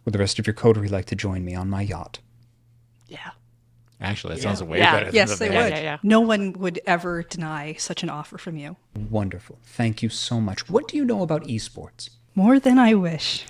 Would the rest of your coterie like to join me on my yacht? Yeah. Actually, that sounds way better Yes, than they the would. Yeah. No one would ever deny such an offer from you. Wonderful. Thank you so much. What do you know about esports? More than I wish.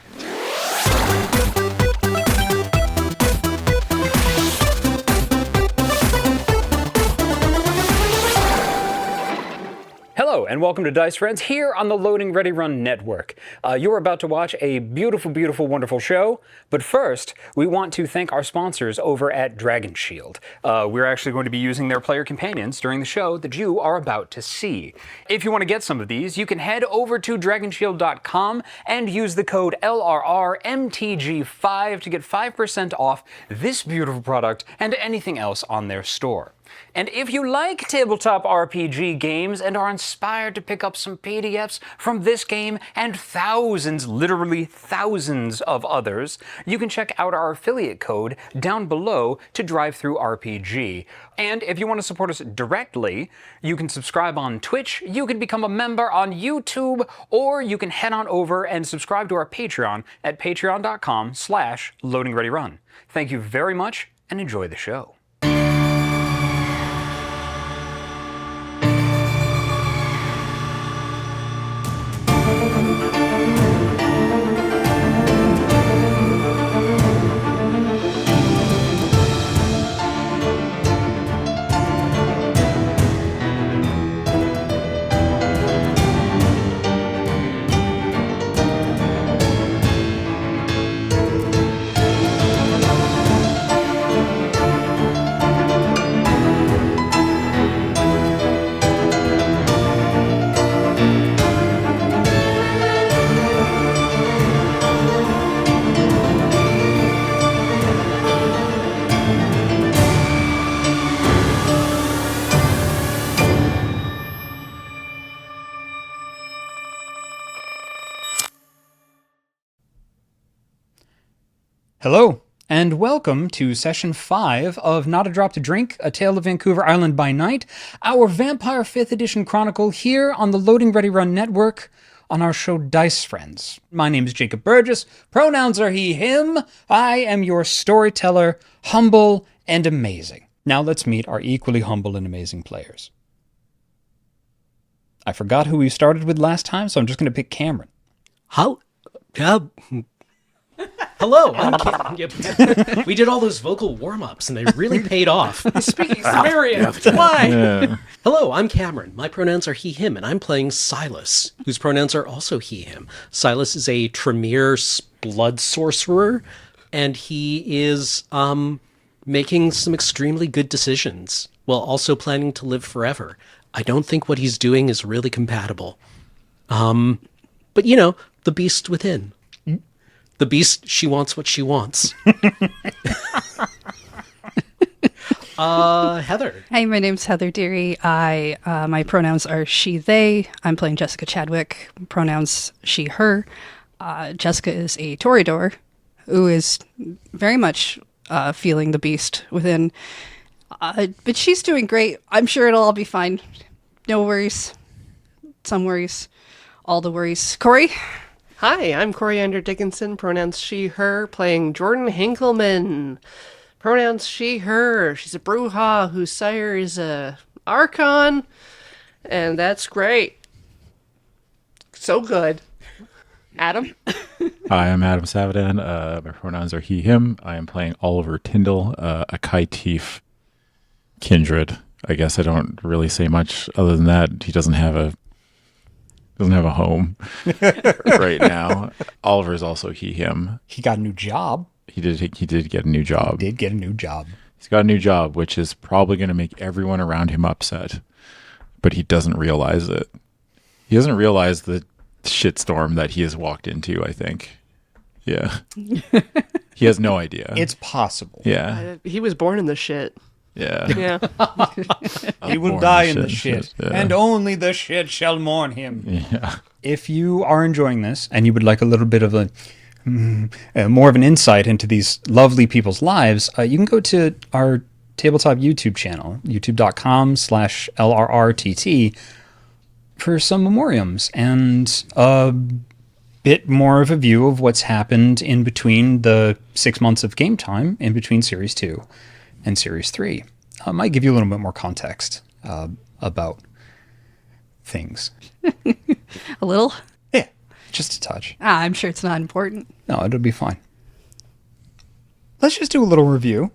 Hello, and welcome to Dice Friends here on the Loading Ready Run Network. You're about to watch a beautiful, beautiful, wonderful show, but first, we want to thank our sponsors over at Dragon Shield. We're actually going to be using their player companions during the show that you are about to see. If you want to get some of these, you can head over to dragonshield.com and use the code LRRMTG5 to get 5% off this beautiful product and anything else on their store. And if you like tabletop RPG games and are inspired to pick up some PDFs from this game and thousands, literally thousands of others, you can check out our affiliate code down below to DriveThruRPG. And if you want to support us directly, you can subscribe on Twitch, you can become a member on YouTube, or you can head on over and subscribe to our Patreon at patreon.com/loadingreadyrun. Thank you very much and enjoy the show. Hello, and welcome to Session 5 of Not a Drop to Drink, A Tale of Vancouver Island by Night, our Vampire 5th Edition Chronicle here on the Loading Ready Run Network on our show Dice Friends. My name is Jacob Burgess, pronouns are he, him. I am your storyteller, humble and amazing. Now let's meet our equally humble and amazing players. I forgot who we started with last time, so I'm just going to pick Cameron. Hello, I'm Cam. We did all those vocal warm-ups, and they really paid off. Speaking Sumerian. Why? Yeah. Hello, I'm Cameron. My pronouns are he, him, and I'm playing Silas, whose pronouns are also he, him. Silas is a Tremere blood sorcerer, and he is making some extremely good decisions, while also planning to live forever. I don't think what he's doing is really compatible. But, you know, the beast within. The beast, she wants what she wants. Heather. Hi, my name's Heather Deary. My pronouns are she, they. I'm playing Jessica Chadwick. Pronouns she, her. Jessica is a Toreador who is very much feeling the beast within. But she's doing great. I'm sure it'll all be fine. No worries. Some worries. All the worries. Corey? Hi, I'm Coriander Dickinson, pronouns she, her, playing Jordynne Hatton. Pronouns she, her. She's a Brujah whose sire is a Archon, and that's great. So good. Adam? Hi, I'm Adam Savadan. My pronouns are he, him. I am playing Oliver Tyndall, a Kaitif kindred. I guess I don't really say much other than that. He doesn't have a home right now. Oliver is also he, him. He got a new job. He did get a new job. Did get a new job. He's got a new job, which is probably going to make everyone around him upset. But he doesn't realize it. He doesn't realize the shitstorm that he has walked into, I think. Yeah. He has no idea. It's possible. Yeah. He was born in the shit. Yeah. Yeah. He will Born die in in the the shit, yeah. and only the shit shall mourn him. Yeah. If you are enjoying this and you would like a little bit of more of an insight into these lovely people's lives, you can go to our tabletop YouTube channel, youtube.com/LRRTT, for some memoriams and bit more of a view of what's happened in between the 6 months of game time in between Series 2 and Series 3. Might give you a little bit more context about things. A little? Yeah, just a touch. I'm sure it's not important. No, it'll be fine. Let's just do a little review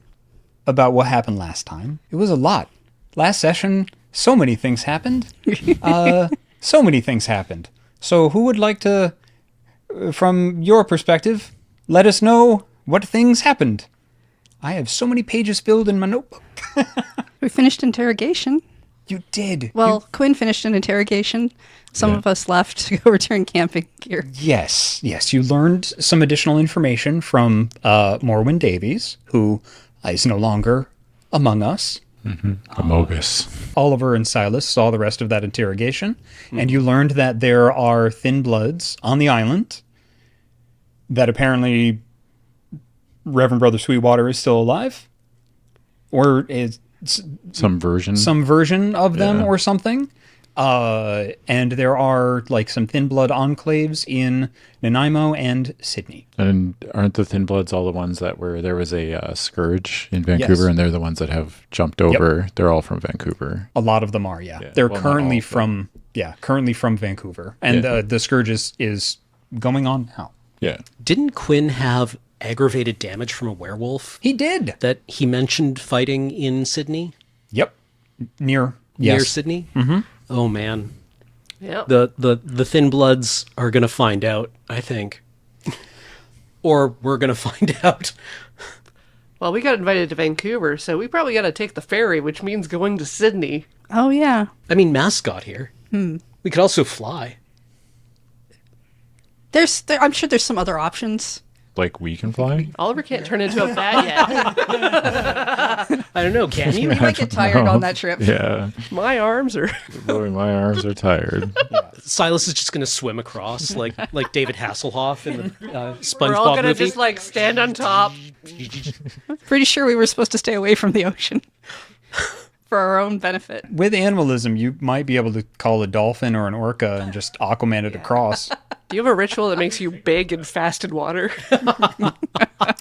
about what happened last time. It was a lot. Last session, so many things happened. So many things happened. So who would like to, from your perspective, let us know what things happened? I have so many pages filled in my notebook. We finished interrogation. You did. Well, Quinn finished an interrogation. Some of us left to go return camping gear. Yes. You learned some additional information from Morwyn Davies, who is no longer among us. Amogus. Oliver and Silas saw the rest of that interrogation, and you learned that there are thin bloods on the island, that apparently Reverend Brother Sweetwater is still alive, or is Some version of them, Yeah. or something. And there are like some thin blood enclaves in Nanaimo and Sydney. And aren't the Thin Bloods all the ones that were, there was a scourge in Vancouver, Yes. and they're the ones that have jumped over. They're all from Vancouver. A lot of them are, yeah. Yeah. They're Well, not currently all, but- currently from Vancouver. And Yeah. the scourge is going on now. Yeah. Didn't Quinn have aggravated damage from a werewolf He did. that he mentioned fighting in Sydney? Yep. Near Sydney? Mm-hmm. Oh, man. Yep. The Thin Bloods are going to find out, I think. Or we're going to find out. Well, we got invited to Vancouver, so we probably got to take the ferry, which means going to Sydney. Oh, yeah. I mean, Mass got here. We could also fly. I'm sure there's some other options. Like we can fly? Oliver can't turn into a bat yet. I don't know, can you? You might get tired on that trip. Yeah. My arms are... Boy, my arms are tired. Silas is just going to swim across like David Hasselhoff in the SpongeBob We're all going to movie. just, like, stand on top. Pretty sure we were supposed to stay away from the ocean for our own benefit. With animalism, you might be able to call a dolphin or an orca and just Aquaman it across. Do you have a ritual that makes you big and fast in water?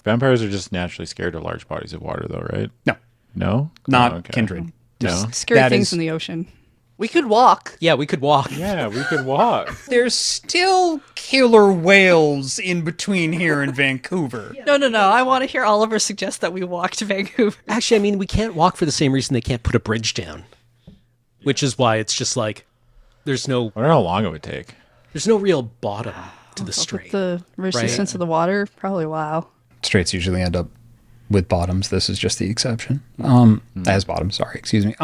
Vampires are just naturally scared of large bodies of water, though, right? No, No? not Oh, okay. kindred. No? Scary That things is- in the ocean. We could walk. Yeah, we could walk. Yeah, we could walk. There's still killer whales in between here in Vancouver. No. I want to hear Oliver suggest that we walk to Vancouver. Actually, I mean, we can't walk for the same reason they can't put a bridge down. Which is why it's just like there's no I wonder how long it would take. real bottom to the With strait. the resistance of the water, probably a while. Straits usually end up with bottoms. This is just the exception. As bottoms, sorry, excuse me.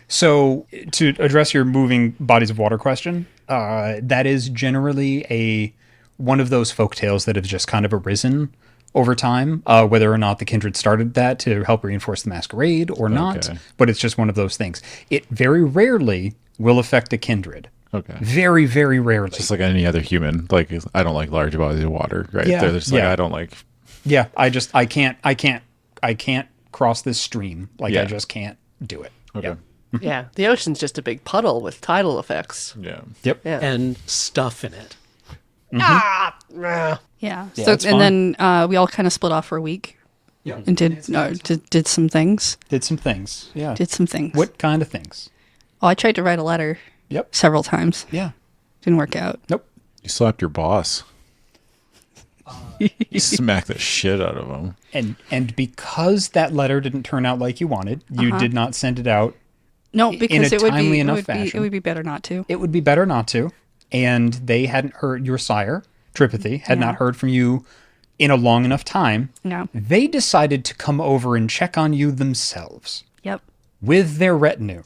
So to address your moving bodies of water question, that is generally one of those folk tales that have just kind of arisen over time, whether or not the kindred started that to help reinforce the masquerade or not. Okay. But it's just one of those things. It very rarely will affect a kindred. Okay. Very, very rarely. Just like any other human. Like, I don't like large bodies of water, right? Yeah, They're just like, yeah. I don't like... Yeah, I can't cross this stream. Like, I Yeah. just can't do it. Okay. Yep. Yeah, the ocean's just a big puddle with tidal effects. Yeah. Yep. Yeah. and stuff in it. Ah! Yeah. Yeah, So it's and then we all kind of split off for a week. Yeah. And did some things. Did some things. Yeah. Did some things. What kind of things? Oh, I tried to write a letter Yep. several times. Yeah. Didn't work out. Nope. You slapped your boss. You smacked the shit out of him. And because that letter didn't turn out like you wanted, you did not send it out. No, because a it would timely be enough it fashion. would be better not to. It would be better not to. And they hadn't heard your sire, Tripathy, had Yeah. not heard from you in a long enough time. No. They decided to come over and check on you themselves Yep. with their retinue.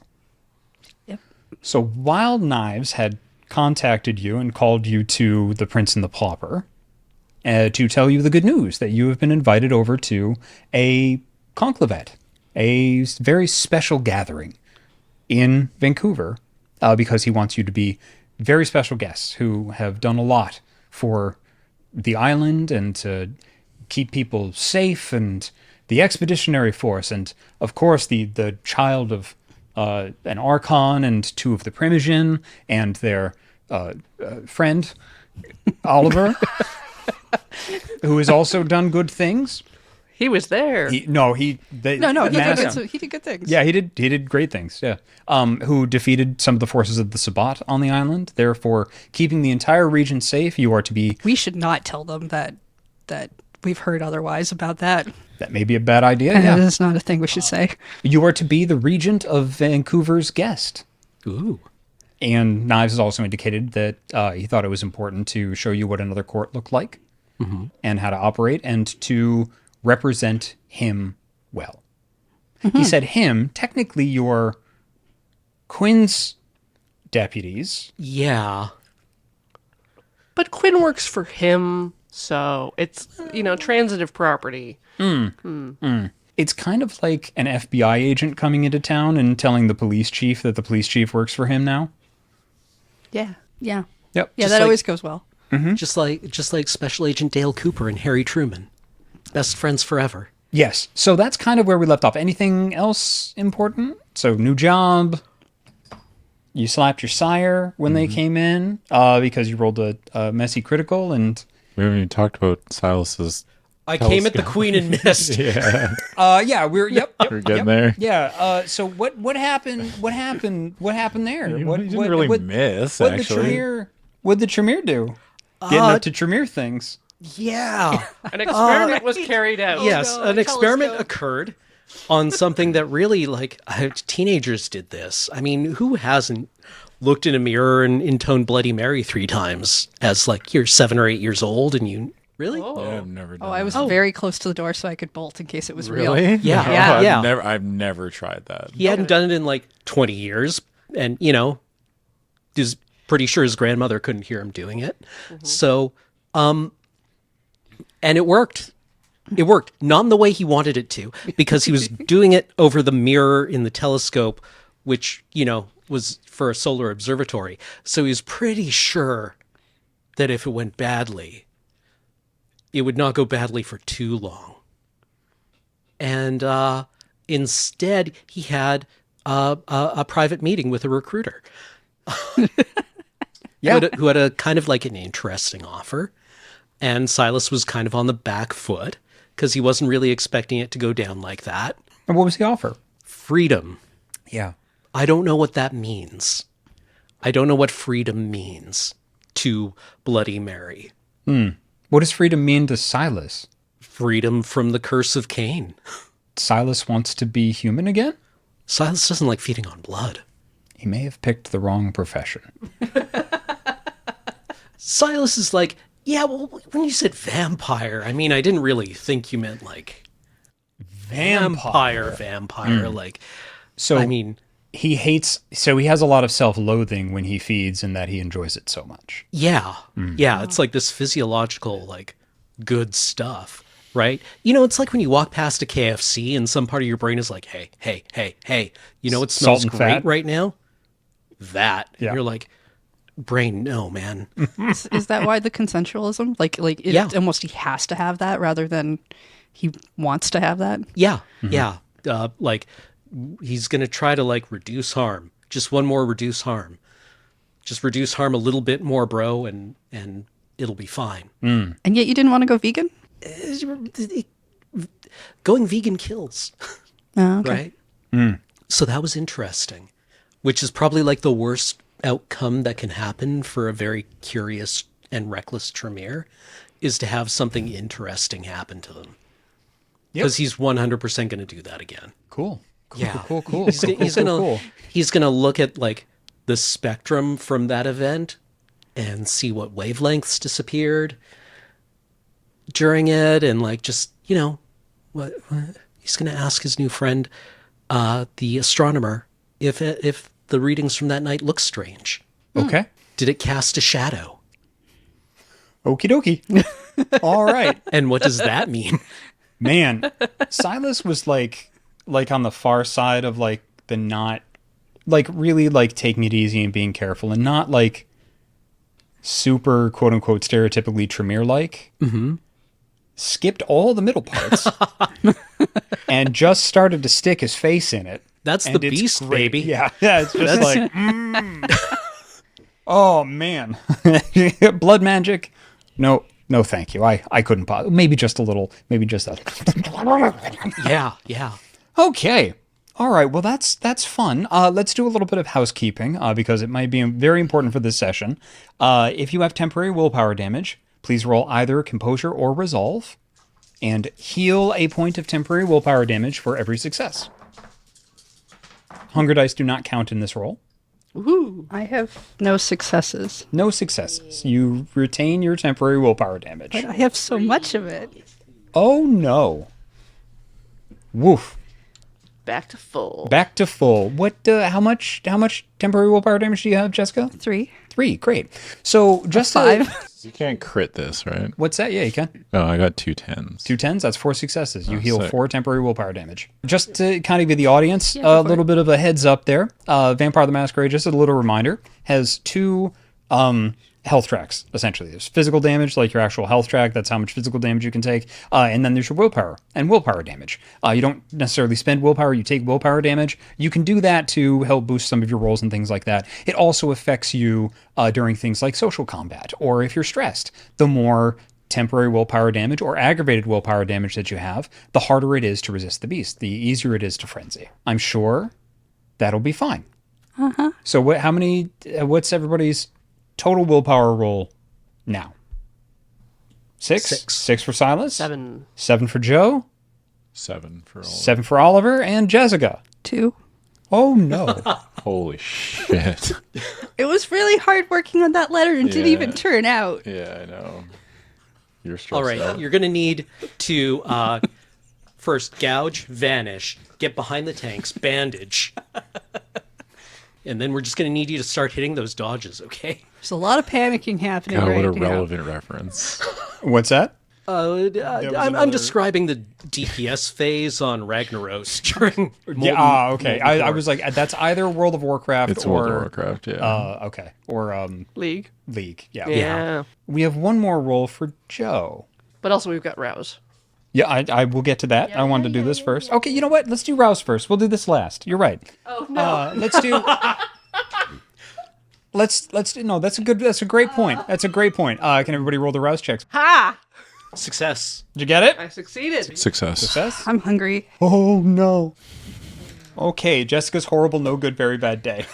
Yep. So Wild Knives had contacted you and called you to the Prince and the Pauper to tell you the good news that you have been invited over to a conclavette, a very special gathering in Vancouver, because he wants you to be very special guests who have done a lot for the island and to keep people safe and the expeditionary force. And of course, the child of an Archon and two of the Primogen and their friend, Oliver, who has also done good things. He was there. He did good things. Yeah, he did great things. Yeah, who defeated some of the forces of the Sabbat on the island, therefore keeping the entire region safe. You are to be. We should not tell them that we've heard otherwise about that. That may be a bad idea. Yeah, Yeah, that's not a thing we should say. you are to be the regent of Vancouver's guest. Ooh. And Knives has also indicated that he thought it was important to show you what another court looked like and how to operate and to represent him well. He said him, technically you're Quinn's deputies. Yeah. But Quinn works for him, so it's, transitive property. It's kind of like an FBI agent coming into town and telling the police chief that the police chief works for him now. Yeah. Yeah. Yep. Yeah, Just that like- always goes well. Just like Special Agent Dale Cooper and Harry Truman. Best friends forever. Yes. So that's kind of where we left off. Anything else important? So new job. You slapped your sire when they came in because you rolled a messy critical and We haven't even talked about Silas's. I came at the Queen and missed. Yeah, yeah, we're we're getting there. Yeah. So what happened? What happened there? You What didn't really miss, actually. What'd the Tremere do? Getting up to Tremere things. Yeah. An experiment was carried out. Yes, no, an a experiment telescope. occurred on something that really, teenagers did this. I mean, who hasn't looked in a mirror and intoned Bloody Mary 3 times as, you're 7 or 8 years old and you... Really? Yeah, I've never done Oh, I was that. very close to the door so I could bolt in case it was real. Really? Yeah. No, Yeah. Yeah. I've never tried that. He hadn't done it in, 20 years. And, is pretty sure his grandmother couldn't hear him doing it. So, and it worked. It worked. Not in the way he wanted it to, because he was doing it over the mirror in the telescope, which, was for a solar observatory. So he was pretty sure that if it went badly, it would not go badly for too long. And instead, he had a private meeting with a recruiter. Who had a kind of an interesting offer. And Silas was kind of on the back foot because he wasn't really expecting it to go down like that. And what was the offer? Freedom. Yeah. I don't know what that means. I don't know what freedom means to Bloody Mary. What does freedom mean to Silas? Freedom from the curse of Cain. Silas wants to be human again? Silas doesn't like feeding on blood. He may have picked the wrong profession. Silas is like, yeah, well, when you said vampire, I mean, I didn't really think you meant vampire. So I mean, he has a lot of self-loathing when he feeds and that he enjoys it so much. yeah, yeah, it's like this physiological, good stuff, right? It's like when you walk past a KFC and some part of your brain is like, hey, hey, hey, hey, what smells Salt and great fat? right now? That. Yeah. You're like, brain, no, man. Is that why the consensualism? Yeah. Almost he has to have that rather than he wants to have that? Yeah, yeah. He's going to try to reduce harm. Just one more reduce harm. Just reduce harm a little bit more, bro, and it'll be fine. And yet you didn't want to go vegan? Going vegan kills, Oh, okay. right? So that was interesting, which is probably the worst outcome that can happen for a very curious and reckless Tremere, is to have something interesting happen to them. Because he's 100% going to do that again. Cool. Yeah. Cool. He's gonna look at the spectrum from that event and see what wavelengths disappeared during it, and what he's gonna ask his new friend, the astronomer, if the readings from that night look strange. Okay. Did it cast a shadow? Okie dokie. All right. And what does that mean? Man, Silas was on the far side of the not really taking it easy and being careful and not super quote unquote stereotypically Tremere skipped all the middle parts and just started to stick his face in it. That's And the it's beast, great. baby. Yeah. It's just Oh, man. Blood magic? No, thank you. I couldn't possibly. Maybe just a little. Maybe just a. Yeah. Okay. All right. Well, that's fun. Let's do a little bit of housekeeping because it might be very important for this session. If you have temporary willpower damage, please roll either composure or resolve, and heal a point of temporary willpower damage for every success. Hunger dice do not count in this roll. Woohoo! I have no successes. No successes. You retain your temporary willpower damage. But I have so much of it. Oh no. Woof. Back to full. Back to full. What? How much temporary willpower damage do you have, Jessica? 3. 3. Great. So just 5. You can't crit this, right? What's that? Yeah, you can. Oh, I got 2 10s. 2 10s. That's 4 successes. You heal sick. 4 temporary willpower damage. Just to kind of give the audience go a for little bit of a heads up there. Vampire the Masquerade, just a little reminder, has 2 health tracks, essentially. There's physical damage, like your actual health track. That's how much physical damage you can take. And then there's your willpower and willpower damage. You don't necessarily spend willpower. You take willpower damage. You can do that to help boost some of your rolls and things like that. It also affects you during things like social combat or if you're stressed. The more temporary willpower damage or aggravated willpower damage that you have, the harder it is to resist the beast. The easier it is to frenzy. I'm sure that'll be fine. So what's everybody's total willpower roll now? 6? 6 for Silas? 7. 7 for Joe? 7 for all. 7 for Oliver and Jessica. 2. Oh no. Holy shit. It was really hard working on that letter and didn't Yeah. even turn out. Yeah, I know. You're stressed All right, out. you're going to need to first gouge, vanish, get behind the tanks, bandage. And then we're just going to need you to start hitting those dodges, okay? There's a lot of panicking happening God, right what a now. relevant reference. What's that? I'm describing the DPS phase on Ragnaros during Yeah, okay. Molten I Core. was like, that's either World of Warcraft It's or World of Warcraft, yeah. okay, or League. League. Yeah. Yeah. We have one more roll for Joe. But also we've got Rouse. Yeah, I will get to that. I wanted to do this first. Okay, you know what? Let's do Rouse first. We'll do this last. You're right. Oh, no. Let's do. Let's do. No, that's a great point. That's a great point. Can everybody roll the Rouse checks? Ha! Success. Did you get it? I succeeded. Success. Success? I'm hungry. Oh no. Okay, Jessica's horrible, no good, very bad day.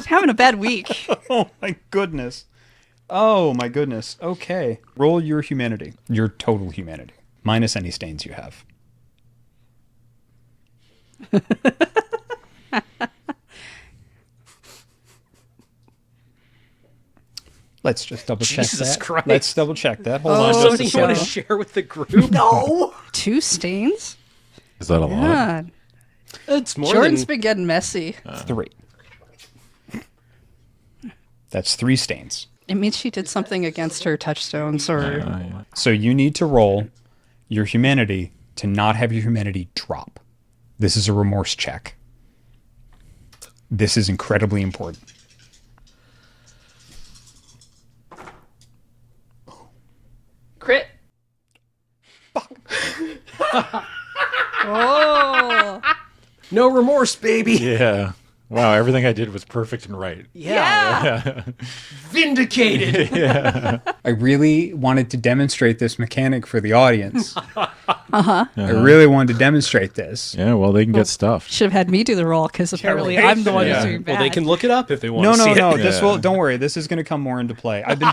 Having a bad week. Oh my goodness. Oh my goodness. Okay. Roll your humanity. Your total humanity. Minus any stains you have. Let's just double check Jesus that. Christ. Let's double check that. Hold on Something just you a want to second. share with the group? No. 2 stains? Is that a lot? Yeah. It's more Jordan's than... been getting messy. 3. That's 3 stains. It means she did something against her touchstones or... Yeah. So you need to roll your humanity to not have your humanity drop. This is a remorse check. This is incredibly important. Crit. Oh! No remorse, baby. Yeah. Wow, everything I did was perfect and right. Yeah. Vindicated. I really wanted to demonstrate this mechanic for the audience. I really wanted to demonstrate this. Yeah, well, they can get stuffed. Should have had me do the roll because apparently right. I'm the one Yeah. who's doing bad. Well, they can look it up if they want No, to see no, no. it. This Yeah. will. Don't worry. This is going to come more into play. I've been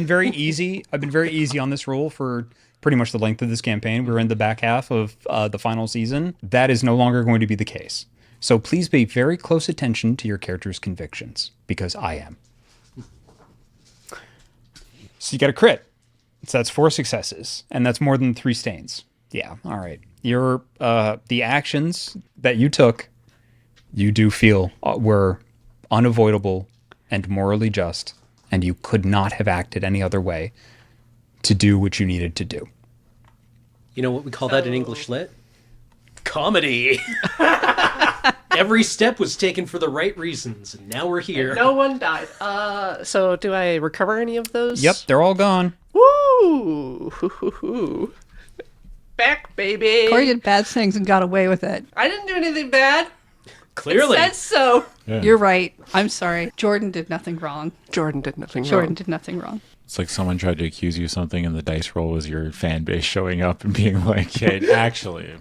very easy. I've been very easy on this rule for pretty much the length of this campaign. We're in the back half of the final season. That is no longer going to be the case. So please pay very close attention to your character's convictions, because I am. So you got a crit. So that's 4 successes, and that's more than 3 stains. Yeah. All right. Your the actions that you took, you do feel were unavoidable and morally just, and you could not have acted any other way to do what you needed to do. You know what we call that in English lit? Comedy. Every step was taken for the right reasons, and now we're here. No one died. So do I recover any of those? Yep, they're all gone. Woo! Hoo-hoo-hoo. Back, baby. Corey did bad things and got away with it. I didn't do anything bad. Clearly. Says so. Yeah. You're right. I'm sorry. Jordan did nothing wrong. Jordan did nothing Jordan wrong. did nothing wrong. It's like someone tried to accuse you of something, and the dice roll was your fan base showing up and being like, "Hey, actually,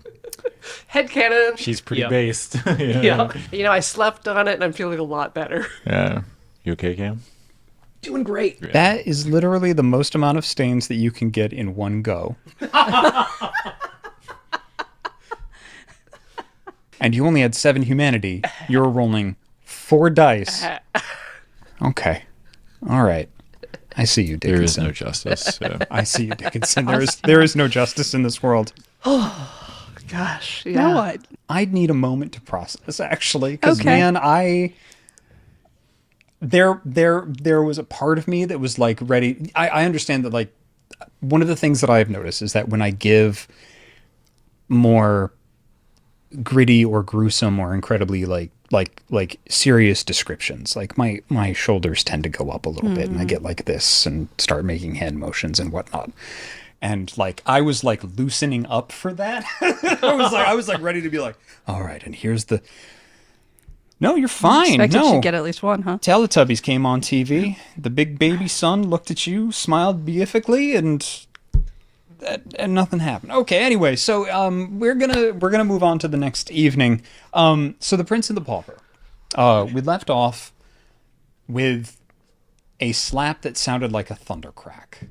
Headcanon. she's pretty Yep. based." Yeah. You know, I slept on it and I'm feeling a lot better. Yeah. You okay, Cam? Doing great. That is literally the most amount of stains that you can get in one go. And you only had 7 humanity. You're rolling 4 dice. Okay. All right. I see you, There is Dickinson. no justice. Yeah. I see you, Dickinson. There is no justice in this world. Gosh. Yeah. Now what? I'd need a moment to process, actually, because Okay. man, there was a part of me that was like ready. I understand that, like, one of the things that I've noticed is that when I give more gritty or gruesome or incredibly like serious descriptions, like my shoulders tend to go up a little bit and I get like this and start making hand motions and whatnot. And like I was like loosening up for that. I was like ready to be like, all right, and here's the. No, you're fine. Expected No, she'd get at least one, huh? Teletubbies came on TV. The big baby son looked at you, smiled beatifically, and nothing happened. Okay, anyway, so we're gonna move on to the next evening. So the Prince and the Pauper. We left off with a slap that sounded like a thunder crack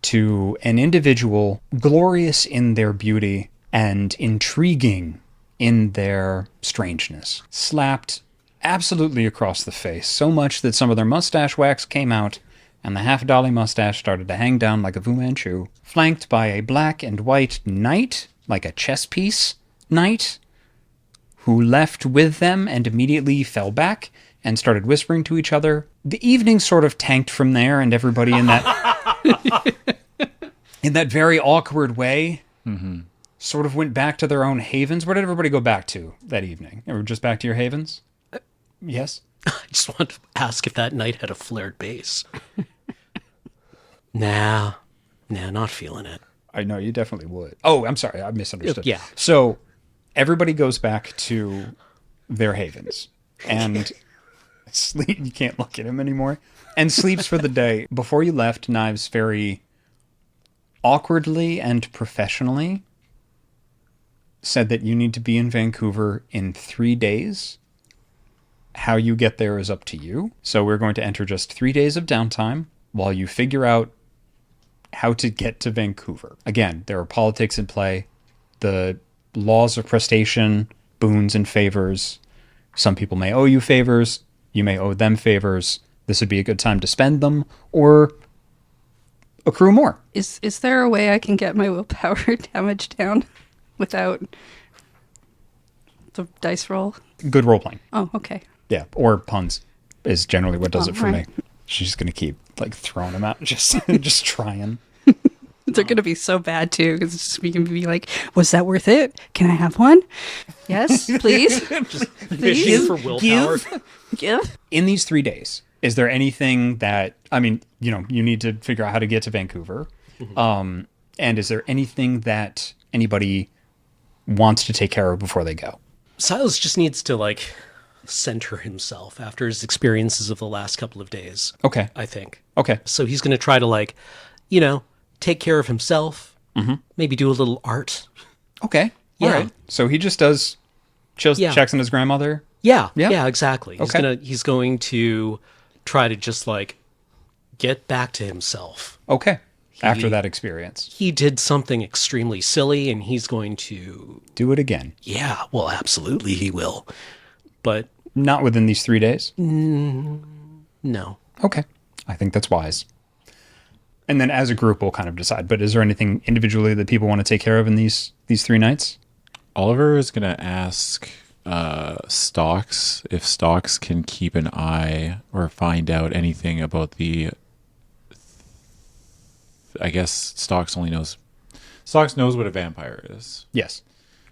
to an individual glorious in their beauty and intriguing in their strangeness. Slapped absolutely across the face, so much that some of their mustache wax came out and the half-dolly mustache started to hang down like a Fu Manchu, flanked by a black and white knight, like a chess piece knight, who left with them and immediately fell back and started whispering to each other. The evening sort of tanked from there, and everybody in that in that very awkward way sort of went back to their own havens. Where did everybody go back to that evening? They were just back to your havens? Yes? I just want to ask if that knight had a flared base. Nah, not feeling it. I know, you definitely would. Oh, I'm sorry, I misunderstood. Yeah. So everybody goes back to their havens and sleep. You can't look at him anymore. And sleeps for the day. Before you left, Knives very awkwardly and professionally said that you need to be in Vancouver in 3 days. How you get there is up to you. So we're going to enter just 3 days of downtime while you figure out how to get to Vancouver. Again, there are politics in play. The laws of prestation, boons and favors. Some people may owe you favors. You may owe them favors. This would be a good time to spend them or accrue more. Is there a way I can get my willpower damage down without the dice roll? Good role playing. Oh, okay. Yeah, or puns is generally what does Oh, it for me. right. She's going to keep like throwing them out, just trying. They're going to be so bad too, because we can be like, was that worth it? Can I have one? Yes, please. Fishing for willpower. Give. In these 3 days, is there anything that, I mean, you know, you need to figure out how to get to Vancouver. And is there anything that anybody wants to take care of before they go? Silas just needs to like center himself after his experiences of the last couple of days. Okay. I think. Okay. So he's going to try to like, you know, take care of himself. Maybe do a little art. Okay. Yeah. All right. So he just does Yeah. checks on his grandmother. Yeah. Yeah. Yeah, exactly. Okay. He's going to try to just like get back to himself. Okay. After that experience. He did something extremely silly and he's going to, Do it again. yeah, well, absolutely he will. But Not within these 3 days. no. Okay. I think that's wise. And then as a group, we'll kind of decide. But is there anything individually that people want to take care of in these 3 nights? Oliver is going to ask Stocks if Stocks can keep an eye or find out anything about the. I guess Stocks knows what a vampire is. Yes.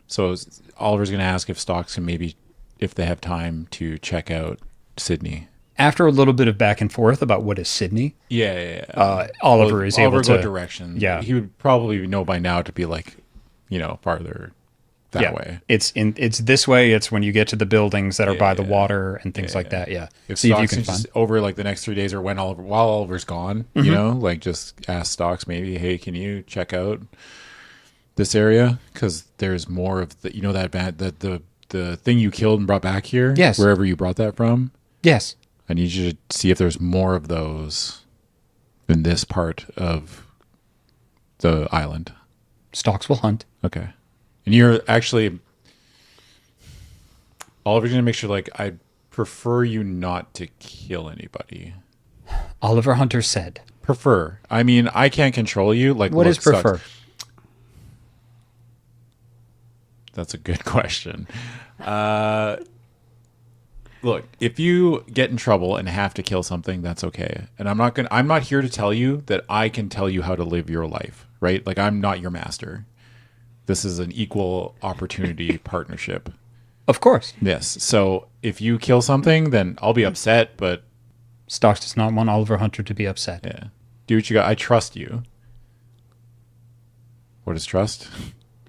So Oliver's going to ask if Stocks can maybe, if they have time, to check out Sydney. After a little bit of back and forth about what is Sydney, Oliver is able to go direction. Yeah. He would probably know by now to be like, farther that way. It's this way. It's when you get to the buildings that are by the water and things like that. Yeah. If See if you Stocks can is find. just over like the next 3 days or while Oliver's gone, you know, like just ask Stocks maybe, hey, can you check out this area? Because there's more of the, you know, the thing you killed and brought back here. Yes. Wherever you brought that from. Yes. I need you to see if there's more of those in this part of the island. Stocks will hunt. Okay. And you're actually, Oliver's going to make sure, like, I prefer you not to kill anybody. Oliver Hunter said. Prefer. I mean, I can't control you. Like, What look, is prefer? Stocks. That's a good question. Look, if you get in trouble and have to kill something, that's okay. And I'm not here to tell you that I can tell you how to live your life, right? Like, I'm not your master. This is an equal opportunity partnership. Of course. Yes. So if you kill something, then I'll be upset, but Stocks does not want Oliver Hunter to be upset. yeah. Do what you got. I trust you. What is trust?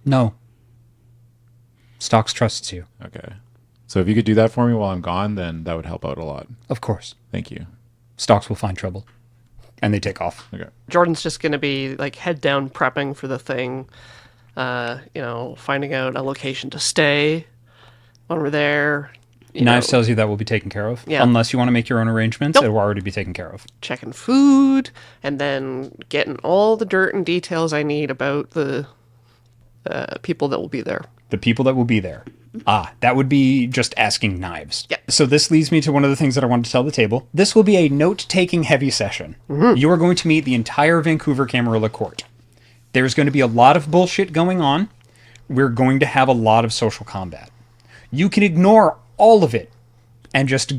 No. Stocks trusts you. Okay. So if you could do that for me while I'm gone, then that would help out a lot. Of course. Thank you. Stocks will find trouble. And they take off. Okay. Jordan's just going to be like head down prepping for the thing. You know, finding out a location to stay when we're there. Knives tells you that will be taken care of. Yeah. Unless you want to make your own arrangements, Nope. it will already be taken care of. Checking food, and then getting all the dirt and details I need about the people that will be there. The people that will be there. That would be just asking Knives. Yeah. So this leads me to one of the things that I wanted to tell the table. This will be a note-taking heavy session. You are going to meet the entire Vancouver Camarilla Court. There's going to be a lot of bullshit going on. We're going to have a lot of social combat. You can ignore all of it and just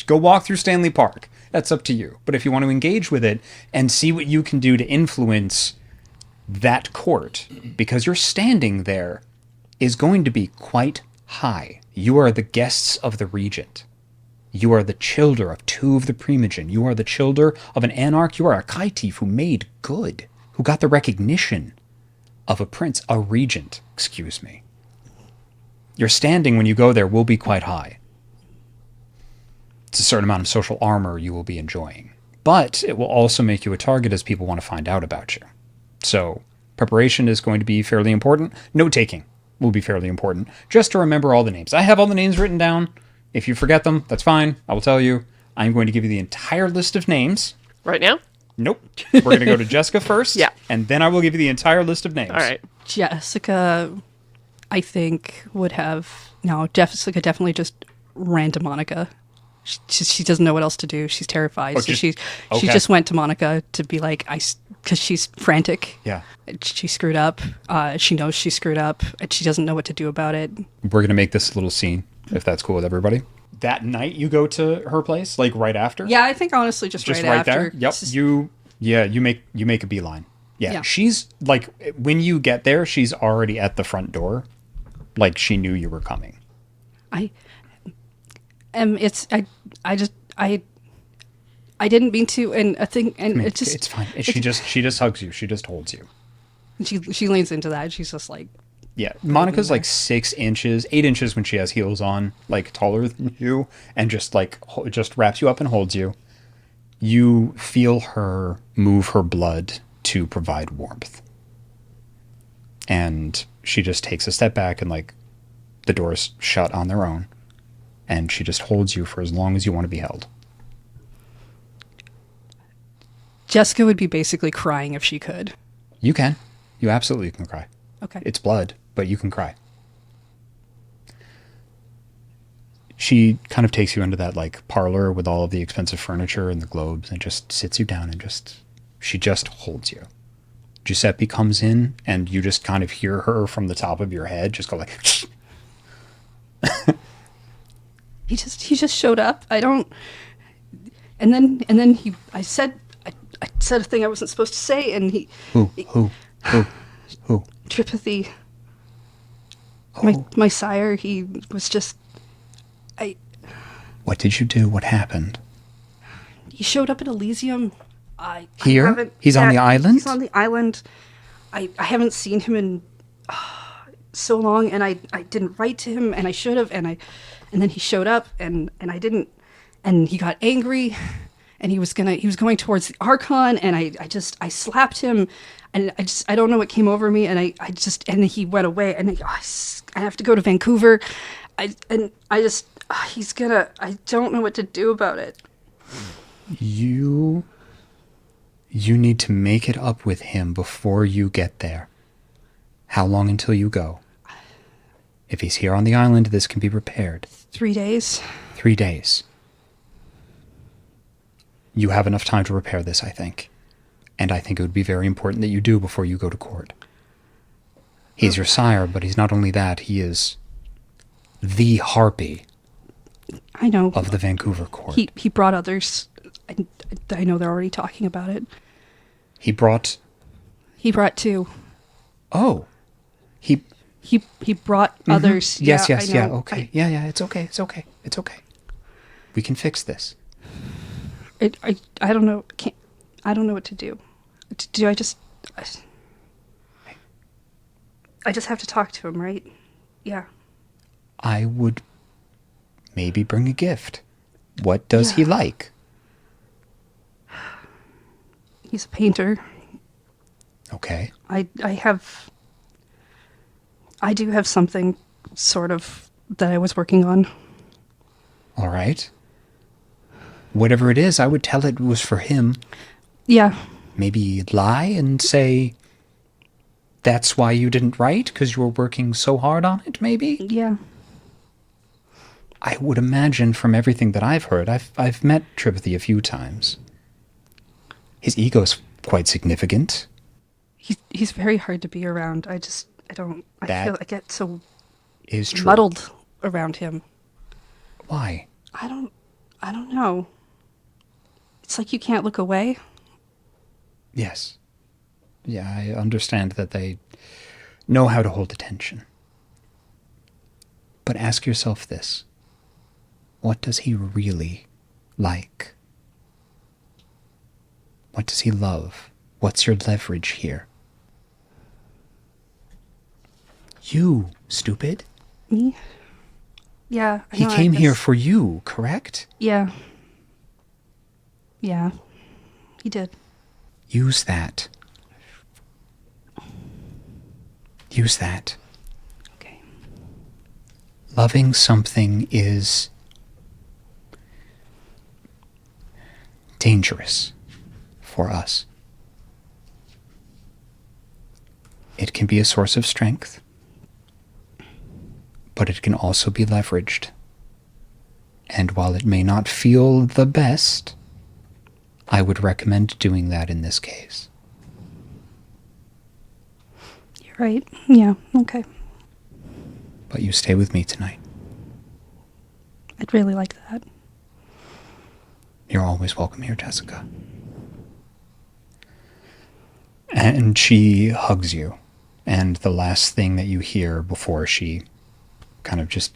go walk through Stanley Park. That's up to you. But if you want to engage with it and see what you can do to influence that court, because your standing there is going to be quite high. You are the guests of the regent. You are the childer of two of the primogen. You are the childer of an anarch. You are a caitiff who made good, who got the recognition of a prince, a regent, excuse me. Your standing when you go there will be quite high. It's a certain amount of social armor you will be enjoying. But it will also make you a target as people want to find out about you. So preparation is going to be fairly important. Note-taking will be fairly important, just to remember all the names. I have all the names written down. If you forget them, that's fine. I will tell you. I'm going to give you the entire list of names. Right now? Nope. We're going to go to Jessica first. Yeah. And then I will give you the entire list of names. All right. Jessica, I think, would have... No, Jessica definitely just ran to Monica. She doesn't know what else to do. She's terrified. Oh, So just- she okay. just went to Monica to be like, because she's frantic. Yeah. She screwed up. She knows she screwed up, and she doesn't know what to do about it. We're going to make this little scene, if that's cool with everybody. That night you go to her place, like right after? Yeah, I think honestly just Just right right after. there? Yep. It's just- You make a beeline. Yeah. Yeah. She's like, when you get there, she's already at the front door. Like she knew you were coming. I didn't mean to, and I think, and it just, It's fine. She just hugs you. She just holds you. she leans into that. She's just like, Yeah. Monica's like 8 inches when she has heels on, like taller than you, and just like just wraps you up and holds you. You feel her move her blood to provide warmth. And she just takes a step back and like the doors shut on their own. And she just holds you for as long as you want to be held. Jessica would be basically crying if she could. You can. You absolutely can cry. Okay. It's blood, but you can cry. She kind of takes you into that like parlor with all of the expensive furniture and the globes and just sits you down and she just holds you. Giuseppe comes in and you just kind of hear her from the top of your head just go like He just showed up. I don't. And then I said a thing I wasn't supposed to say, and Who? Tripathy. Oh. My sire. He was just. What did you do? What happened? He showed up at Elysium. Here? I haven't- He's on the island? He's on the island. I haven't seen him in so long, and I didn't write to him, and I should have, and then he showed up, and I didn't, and he got angry, and he was going towards the Archon, and I slapped him, and I don't know what came over me, and and he went away, and I have to go to Vancouver, I don't know what to do about it. You need to make it up with him before you get there. How long until you go? If he's here on the island, this can be repaired. 3 days. 3 days. You have enough time to repair this, I think. And I think it would be very important that you do before you go to court. He's your sire, but he's not only that, he is the harpy. I know. Of the Vancouver court. He brought others. I know they're already talking about it. He brought 2. Oh. He brought others. Yes, yeah, yeah, okay. Yeah, it's okay. We can fix this. I don't know. I don't know what to do. Do I just have to talk to him, right? Yeah. I would maybe bring a gift. What does he like? He's a painter. Okay. I do have something sort of that I was working on. All right. Whatever it is, I would tell it was for him. Yeah. Maybe lie and say that's why you didn't write, because you were working so hard on it, maybe? Yeah. I would imagine from everything that I've heard, I've met Tripathy a few times. His ego's quite significant. He's very hard to be around. I feel I get so muddled around him. Why? I don't know. It's like you can't look away. Yes. Yeah, I understand that they know how to hold attention. But ask yourself this. What does he really like? What does he love? What's your leverage here? You, stupid. Me? Yeah. He came here for you, correct? Yeah. Yeah. He did. Use that. Use that. Okay. Loving something is dangerous for us. It can be a source of strength, but it can also be leveraged. And while it may not feel the best, I would recommend doing that in this case. You're right. Yeah, okay. But you stay with me tonight. I'd really like that. You're always welcome here, Jessica. And she hugs you. And the last thing that you hear before she kind of just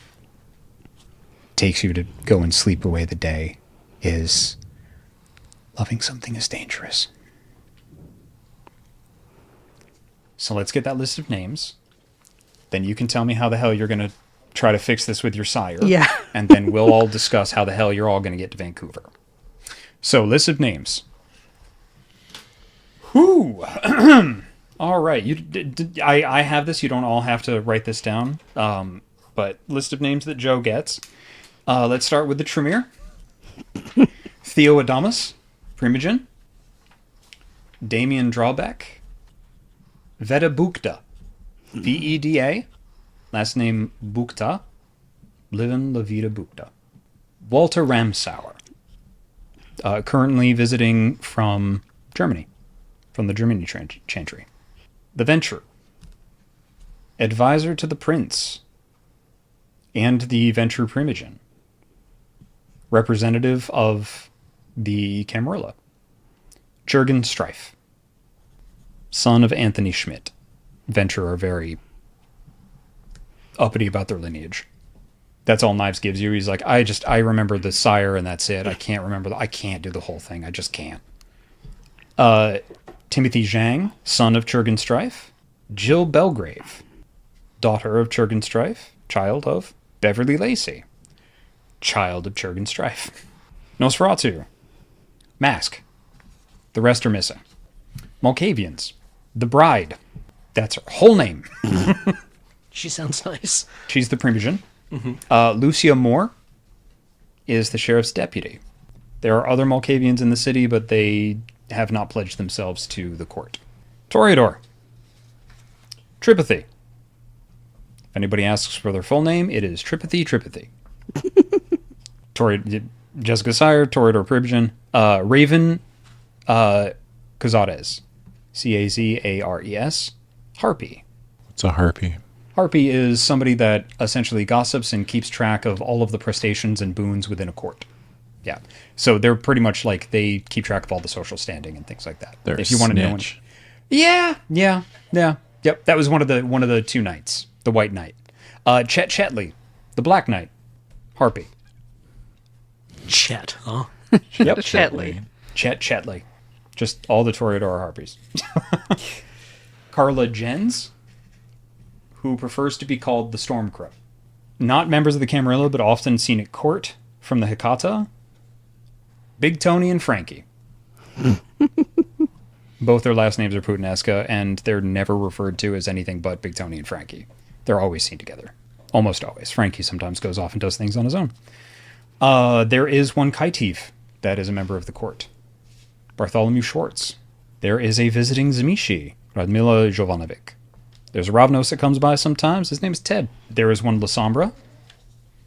takes you to go and sleep away the day is, loving something is dangerous. So let's get that list of names. Then you can tell me how the hell you're going to try to fix this with your sire. Yeah. And then we'll all discuss how the hell you're all going to get to Vancouver. So, list of names. Whew. All right. I have this. You don't all have to write this down. But list of names that Joe gets. Let's start with the Tremere. Theo Adamus, Primogen. Damien Drawbeck. Veda Bukta. Veda. Last name Bukta. Livin' La Vida Bukta. Walter Ramsauer. Currently visiting from Germany. From the Germany Chantry. The Venture. Advisor to the Prince. And the Venture Primogen. Representative of the Camarilla. Jurgen Strife. Son of Anthony Schmidt. Venture are very uppity about their lineage. That's all Knives gives you. He's like, I remember the sire and that's it. I can't remember. I can't do the whole thing. I just can't. Timothy Zhang, son of Jurgen Strife. Jill Belgrave. daughter of Churgenstrife, child of Beverly Lacey, child of Churgenstrife. Nosferatu, Mask. The rest are missing. Malkavians, the bride. That's her whole name. She sounds nice. She's the primogen. Lucia Moore is the sheriff's deputy. There are other Malkavians in the city, but they have not pledged themselves to the court. Toreador. Tripathy. If anybody asks for their full name, it is Tripathy. Jessica Sire, Toreador Primogen. Raven Cazares. Cazares. Harpy. What's a harpy? Harpy is somebody that essentially gossips and keeps track of all of the prestations and boons within a court. Yeah. So they're pretty much like, they keep track of all the social standing and things like that. They're if you want to know. Yeah. Yep. That was one of the two knights. The White Knight. Chet Chetley, the Black Knight. Harpy. Chet, huh? Yep. Chetley. Chet Chetley. Just all the Toreador are harpies. Carla Jens, who prefers to be called the Stormcrow. Not members of the Camarilla, but often seen at court from the Hecata. Big Tony and Frankie. Both their last names are Putinesca, and they're never referred to as anything but Big Tony and Frankie. They're always seen together. Almost always. Frankie sometimes goes off and does things on his own. There is one Kaitif that is a member of the court. Bartholomew Schwartz. There is a visiting Zmishi, Radmila Jovanovic. There's a Ravnos that comes by sometimes. His name is Ted. There is one Lasombra,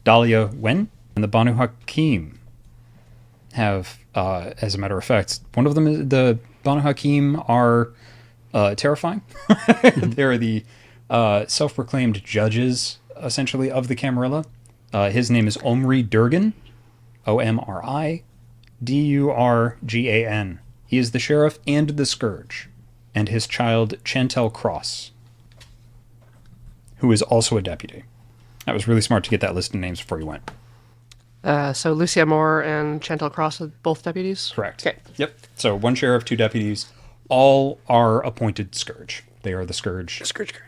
Dahlia Wen, and the Banu Hakim have, as a matter of fact, one of them is the Banu Hakim are terrifying. They're the self-proclaimed judges, essentially, of the Camarilla. His name is Omri Durgan, Omri Durgan. He is the sheriff and the scourge, and his child Chantel Cross, who is also a deputy. That was really smart to get that list of names before you went. So Lucia Moore and Chantel Cross are both deputies? Correct. Okay. Yep. So one sheriff, two deputies, all are appointed scourge. They are the scourge,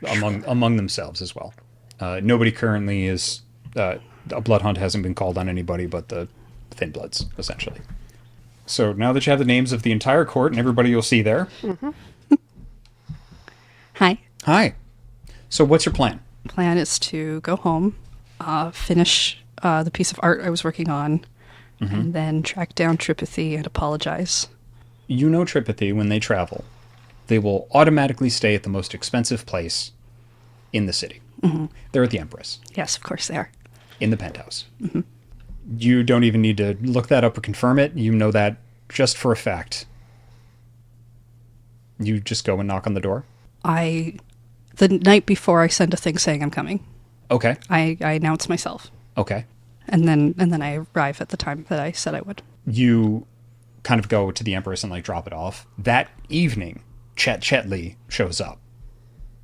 among themselves as well. Nobody currently is... a blood hunt hasn't been called on anybody but the Thin Bloods, essentially. So now that you have the names of the entire court and everybody you'll see there... Mm-hmm. Hi. So what's your plan? Plan is to go home, finish the piece of art I was working on, and then track down Tripathy and apologize. You know Tripathy, when they travel, they will automatically stay at the most expensive place in the city. They're at the Empress. Yes, of course they are. In the penthouse. You don't even need to look that up or confirm it. You know that just for a fact. You just go and knock on the door? The night before, I send a thing saying I'm coming. Okay. I announce myself. Okay. And then I arrive at the time that I said I would. You kind of go to the Empress and like drop it off. That evening, Chet Chetley shows up.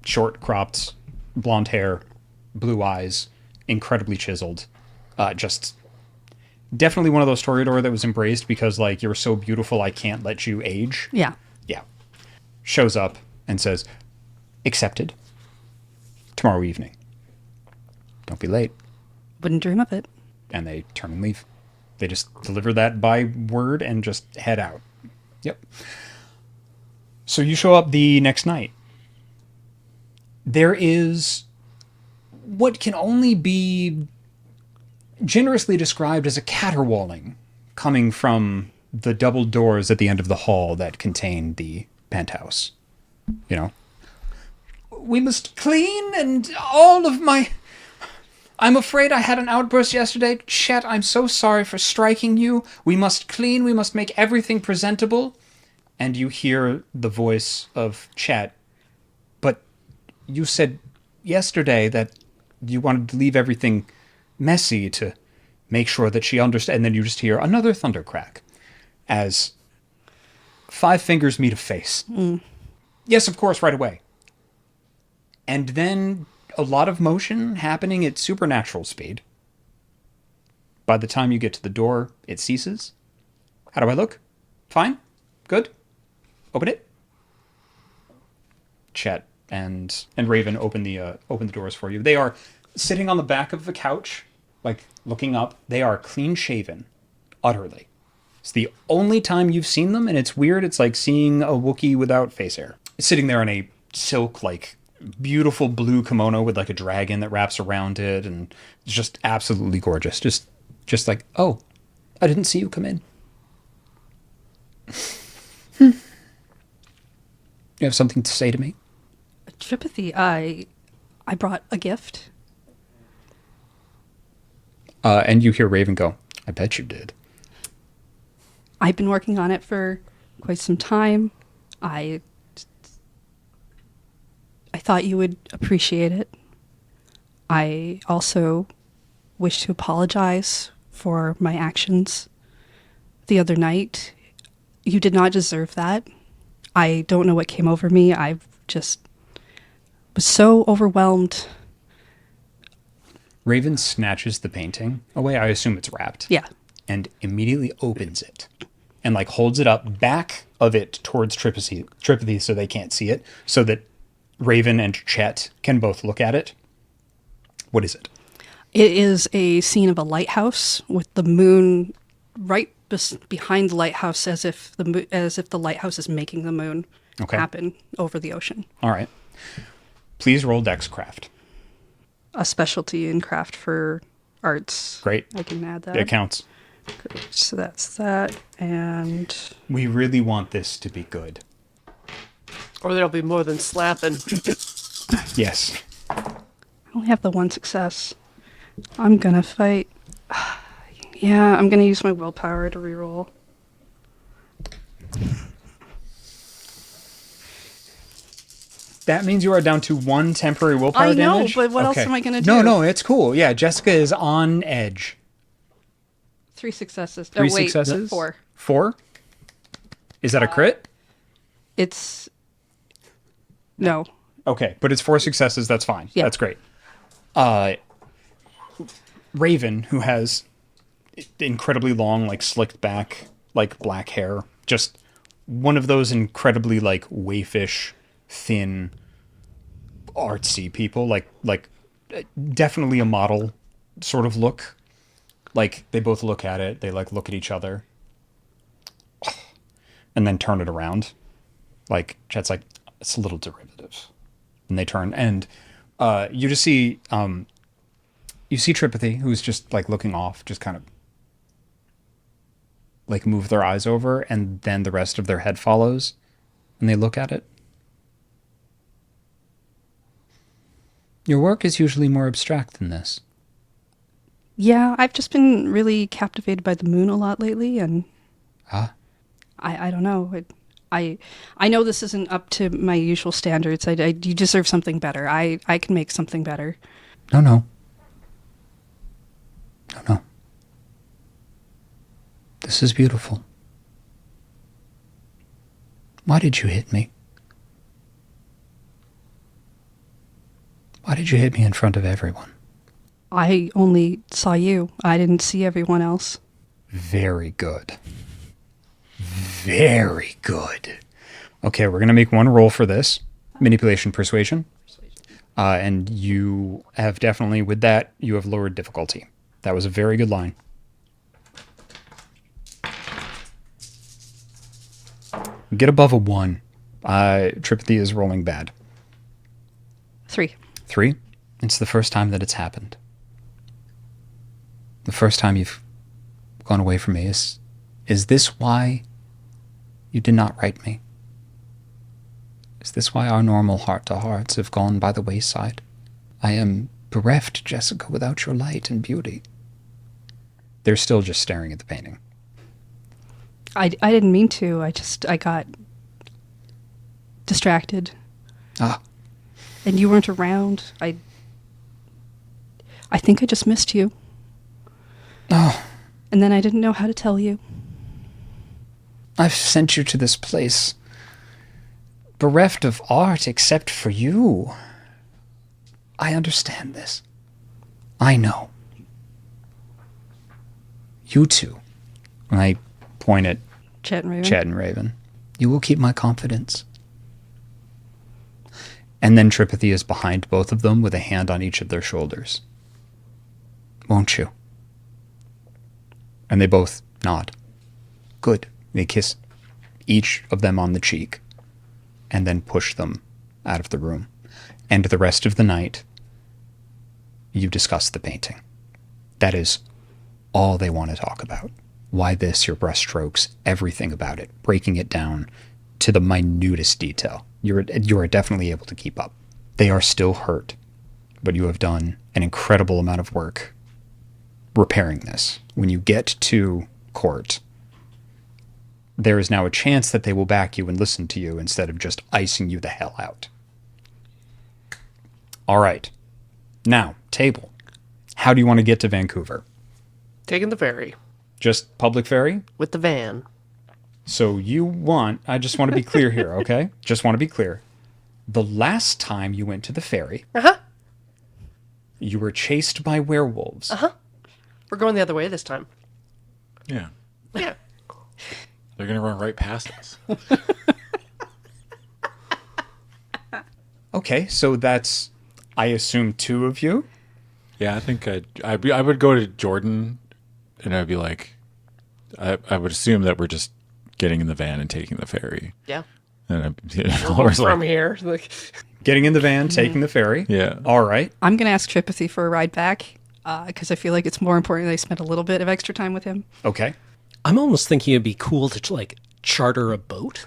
Short, cropped, blonde hair, blue eyes, incredibly chiseled. Just definitely one of those Toreador that was embraced because like you're so beautiful I can't let you age. Yeah. Yeah. Shows up and says, accepted. Tomorrow evening. Don't be late. Wouldn't dream of it. And they turn and leave. They just deliver that by word and just head out. Yep. So you show up the next night. There is what can only be generously described as a caterwauling coming from the double doors at the end of the hall that contain the penthouse. You know? We must clean and all of my... I'm afraid I had an outburst yesterday. Chet, I'm so sorry for striking you. We must clean. We must make everything presentable. And you hear the voice of Chet. But you said yesterday that you wanted to leave everything messy to make sure that she understood. And then you just hear another thunder crack as 5 fingers meet a face. Yes, of course, right away. And then a lot of motion happening at supernatural speed. By the time you get to the door, it ceases. How do I look? Fine? Good? Open it? Chet and Raven open the doors for you. They are sitting on the back of the couch, like looking up. They are clean shaven, utterly. It's the only time you've seen them, and it's weird. It's like seeing a Wookiee without face hair. Sitting there in a silk, like, beautiful blue kimono with like a dragon that wraps around it, and it's just absolutely gorgeous. Just like, oh, I didn't see you come in. You have something to say to me? Tripathy, I brought a gift. And you hear Raven go, I bet you did. I've been working on it for quite some time. I thought you would appreciate it. I also wish to apologize for my actions the other night. You did not deserve that. I don't know what came over me. I just was so overwhelmed. Raven snatches the painting away. I assume it's wrapped. Yeah. And immediately opens it and like holds it up, back of it towards Tripathy so they can't see it, so that Raven and Chet can both look at it. What is it? It is a scene of a lighthouse with the moon right behind the lighthouse, as if the lighthouse is making the moon happen over the ocean. All right. Please roll Dexcraft. A specialty in craft for arts. Great. I can add that. It counts. Great. So that's that. And We really want this to be good. Or there'll be more than slapping. Yes. I only have the one success. I'm gonna fight. Yeah, I'm gonna use my willpower to reroll. That means you are down to 1 temporary willpower damage? I know, but what else am I gonna do? No, it's cool. Yeah, Jessica is on edge. 3 successes. Three oh, wait, successes? 4. 4? Is that a crit? It's... No. Okay, but it's 4 successes. That's fine. Yeah. That's great. Raven, who has incredibly long, like slicked back, like black hair, just one of those incredibly like waifish, thin, artsy people, like definitely a model sort of look. Like they both look at it, they like look at each other, and then turn it around. Like Chet's like, it's a little derivative, and they turn, and you just see you see Tripathy, who's just like looking off, just kind of like move their eyes over, and then the rest of their head follows, and they look at it. Your work is usually more abstract than this. Yeah, I've just been really captivated by the moon a lot lately, and I don't know. I know this isn't up to my usual standards. You deserve something better. I can make something better. No. This is beautiful. Why did you hit me? Why did you hit me in front of everyone? I only saw you. I didn't see everyone else. Very good. Very good. Okay, we're going to make one roll for this. Manipulation, persuasion. And you have definitely, with that, you have lowered difficulty. That was a very good line. Get above a 1. Tripathy is rolling bad. 3. 3? It's the first time that it's happened. The first time you've gone away from me. Is this why you did not write me? Is this why our normal heart-to-hearts have gone by the wayside? I am bereft, Jessica, without your light and beauty. They're still just staring at the painting. I didn't mean to. I got distracted. Ah. And you weren't around. I think I just missed you. Oh. And then I didn't know how to tell you. I've sent you to this place, bereft of art except for you. I understand this. I know. You two, and I point at Chet and Raven. Chet and Raven, you will keep my confidence. And then Tripathy is behind both of them with a hand on each of their shoulders. Won't you? And they both nod. Good. They kiss each of them on the cheek and then push them out of the room. And the rest of the night, you discuss the painting. That is all they want to talk about. Why this, your brushstrokes, everything about it, breaking it down to the minutest detail. You are definitely able to keep up. They are still hurt, but you have done an incredible amount of work repairing this. When you get to court, there is now a chance that they will back you and listen to you instead of just icing you the hell out. All right. Now, table. How do you want to get to Vancouver? Taking the ferry. Just public ferry? With the van. So you want, I just want to be clear here, okay? Just want to be clear. The last time you went to the ferry, you were chased by werewolves. We're going the other way this time. Yeah. Yeah. They're going to run right past us. Okay, so that's, I assume, 2 of you? Yeah, I think I would go to Jordan and I'd be like, I would assume that we're just getting in the van and taking the ferry. Yeah. And From here. Like, Getting in the van, taking the ferry. Yeah. All right. I'm going to ask Tripathy for a ride back because I feel like it's more important that I spend a little bit of extra time with him. Okay. I'm almost thinking it'd be cool to like charter a boat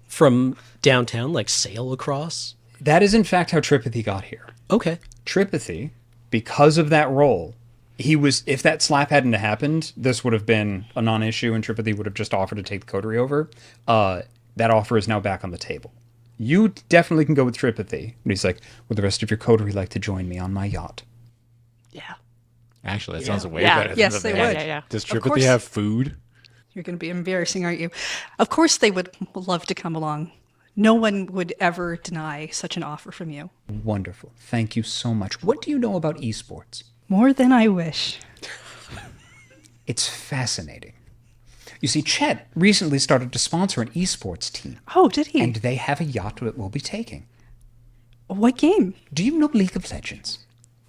from downtown, like sail across. That is, in fact, how Tripathy got here. Okay. Tripathy, because of that role, if that slap hadn't happened, this would have been a non-issue and Tripathy would have just offered to take the coterie over. That offer is now back on the table. You definitely can go with Tripathy. And he's like, would the rest of your coterie like to join me on my yacht? yeah. Actually, that sounds way Yeah. better. Yes, than they the would. van. Yeah. Does Of Tripathy course. have food? You're going to be embarrassing, aren't you? Of course they would love to come along. No one would ever deny such an offer from you. Wonderful. Thank you so much. What do you know about esports? More than I wish. It's fascinating. You see, Chet recently started to sponsor an esports team, Oh, did he? and they have a yacht that we'll be taking. What game? Do you know League of Legends?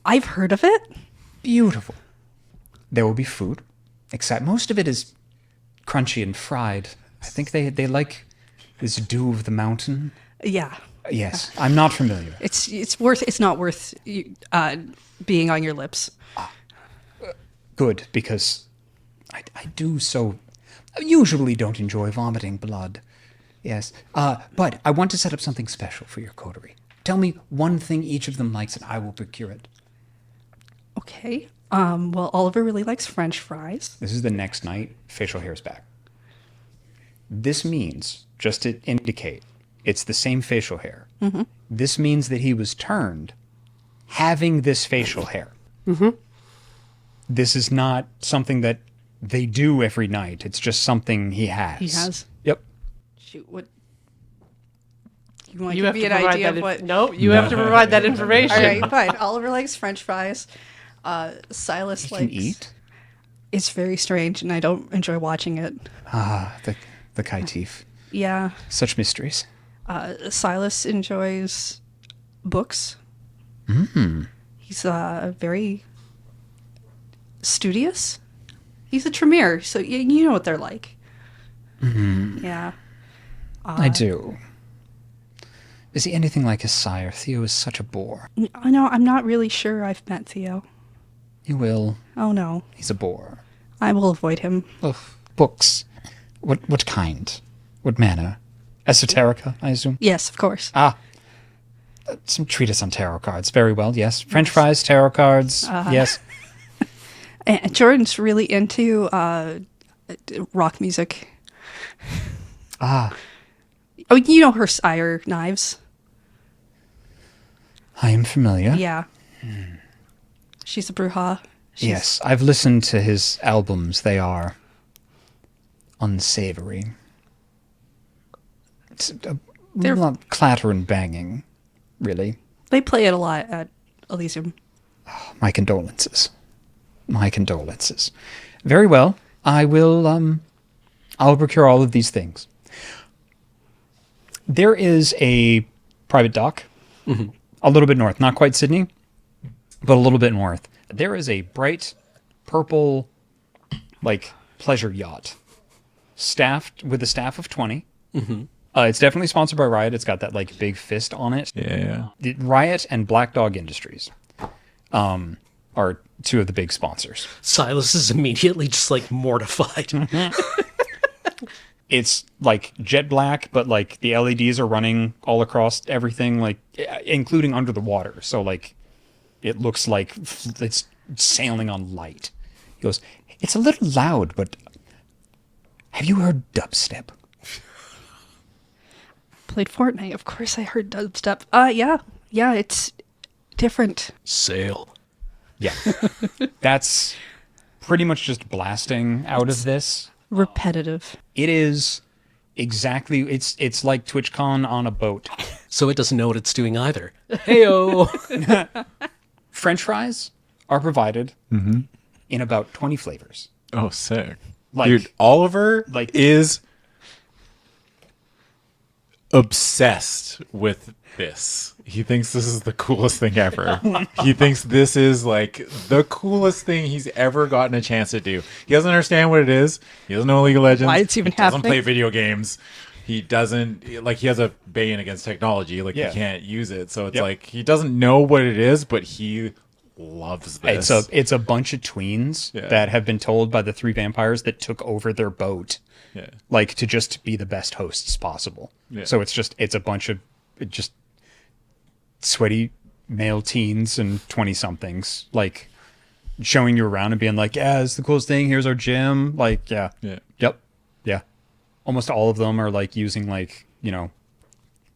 I've heard of it. Beautiful. There will be food, except most of it is crunchy and fried. I think they like this dew of the mountain. Yeah. Yes, I'm not familiar. It's not worth being on your lips. Good, because I usually don't enjoy vomiting blood. Yes, but I want to set up something special for your coterie. Tell me one thing each of them likes and I will procure it. Okay. Well, Oliver really likes French fries. This is the next night. Facial hair's back. This means, just to indicate, it's the same facial hair. Mm-hmm. This means that he was turned having this facial hair. Mm-hmm. This is not something that they do every night. It's just something he has. He has? Yep. Shoot, what? You want You to have give to me an provide idea that. of what? No, you have to provide that information. All right, fine. Oliver likes French fries. Silas He likes. can eat. It's very strange, and I don't enjoy watching it. The Kaitif. Yeah. Such mysteries. Silas enjoys books. He's very studious. He's a Tremere, so you know what they're like. Yeah. I do. Is he anything like his sire? Theo is such a bore. I know. I'm not really sure I've met Theo. You will. Oh no, He's a bore. I will avoid him. Ugh. Books. What kind? What manner? Esoterica, I assume? Yes, of course. Some treatise on tarot cards. Very well, yes. French fries, tarot cards, yes. And Jordan's really into rock music. Oh, you know her sire knives. I am familiar. Yeah. She's a bruja. Yes, I've listened to his albums. They are unsavory. It's They're- not clatter and banging, really. They play it a lot at Elysium. My condolences. My condolences. Very well. I will, I'll procure all of these things. There is a private dock, a little bit north, not quite Sydney, but a little bit north. There is a bright purple, like, pleasure yacht, staffed with a staff of 20. It's definitely sponsored by Riot. It's got that like big fist on it. Yeah. Riot and Black Dog Industries are two of the big sponsors. Silas is immediately just like mortified. It's like jet black, but like the LEDs are running all across everything, like including under the water. So like it looks like it's sailing on light. He goes, "It's a little loud, but have you heard dubstep?" Played Fortnite. Of course I heard dubstep. Yeah, it's different. Sail. Yeah. That's pretty much just blasting out of this. Repetitive. It is exactly, it's like TwitchCon on a boat. So it doesn't know what it's doing either. Heyo. French fries are provided in about 20 flavors. Oh, sick. Like- Dude, Oliver like- is obsessed with this. He thinks this is the coolest thing ever. He thinks this is like the coolest thing he's ever gotten a chance to do. He doesn't understand what it is. He doesn't know League of Legends. Why it's even He doesn't happening. play video games. He doesn't, like, he has a ban against technology. Like, Yeah. he can't use it. So it's Yep. like, he doesn't know what it is, but he loves this. It's a bunch of tweens Yeah. that have been told by the three vampires that took over their boat, Yeah. like to just be the best hosts possible. Yeah. So it's a bunch of just sweaty male teens and 20 somethings, like showing you around and being like, "Yeah, it's the coolest thing. Here's our gym." Like, yeah. Yeah. Yep. Yeah. Almost all of them are like using like, you know,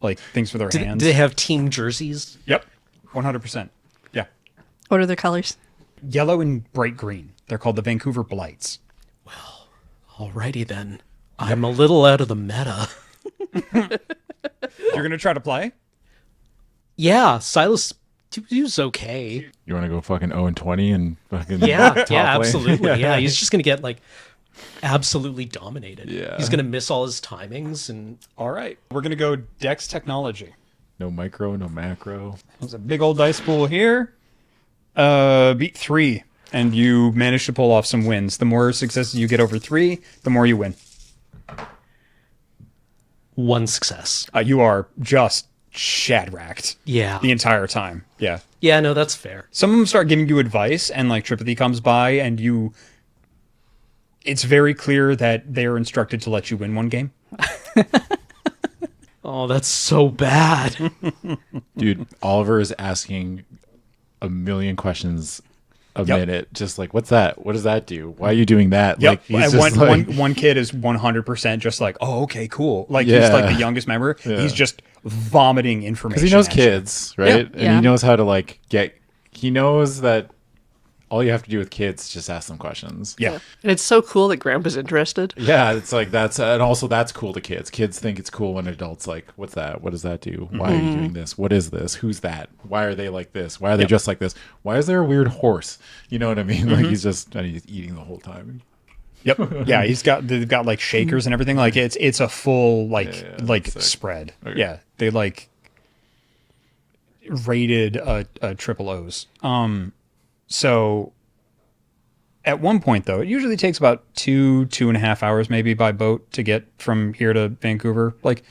like things for their Do hands. they have team jerseys? Yep. 100%. Yeah. What are their colors? Yellow and bright green. They're called the Vancouver Blights. Alrighty then. I'm a little out of the meta. You're going to try to play? Yeah, Silas was okay. You want to go fucking 0-20 and fucking Yeah, top yeah, lane? absolutely. Yeah, he's just gonna get like absolutely dominated. Yeah. He's gonna miss all his timings and All right. We're going to go Dex Technology. No micro, no macro. There's a big old dice pool here. Beat 3. And you manage to pull off some wins. The more successes you get over 3, the more you win. one success. You are just shadracked Yeah. the entire time. Yeah. Yeah, no, that's fair. Some of them start giving you advice, and like Tripathy comes by, and it's very clear that they're instructed to let you win one game. Oh, that's so bad. Dude, Oliver is asking a million questions a Yep. minute. Just like, what's that? What does that do? Why are you doing that? Yep. Like, he's And just like, one kid is 100% just like, "Oh, okay, cool." Like he's like the youngest member. Yeah. He's just vomiting information. because he knows at you. kids, right? And Yeah. he knows how to like he knows that all you have to do with kids is just ask them questions. Yeah. And it's so cool that Grandpa's interested. Yeah, it's like and also that's cool to kids. Kids think it's cool when adults like, what's that? What does that do? Why are you doing this? What is this? Who's that? Why are they like this? Why are they just like this? Why is there a weird horse? You know what I mean? Like he's eating the whole time. Yep. Yeah, they've got like shakers and everything. Like it's a full like that's sick. spread. Okay. Yeah. They like rated triple O's. So at one point though, it usually takes about 2.5 hours maybe by boat to get from here to Vancouver. Like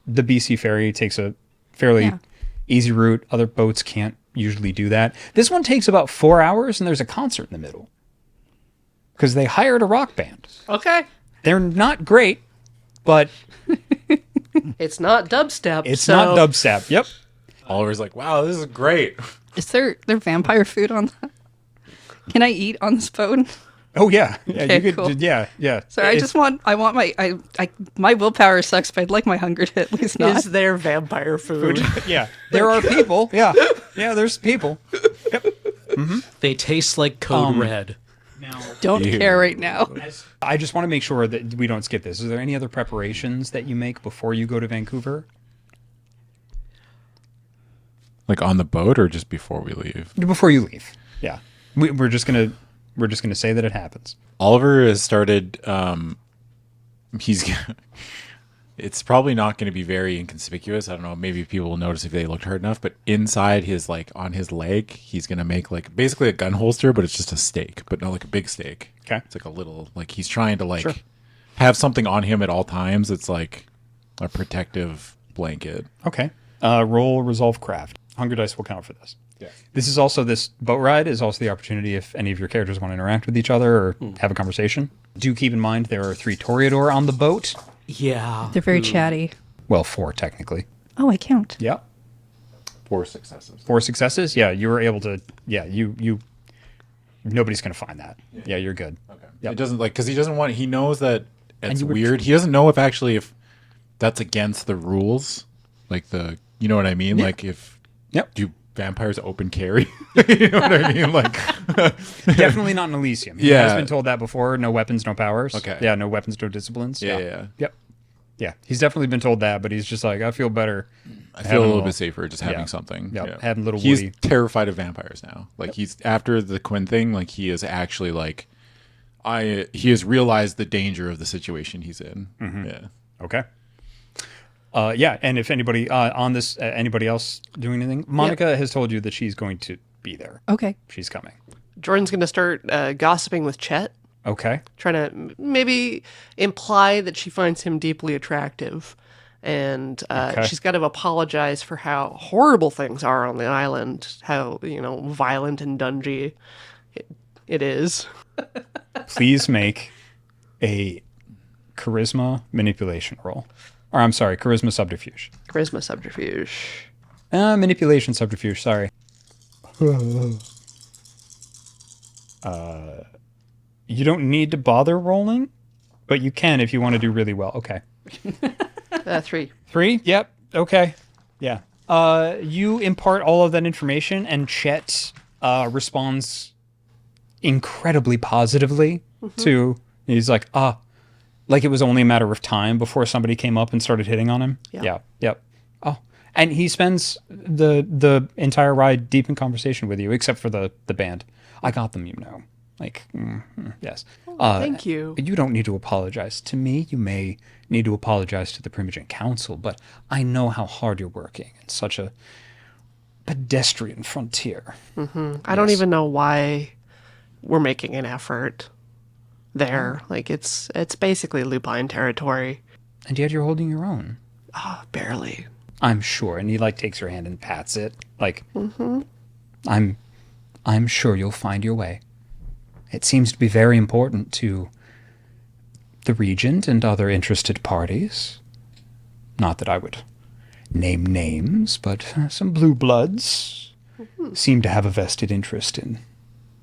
the BC ferry takes a fairly easy route. Other boats can't usually do that. This one takes about 4 hours and there's a concert in the middle. Because they hired a rock band. Okay. They're not great, but It's not dubstep. it's so not dubstep. Yep. Oliver's like, wow, this is great. Is there vampire food on that? Can I eat on this boat? Oh yeah. Yeah. Okay, you could. cool. Yeah. Yeah. Sorry, I want my willpower sucks, but I'd like my hunger to at least not. Is there vampire food? Yeah. There are people. Yeah. Yeah. There's people. They taste like Code Red. Don't Ew. care right now. I just want to make sure that we don't skip this. Is there any other preparations that you make before you go to Vancouver? Like on the boat or just before we leave? Before you leave. Yeah. We're just gonna say that it happens. Oliver has started. He's It's probably not going to be very inconspicuous. I don't know. Maybe people will notice if they looked hard enough. But inside his, like, on his leg, he's going to make, like, basically a gun holster, but it's just a stake, but not like a big stake. Okay. It's like a little, like, he's trying to, like, have something on him at all times. It's like a protective blanket. Okay. Roll Resolve Craft. Hunger dice will count for this. Yeah. This boat ride is also the opportunity if any of your characters want to interact with each other or have a conversation. Do keep in mind there are 3 Toreador on the boat. Yeah. They're very chatty. Well, 4 technically. Oh, I count. Yeah. 4 successes. 4 successes. Yeah, you were able to. Yeah, you. Nobody's gonna find that. Yeah, you're good. Okay. Yep. It doesn't, like, because he doesn't want, he knows that it's you were weird. He doesn't know if that's against the rules. Like you know what I mean? Yeah. Like if, Yep. do vampires open carry? You know what I mean? Like, Definitely not in Elysium. He Yeah. has been told that before. No weapons, no powers. Okay. Yeah, no weapons, no disciplines. yeah. Yep. Yeah, he's definitely been told that, but he's just like, I feel better. I feel a little bit safer just having Yeah. something. Yep. Yeah. Having little He's Woody. terrified of vampires now. Like he's after the Quinn thing. Like he is actually like, he has realized the danger of the situation he's in. Mm-hmm. Yeah. Okay. Yeah, and if anybody on this, anybody else doing anything, Monica has told you that she's going to be there. Okay. She's coming. Jordan's going to start gossiping with Chet, Okay. trying to maybe imply that she finds him deeply attractive. And Okay. she's got to apologize for how horrible things are on the island, how, violent and dungy it is. Please make a charisma manipulation roll. Or I'm sorry, charisma subterfuge. Charisma subterfuge. Manipulation subterfuge, sorry. You don't need to bother rolling, but you can if you want to do really well. Okay. 3. 3? Yep. Okay. Yeah. You impart all of that information, and Chet responds incredibly positively to. He's like, like it was only a matter of time before somebody came up and started hitting on him. Yeah. Yep. Oh, and he spends the entire ride deep in conversation with you, except for the band. I got them, Like, yes. Thank you. You don't need to apologize to me. You may need to apologize to the Primogen Council, but I know how hard you're working in such a pedestrian frontier. I don't even know why we're making an effort there. Like, it's basically Lupine territory. And yet you're holding your own. Barely. I'm sure. And he takes your hand and pats it. Like, I'm sure you'll find your way. It seems to be very important to the Regent and other interested parties. Not that I would name names, but some blue bloods seem to have a vested interest in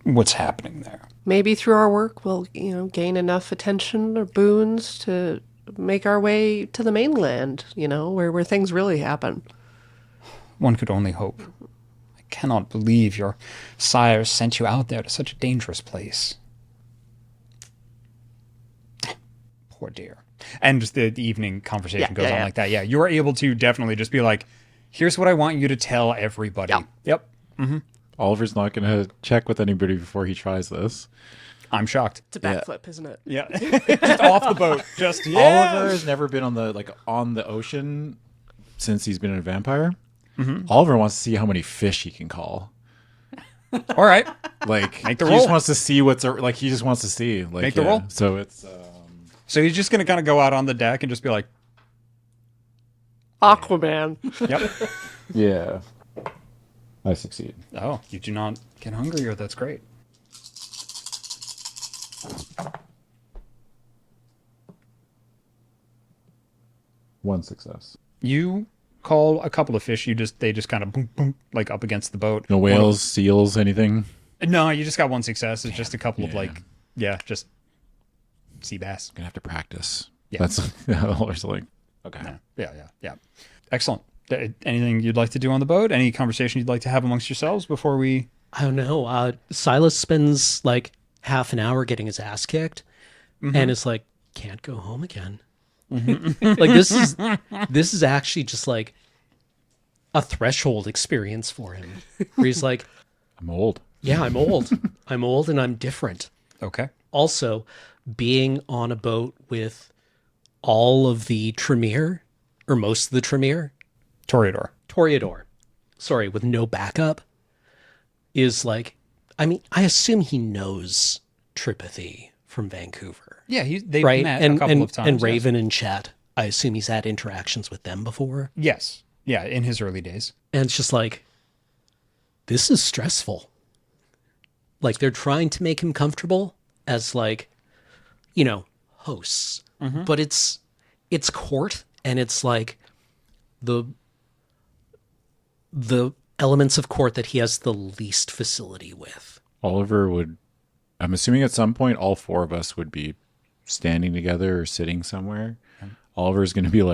what's happening there. Maybe through our work we'll, gain enough attention or boons to make our way to the mainland, where things really happen. One could only hope. I cannot believe your sires sent you out there to such a dangerous place. Poor dear. And just the evening conversation goes on like that. Yeah, you're able to definitely just be like, here's what I want you to tell everybody. Yep. Oliver's not going to check with anybody before he tries this. I'm shocked. It's a backflip, isn't it? Yeah. Just off the boat. Just, Oliver has never been on the ocean since he's been a vampire. Oliver wants to see how many fish he can call. All right. Like, Make the he roll. just wants to see he just wants to see. Like, Make the roll. So it's So he's just going to kind of go out on the deck and just be like, Aquaman. yep. yeah. I succeed. Oh, you do not get hungrier. That's great. One success. You call a couple of fish. They just kind of boom, boom, like up against the boat. No whales, seals, anything. No, you just got one success. It's just a couple of yeah. just sea bass. Gonna have to practice. Yeah. That's Oliver's like, okay. Yeah. Excellent. Anything you'd like to do on the boat? Any conversation you'd like to have amongst yourselves before we? I don't know. Silas spends like half an hour getting his ass kicked, and it's like, can't go home again. Like this is actually just like a threshold experience for him, where he's like, I'm old. yeah, I'm old. I'm old and I'm different. Okay. Also, being on a boat with all of the Tremere, or most of the Tremere, Toreador, sorry, with no backup, is like, I mean, I assume he knows Tripathy from Vancouver. Yeah, they've Right? met And, a couple and, of times. and yes. Raven and Chet, I assume he's had interactions with them before. Yes. Yeah, in his early days. And it's just like, this is stressful. Like, they're trying to make him comfortable as, like, you know, hosts. But it's court, and it's like the elements of court that he has the least facility with. Oliver would, I'm assuming at some point all four of us would be standing together or sitting somewhere. Oliver's going to bring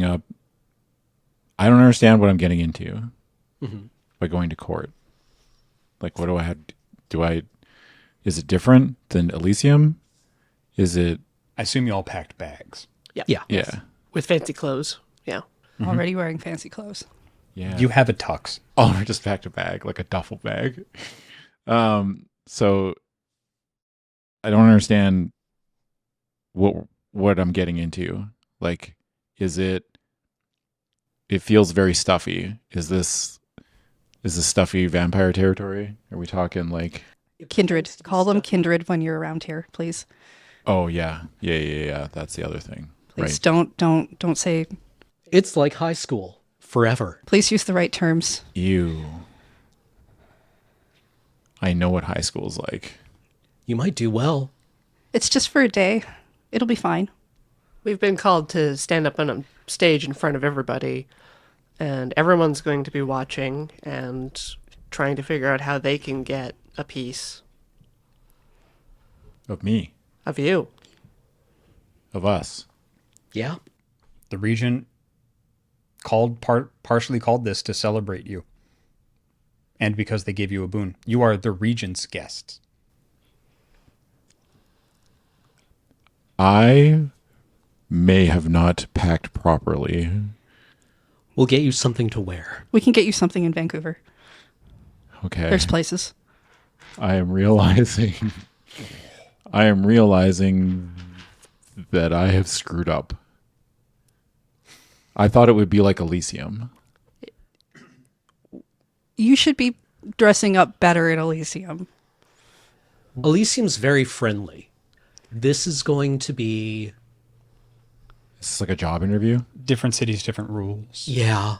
up, I don't understand what I'm getting into by going to court. Like, what do I have? Is it different than Elysium? Is it? I assume you all packed bags. Yeah. Yeah. With fancy clothes. Yeah. Already wearing fancy clothes. Yeah. You have a tux. Oliver just packed a bag, like a duffel bag. So I don't understand what I'm getting into. Like, it feels very stuffy. Is this stuffy vampire territory? Are we talking like Kindred. Call them kindred when you're around here, please. Oh yeah. That's the other thing. Please Right. don't say. It's like high school forever. Please use the right terms. Ew. I know what high school's like. You might do well. It's just for a day. It'll be fine. We've been called to stand up on a stage in front of everybody, and everyone's going to be watching and trying to figure out how they can get a piece Of me. of you. Of us. Yeah. The Regent partially called this to celebrate you. And because they gave you a boon. You are the Regent's guests. I may have not packed properly. We'll get you something to wear. We can get you something in Vancouver. Okay. There's places. I am realizing that I have screwed up. I thought it would be like Elysium. You should be dressing up better in Elysium. Elysium's very friendly. This is going to be... Is this like a job interview? Different cities, different rules. Yeah.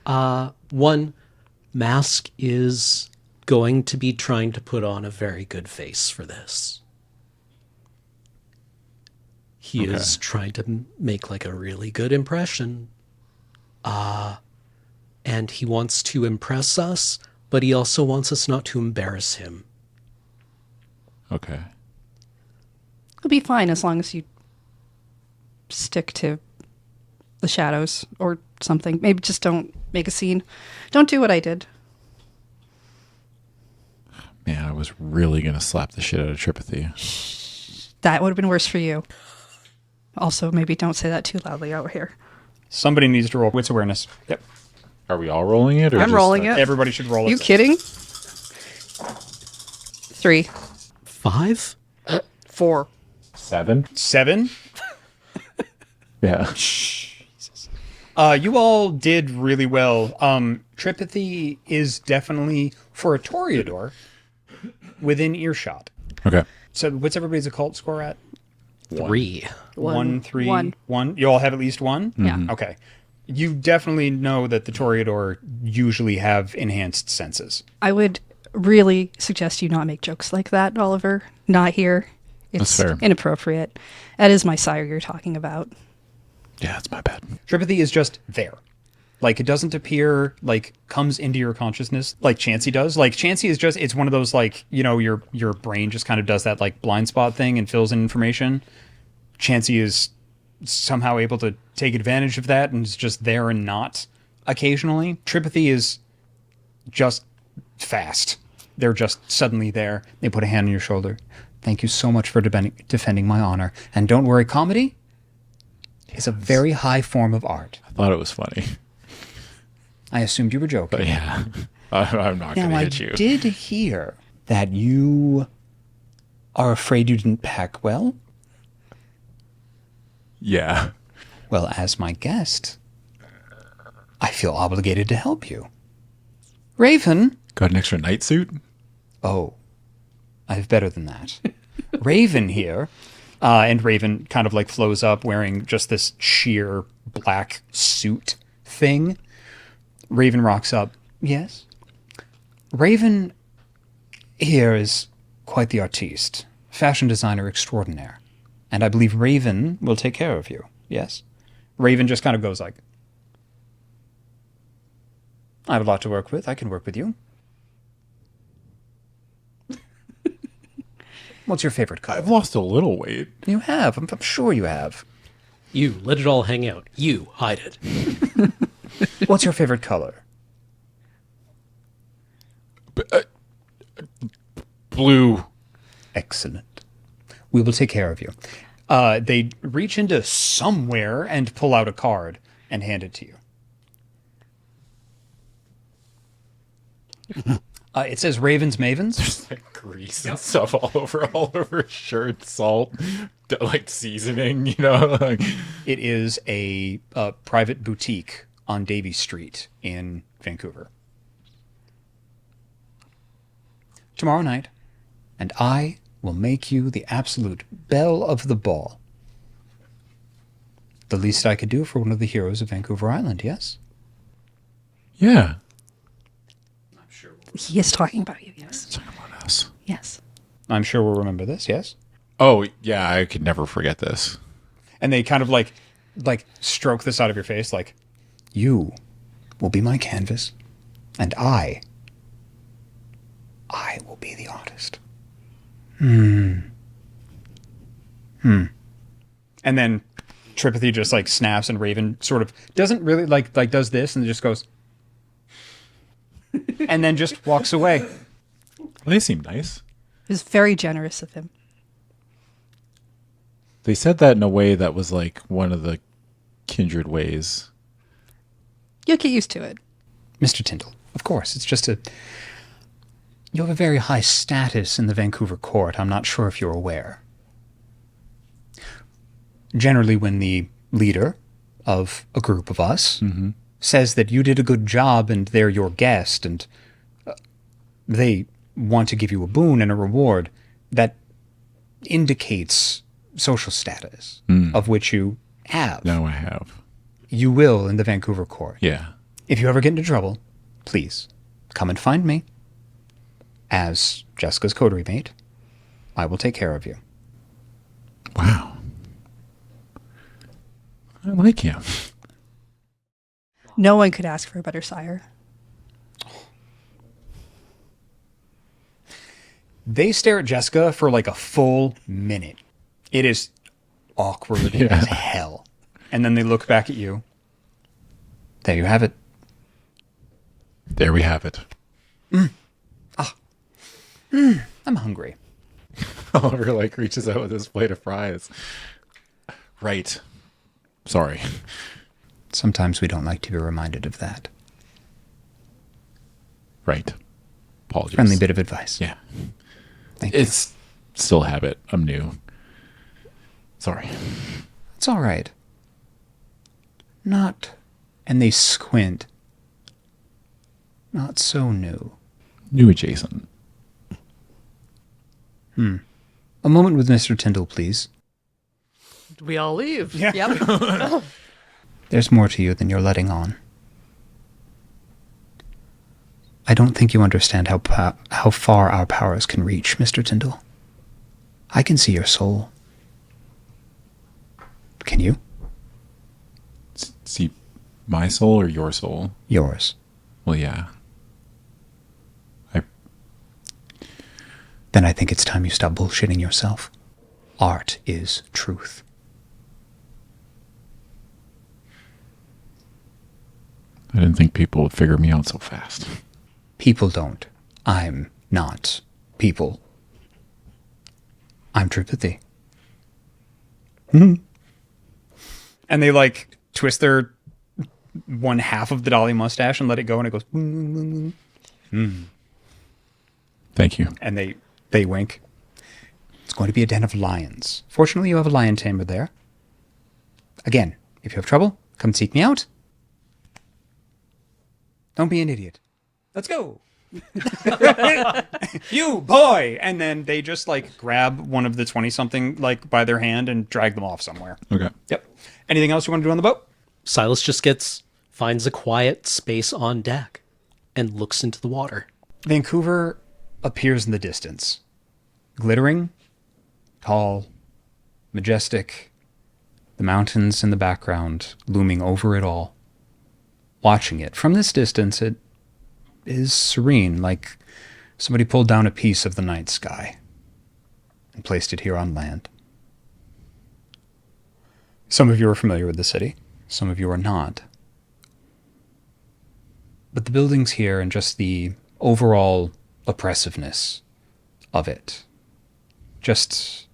One, Mask is going to be trying to put on a very good face for this. He is trying to make like a really good impression. And he wants to impress us, but he also wants us not to embarrass him. Okay. It'll be fine as long as you stick to the shadows or something. Maybe just don't make a scene. Don't do what I did. Man, I was really going to slap the shit out of Tripathy. That would have been worse for you. Also, maybe don't say that too loudly out here. Somebody needs to roll wits awareness. Yep. Are we all rolling it? Or I'm just rolling it. Everybody should roll it. You kidding? 3. 5? 4. 7? 7. Yeah. You all did really well. Tripathy is definitely, for a Toreador, within earshot. Okay. So what's everybody's occult score at? 3. 1, 3, One. 1. You all have at least 1? Yeah. Okay. You definitely know that the Toreador usually have enhanced senses. I would really suggest you not make jokes like that, Oliver. Not here. It's That's fair. inappropriate. That is my sire you're talking about. Yeah, that's my bad. Tripathy is just there. Like, it doesn't appear, like, comes into your consciousness like Chansey does. Like, Chansey is just, it's one of those, like, you know, your brain just kind of does that, like, blind spot thing and fills in information. Chansey is somehow able to take advantage of that and is just there and not occasionally. Tripathy is just fast. They're just suddenly there. They put a hand on your shoulder. Thank you so much for defending my honor. And don't worry, comedy is a very high form of art. I thought it was funny. I assumed you were joking. But yeah, I'm not going Now, to I hit you. did hear that you are afraid you didn't pack well. Yeah. Well, as my guest, I feel obligated to help you. Raven. Got an extra night suit? Oh, I have better than that. Raven here. And Raven kind of like flows up wearing just this sheer black suit thing. Raven rocks up. Yes? Raven here is quite the artiste, fashion designer extraordinaire. And I believe Raven will take care of you. Yes? Raven just kind of goes like, I have a lot to work with. I can work with you. What's your favorite color? I've lost a little weight. You have. I'm sure you have. You let it all hang out. You hide it. What's your favorite color? Blue. Excellent. We will take care of you. They reach into somewhere and pull out a card and hand it to you. It says Ravens Mavens. There's like grease and stuff all over his shirt, salt, like seasoning, you know? Like, It is a private boutique on Davie Street in Vancouver. Tomorrow night, and I will make you the absolute belle of the ball. The least I could do for one of the heroes of Vancouver Island, yes? yeah. He is talking about you, yes. Talking about us. Yes. I'm sure we'll remember this, yes? Oh, yeah, I could never forget this. And they kind of like stroke the side of your face like, you will be my canvas, and I will be the artist. And then Tripathy just like snaps, and Raven sort of doesn't really like does this and just goes and then just walks away. Well, they seem nice. It was very generous of him. They said that in a way that was like one of the kindred ways. You'll get used to it. Mr. Tyndall, of course, it's just you have a very high status in the Vancouver court. I'm not sure if you're aware. Generally, when the leader of a group of us says that you did a good job and they're your guest and they want to give you a boon and a reward, that indicates social status, of which you have. Now I have. You will in the Vancouver court. Yeah. If you ever get into trouble, please come and find me. As Jessica's coterie mate, I will take care of you. Wow. I like him. No one could ask for a better sire. They stare at Jessica for like a full minute. It is awkward as hell. And then they look back at you. There you have it. There we have it. I'm hungry. Oliver like reaches out with his plate of fries. Right. Sorry. Sometimes we don't like to be reminded of that. Right. Apologies. Friendly bit of advice. Yeah. Thank you. It's still habit. I'm new. Sorry. It's all right. Not, and they squint. Not so new. New adjacent. A moment with Mr. Tyndall, please. We all leave. Yep. There's more to you than you're letting on. I don't think you understand how far our powers can reach, Mr. Tyndall. I can see your soul. Can you? See my soul or your soul? Yours. Well, yeah. Then I think it's time you stop bullshitting yourself. Art is truth. I didn't think people would figure me out so fast. People don't. I'm not people. I'm Tripathy. And they like twist their one half of the dolly mustache and let it go, and it goes. Thank you. And they wink. It's going to be a den of lions. Fortunately, you have a lion tamer there. Again, if you have trouble, come seek me out. Don't be an idiot. Let's go. You boy. And then they just like grab one of the 20-something like by their hand and drag them off somewhere. Okay. Yep. Anything else you want to do on the boat? Silas just finds a quiet space on deck and looks into the water. Vancouver appears in the distance. Glittering, tall, majestic, the mountains in the background looming over it all. Watching it from this distance, it is serene, like somebody pulled down a piece of the night sky and placed it here on land. Some of you are familiar with the city, some of you are not. But the buildings here and just the overall oppressiveness of it,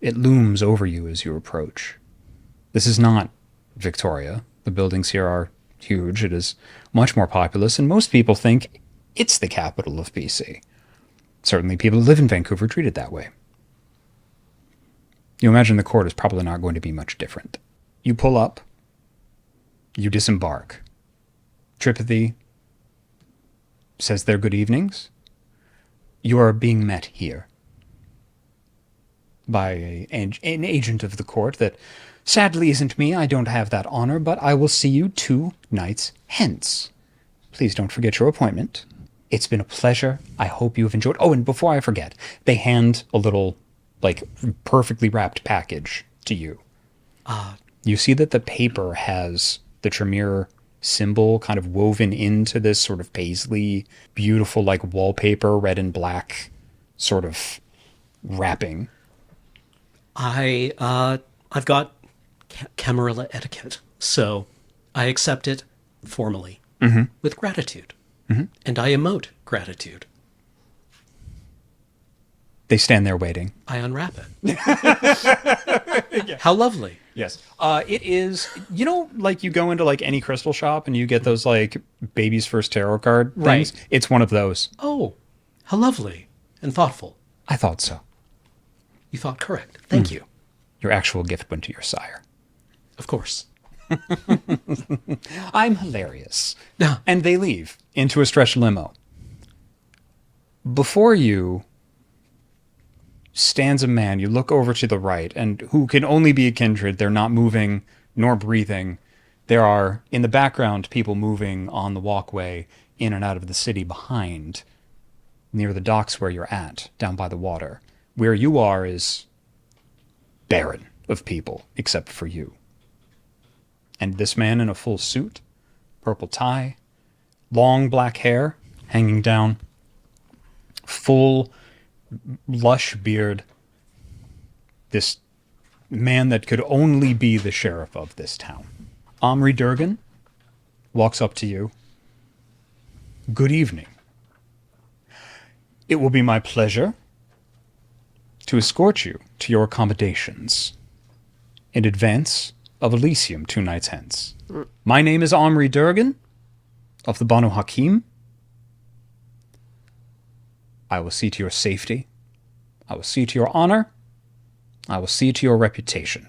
it looms over you as you approach. This is not Victoria. The buildings here are huge. It is much more populous, and most people think it's the capital of BC. Certainly people who live in Vancouver treat it that way. You imagine the court is probably not going to be much different. You pull up, you disembark. Tripathy says their good evenings. You are being met here by an agent of the court that sadly isn't me. I don't have that honor, but I will see you 2 nights hence. Please don't forget your appointment. It's been a pleasure. I hope you have enjoyed. Oh, and before I forget, they hand a little, like, perfectly wrapped package to you. You see that the paper has the Tremere symbol kind of woven into this sort of paisley, beautiful, like, wallpaper, red and black sort of wrapping. I've got Camarilla etiquette, so I accept it formally with gratitude. And I emote gratitude. They stand there waiting. I unwrap it. How lovely. Yes. It is, like you go into like any crystal shop and you get those like baby's first tarot card things. Right. It's one of those. Oh, how lovely and thoughtful. I thought so. You thought correct. Thank you. Your actual gift went to your sire. Of course. I'm hilarious. Yeah. And they leave into a stretch limo. Before you stands a man. You look over to the right, and who can only be a kindred. They're not moving nor breathing. There are, in the background, people moving on the walkway in and out of the city behind, near the docks where you're at, down by the water. Where you are is barren of people, except for you. And this man in a full suit, purple tie, long black hair hanging down, full, lush beard, this man that could only be the sheriff of this town. Omri Durgan walks up to you. Good evening. It will be my pleasure to escort you to your accommodations in advance of Elysium 2 nights hence. My name is Omri Durgan of the Banu Hakim. I will see to your safety. I will see to your honor. I will see to your reputation.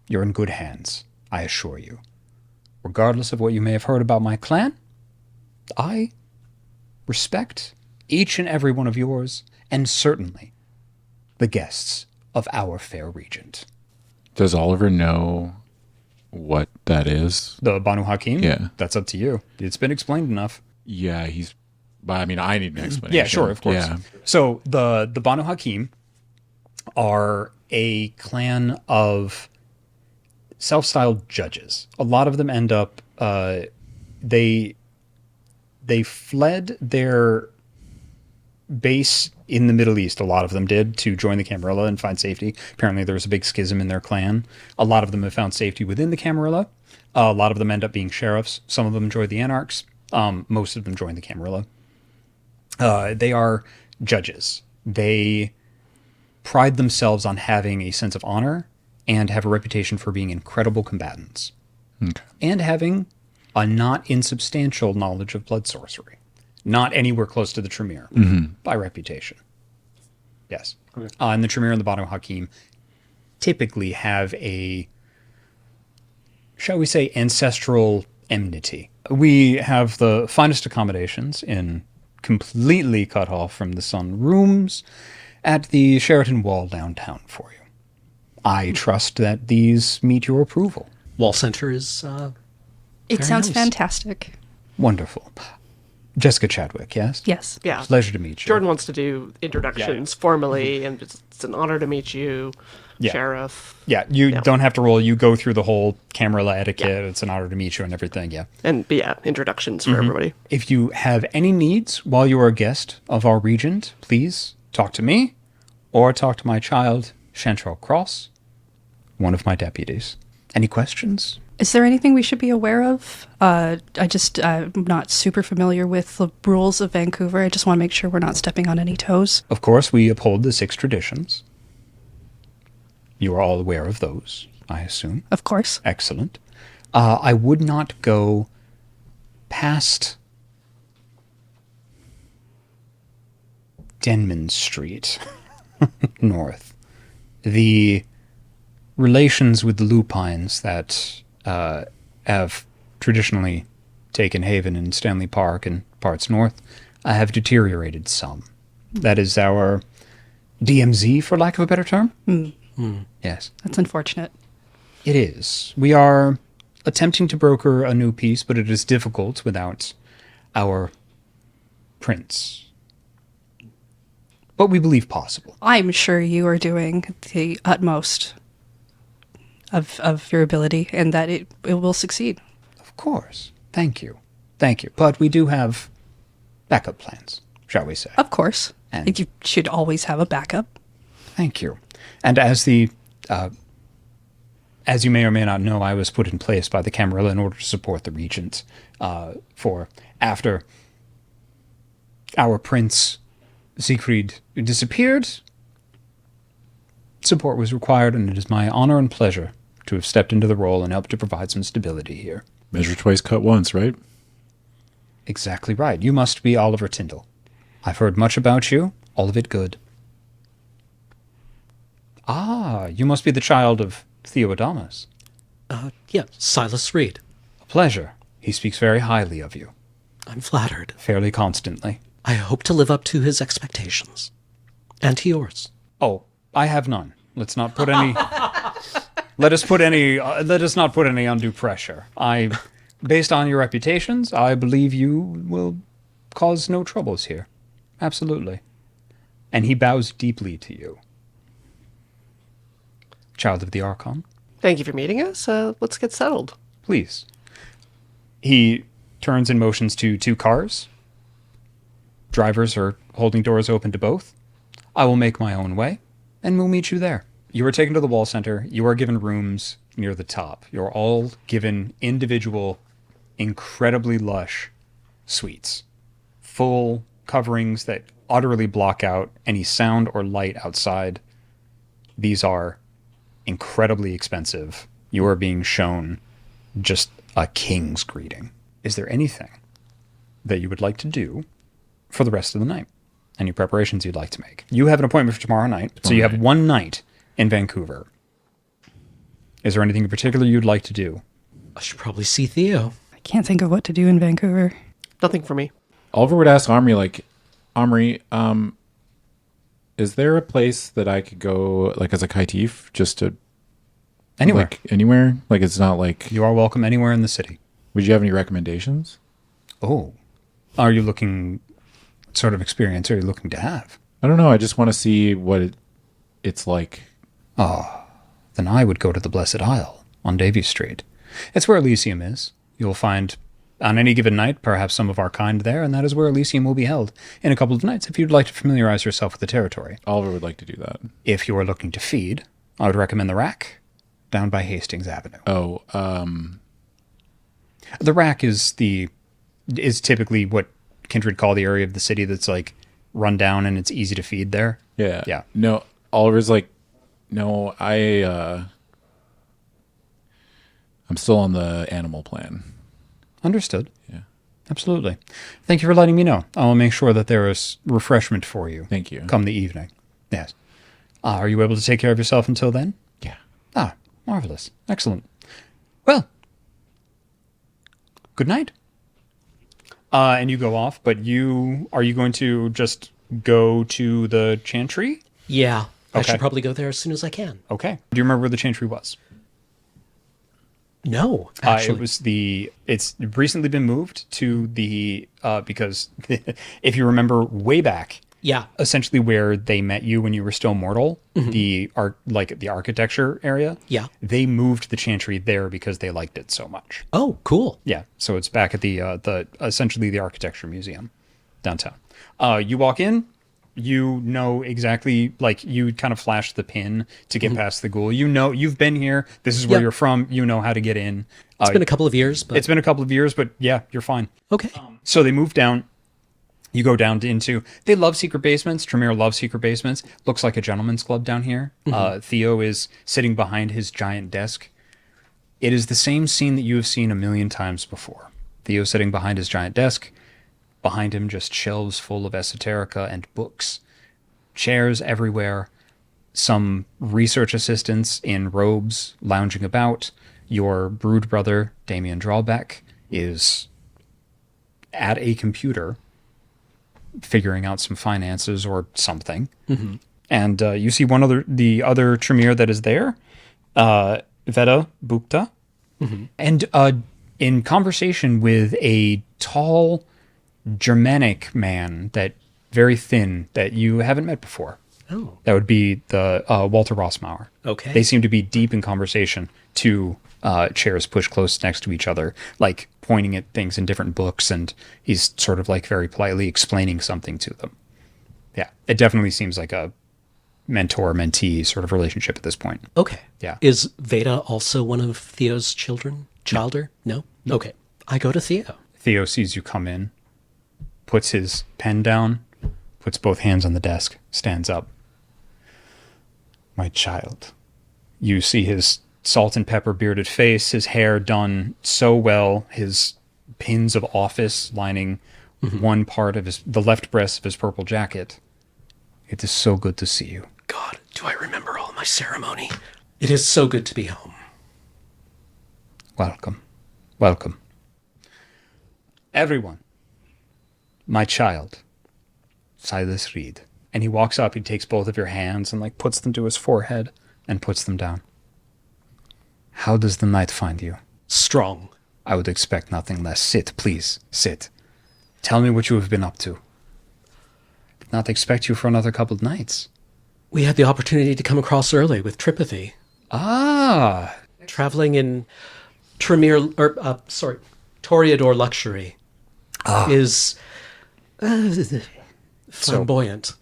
You're in good hands, I assure you. Regardless of what you may have heard about my clan, I respect each and every one of yours, and certainly the guests of our fair regent. Does Oliver know what that is? The Banu Hakim? Yeah. That's up to you. It's been explained enough. Yeah, but I mean, I need an explanation. Yeah, sure, of course. Yeah. So the Banu Hakim are a clan of self-styled judges. A lot of them end up, they fled their base in the Middle East. A lot of them did, to join the Camarilla and find safety. Apparently there was a big schism in their clan. A lot of them have found safety within the Camarilla. A lot of them end up being sheriffs. Some of them joined the Anarchs. Most of them joined the Camarilla. They are judges. They pride themselves on having a sense of honor and have a reputation for being incredible combatants. Okay. And having a not insubstantial knowledge of blood sorcery. Not anywhere close to the Tremere, by reputation. Yes. Okay. And the Tremere and the Banu Hakim typically have a shall we say, ancestral enmity. We have the finest accommodations in completely cut off from the sun rooms at the Sheraton Wall downtown for you. I trust that these meet your approval. Wall Center is It very sounds nice. fantastic. Wonderful. Jessica Chadwick, yes? Yes. Yeah. Pleasure to meet you. Jordan wants to do introductions formally, and it's an honor to meet you, Yeah. Sheriff. Yeah, you don't have to roll. You go through the whole camera etiquette. It's an honor to meet you and everything, yeah. But yeah, introductions for everybody. If you have any needs while you are a guest of our regent, please talk to me or talk to my child, Chantal Cross, one of my deputies. Any questions? Is there anything we should be aware of? I'm not super familiar with the rules of Vancouver. I just want to make sure we're not stepping on any toes. Of course, we uphold the 6 traditions. You are all aware of those, I assume. Of course. Excellent. I would not go past Denman Street north. The relations with the lupines that have traditionally taken haven in Stanley Park and parts north have deteriorated some. That is our DMZ, for lack of a better term. Yes. That's unfortunate. It is. We are attempting to broker a new peace, but it is difficult without our prince. But we believe possible. I'm sure you are doing the utmost of your ability and that it will succeed. Of course. Thank you. Thank you. But we do have backup plans, shall we say. Of course. And- You should always have a backup. Thank you. And as you may or may not know, I was put in place by the Camarilla in order to support the regent for after our prince Siegfried disappeared. Support was required, and it is my honor and pleasure to have stepped into the role and helped to provide some stability here. Measure twice, cut once, right? Exactly right. You must be Oliver Tyndall. I've heard much about you, all of it good. Ah, you must be the child of Theodamus. Yeah, Silas Reed. A pleasure. He speaks very highly of you, I'm flattered. fairly constantly. I hope to live up to his expectations. And to yours. Oh, I have none. Let's not put any. Let us not put any undue pressure. Based on your reputations, I believe you will cause no troubles here. Absolutely. And he bows deeply to you. Child of the Archon, Thank you for meeting us. Let's get settled. please. He turns and motions to 2 cars. Drivers are holding doors open to both. I will make my own way, and we'll meet you there. You are taken to the wall center. You are given rooms near the top. You're all given individual, incredibly lush suites. Full coverings that utterly block out any sound or light outside. These are incredibly expensive. You are being shown just a king's greeting. Is there anything that you would like to do for the rest of the night? Any preparations you'd like to make? You have an appointment for tomorrow night, so you have one night in Vancouver. Is there anything in particular you'd like to do? I should probably see Theo. I can't think of what to do in Vancouver. Nothing for me. Oliver would ask Omri, like, Omri, is there a place that I could go, like, as a Kaitif, just to... Anywhere. Like, anywhere? Like, it's not like... You are welcome anywhere in the city. Would you have any recommendations? Oh. Are you looking... What sort of experience are you looking to have? I don't know. I just want to see what it's like. Then I would go to the Blessed Isle on Davy Street. It's where Elysium is. You'll find on any given night perhaps some of our kind there, and that is where Elysium will be held in a couple of nights if you'd like to familiarize yourself with the territory. Oliver would like to do that. If you are looking to feed, I would recommend the Rack down by Hastings Avenue. Oh, The Rack is typically what Kindred call the area of the city that's like run down and it's easy to feed there. yeah. Yeah. No, Oliver's like, no, I'm still on the animal plan. Understood. Yeah. Absolutely. Thank you for letting me know. I will make sure that there is refreshment for you. Thank you. Come the evening. Yes. Are you able to take care of yourself until then? Yeah. Ah, marvelous. Excellent. Well, good night. And you go off, but are you going to just go to the chantry? Yeah, I Okay. should probably go there as soon as I can. Okay. Do you remember where the chantry was? No, actually. It's recently been moved to the, because if you remember way back, Yeah. essentially where they met you when you were still mortal, the architecture area. Yeah. They moved the chantry there because they liked it so much. Oh, cool. Yeah. So it's back at the essentially the architecture museum downtown. You walk in, you know exactly, like you kind of flash the pin to get past the ghoul. You know, you've been here. This is where Yep. you're from. You know how to get in. It's been a couple of years, but It's been a couple of years, but yeah, you're fine. okay. So they move down. You go down into, they love secret basements. Tremere loves secret basements. Looks like a gentleman's club down here. Theo is sitting behind his giant desk. It is the same scene that you have seen a million times before. Theo sitting behind his giant desk. Behind him, just shelves full of esoterica and books. Chairs everywhere. Some research assistants in robes lounging about. Your brood brother, Damien Drawback, is at a computer figuring out some finances or something. And you see the other Tremere that is there, Veda Bukta, and in conversation with a tall Germanic man very thin that you haven't met before. Oh, That would be the Walter Rossmauer. okay. They seem to be deep in conversation. Two chairs pushed close next to each other, like pointing at things in different books, and he's sort of like very politely explaining something to them. Yeah, it definitely seems like a mentor-mentee sort of relationship at this point. Okay. Yeah. Is Veda also one of Theo's children? Childer? No? Okay. I go to Theo. Theo sees you come in, puts his pen down, puts both hands on the desk, stands up. My child. You see his salt and pepper bearded face, his hair done so well, his pins of office lining one part of the left breast of his purple jacket. It is so good to see you. God, do I remember all my ceremony? It is so good to be home. Welcome. Welcome. Everyone. My child. Silas Reed. And he walks up, he takes both of your hands and like puts them to his forehead and puts them down. How does the night find you? Strong. I would expect nothing less. Sit, please. Sit. Tell me what you have been up to. Did not expect you for another couple of nights. We had the opportunity to come across early with Tripathy. Ah. Traveling in Toreador luxury is flamboyant.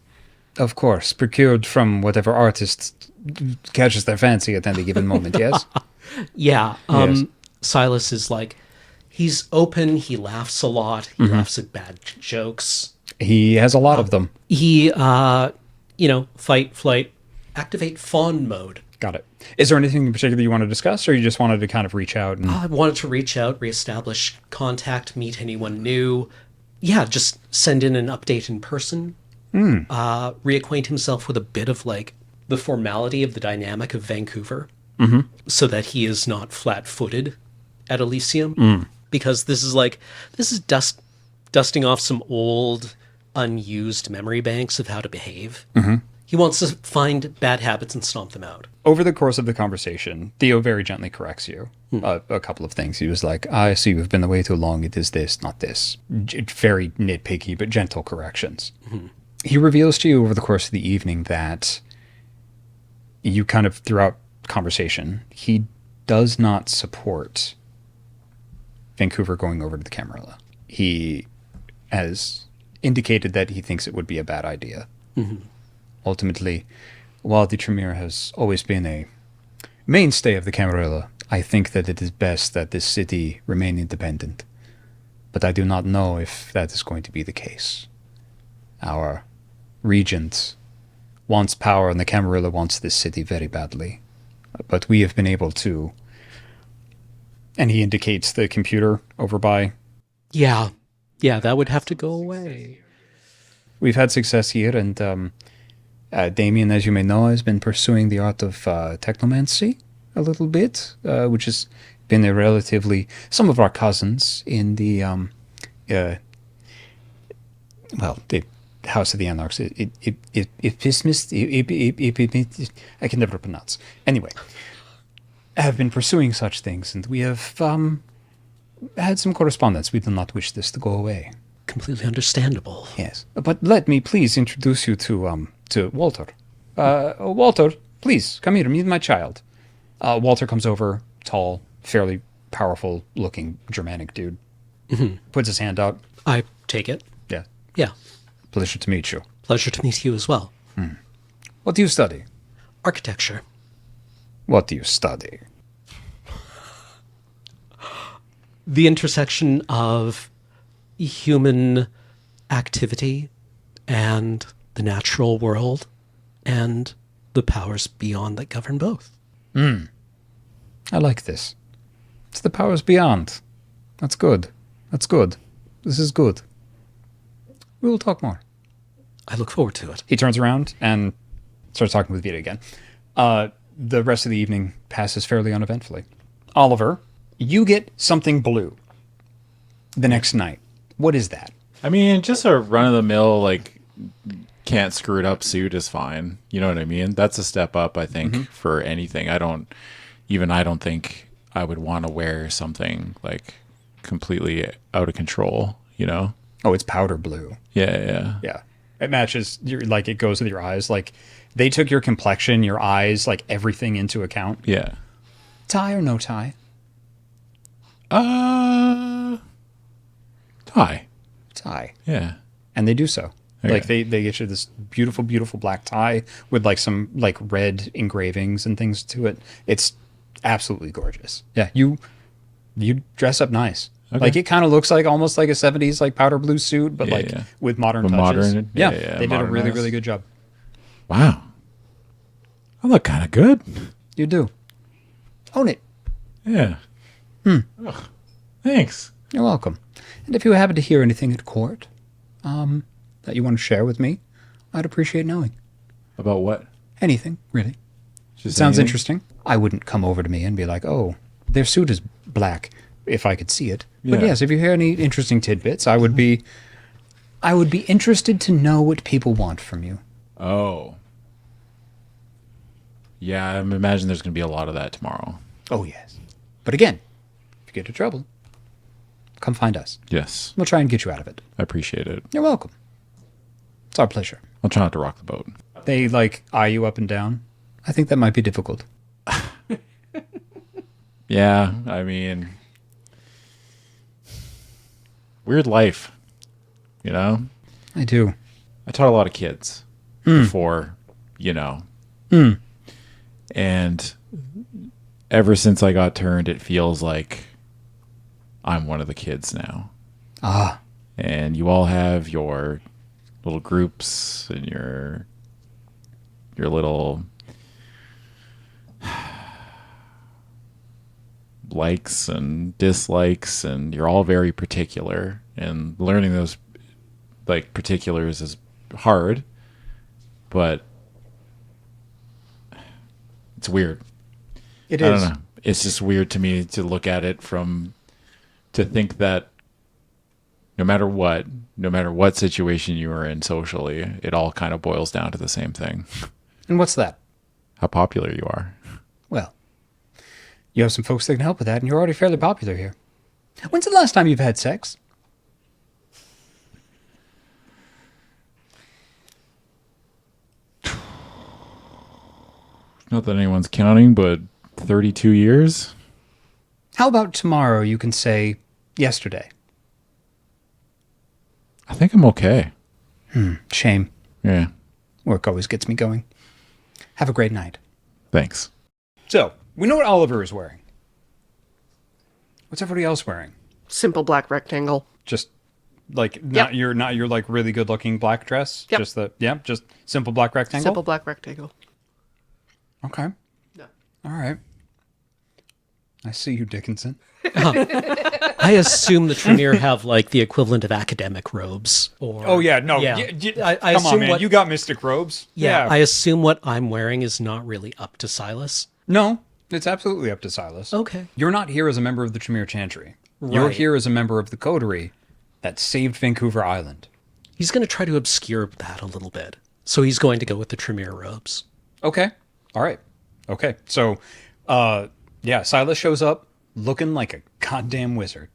Of course. Procured from whatever artist catches their fancy at any given moment, yes? Yeah. Yes. Silas is like, he's open, he laughs a lot, he laughs at bad jokes. He has a lot of them. He, fight, flight, activate fawn mode. Got it. Is there anything in particular you want to discuss, or you just wanted to kind of reach out? And I wanted to reach out, reestablish contact, meet anyone new. Yeah, just send in an update in person. Reacquaint himself with a bit of like the formality of the dynamic of Vancouver, so that he is not flat-footed at Elysium. Because this is dusting off some old, unused memory banks of how to behave. He wants to find bad habits and stomp them out. over the course of the conversation, Theo very gently corrects you. A couple of things. He was like, I see you've been away too long. It is this, not this. Very nitpicky, but gentle corrections. He reveals to you over the course of the evening that you kind of, throughout conversation, he does not support Vancouver going over to the Camarilla. He has indicated that he thinks it would be a bad idea. Ultimately, while the Tremere has always been a mainstay of the Camarilla, I think that it is best that this city remain independent. But I do not know if that is going to be the case. Our regent wants power, and the Camarilla wants this city very badly. But we have been able to... And he indicates the computer over by... Yeah, that would have to go away. We've had success here, and Damien, as you may know, has been pursuing the art of technomancy a little bit, which is been a relatively, some of our cousins in the, the House of the Anarchs, I can never pronounce. Anyway, have been pursuing such things, and we have had some correspondence. We do not wish this to go away. Completely understandable. Yes, but let me please introduce you to Walter. Walter, please come here. Meet my child. Walter comes over, tall, fairly powerful-looking Germanic dude. Puts his hand out. I take it. Yeah, Yeah. pleasure to meet you. Pleasure to meet you as well. What do you study? Architecture. What do you study? The intersection of human activity and the natural world and the powers beyond that govern both. I like this. It's the powers beyond. That's good. That's good. This is good. We will talk more. I look forward to it. He turns around and starts talking with Vita again. The rest of the evening passes fairly uneventfully. Oliver, you get something blue the next night. What is that? I mean, just a run-of-the-mill, like, can't screw it up suit is fine. You know what I mean? That's a step up, I think, for anything. I don't think I would want to wear something, like, completely out of control, you know? Oh, it's powder blue. Yeah. Yeah. It matches, like, it goes with your eyes. Like, they took your complexion, your eyes, like, everything into account. Yeah. Tie or no tie? Tie. Tie. Yeah. And they do so. Okay. Like, they get you this beautiful, beautiful black tie with, like, some, like, red engravings and things to it. It's absolutely gorgeous. Yeah, you dress up nice. Okay. Like, it kind of looks like almost like a 70s, like, powder blue suit, but, with modern With touches. modern- yeah, yeah, they did a really, modernized. really good job. Wow. I look kind of good. You do. Own it. Yeah. Ugh. Thanks. You're welcome. And if you happen to hear anything at court that you want to share with me, I'd appreciate knowing. About what? Anything, really. Just Sounds anything? interesting. I wouldn't come over to me and be like, oh, their suit is black, if I could see it. But Yeah. yes, if you hear any interesting tidbits, I would be interested to know what people want from you. Oh. Yeah, I imagine there's going to be a lot of that tomorrow. Oh, yes. But again, if you get into trouble, come find us. Yes. We'll try and get you out of it. I appreciate it. You're welcome. It's our pleasure. I'll try not to rock the boat. They, like, eye you up and down. I think that might be difficult. Yeah, I mean, weird life, you know? I do. I taught a lot of kids before, you know. And ever since I got turned, it feels like I'm one of the kids now. Ah. And you all have your little groups and your little likes and dislikes, and you're all very particular, and learning those like particulars is hard, but it's weird. It I is. don't know. It's just weird to me to look at it to think that no matter what situation you are in socially, it all kind of boils down to the same thing. And what's that? How popular you are. Well, you have some folks that can help with that, and you're already fairly popular here. When's the last time you've had sex? Not that anyone's counting, but 32 years? How about tomorrow you can say yesterday? I think I'm okay. Shame. Yeah. Work always gets me going. Have a great night. Thanks. So, we know what Oliver is wearing. What's everybody else wearing? Simple black rectangle. Just like not your like really good looking black dress? Yep. Just simple black rectangle? Simple black rectangle. Okay. Yeah. All right. I see you, Dickinson. I assume the Tremere have like the equivalent of academic robes. Or Oh yeah, no. Yeah. I Come on, assume man. what- You got mystic robes. I assume what I'm wearing is not really up to Silas. No, It's absolutely up to Silas. Okay. You're not here as a member of the Tremere Chantry. You're Right. here as a member of the coterie that saved Vancouver Island. He's going to try to obscure that a little bit. So he's going to go with the Tremere robes. Okay. All right. Okay. So, yeah, Silas shows up looking like a goddamn wizard.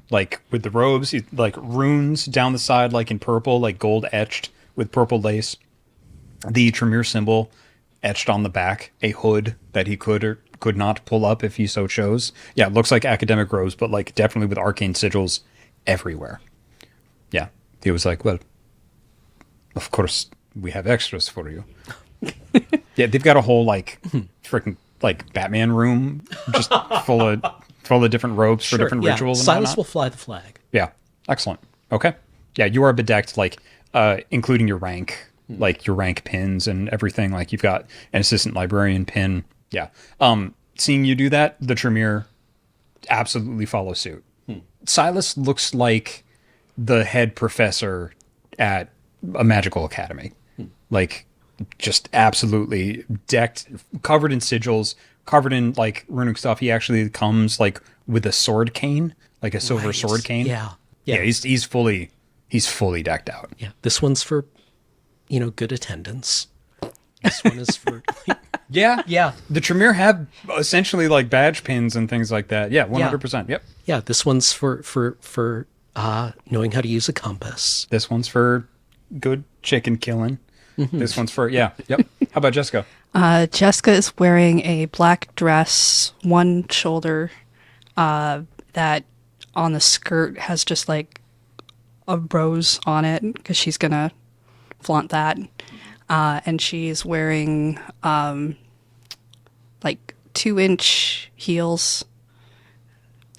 Like, with the robes, like, runes down the side, like in purple, like gold etched with purple lace. The Tremere symbol etched on the back, a hood that he could or could not pull up if he so chose. Yeah, it looks like academic robes, but, like, definitely with arcane sigils everywhere. Yeah. He was like, well, of course, we have extras for you. Yeah, they've got a whole, like, freaking, like, Batman room just full of different robes for different rituals and Silas whatnot. will fly the flag. Yeah, excellent. Okay. Yeah, you are bedecked, like, including your rank, like your rank pins and everything. Like, you've got an assistant librarian pin. Yeah. Seeing you do that, the Tremere absolutely follow suit. Silas looks like the head professor at a magical academy. Like, just absolutely decked, covered in sigils, covered in, like, runic stuff. He actually comes, like, with a sword cane, like a silver Right. sword cane. Yeah. Yeah, he's fully decked out. Yeah. This one's for, good attendance. This one is for... Yeah. Yeah. The Tremere have essentially, like, badge pins and things like that. Yeah, 100%. Yep. Yeah, this one's for knowing how to use a compass. This one's for good chicken killing. This one's for, yeah. Yep. How about Jessica? Jessica is wearing a black dress, one shoulder, that on the skirt has just like a rose on it because she's going to flaunt that. And she's wearing like 2-inch heels.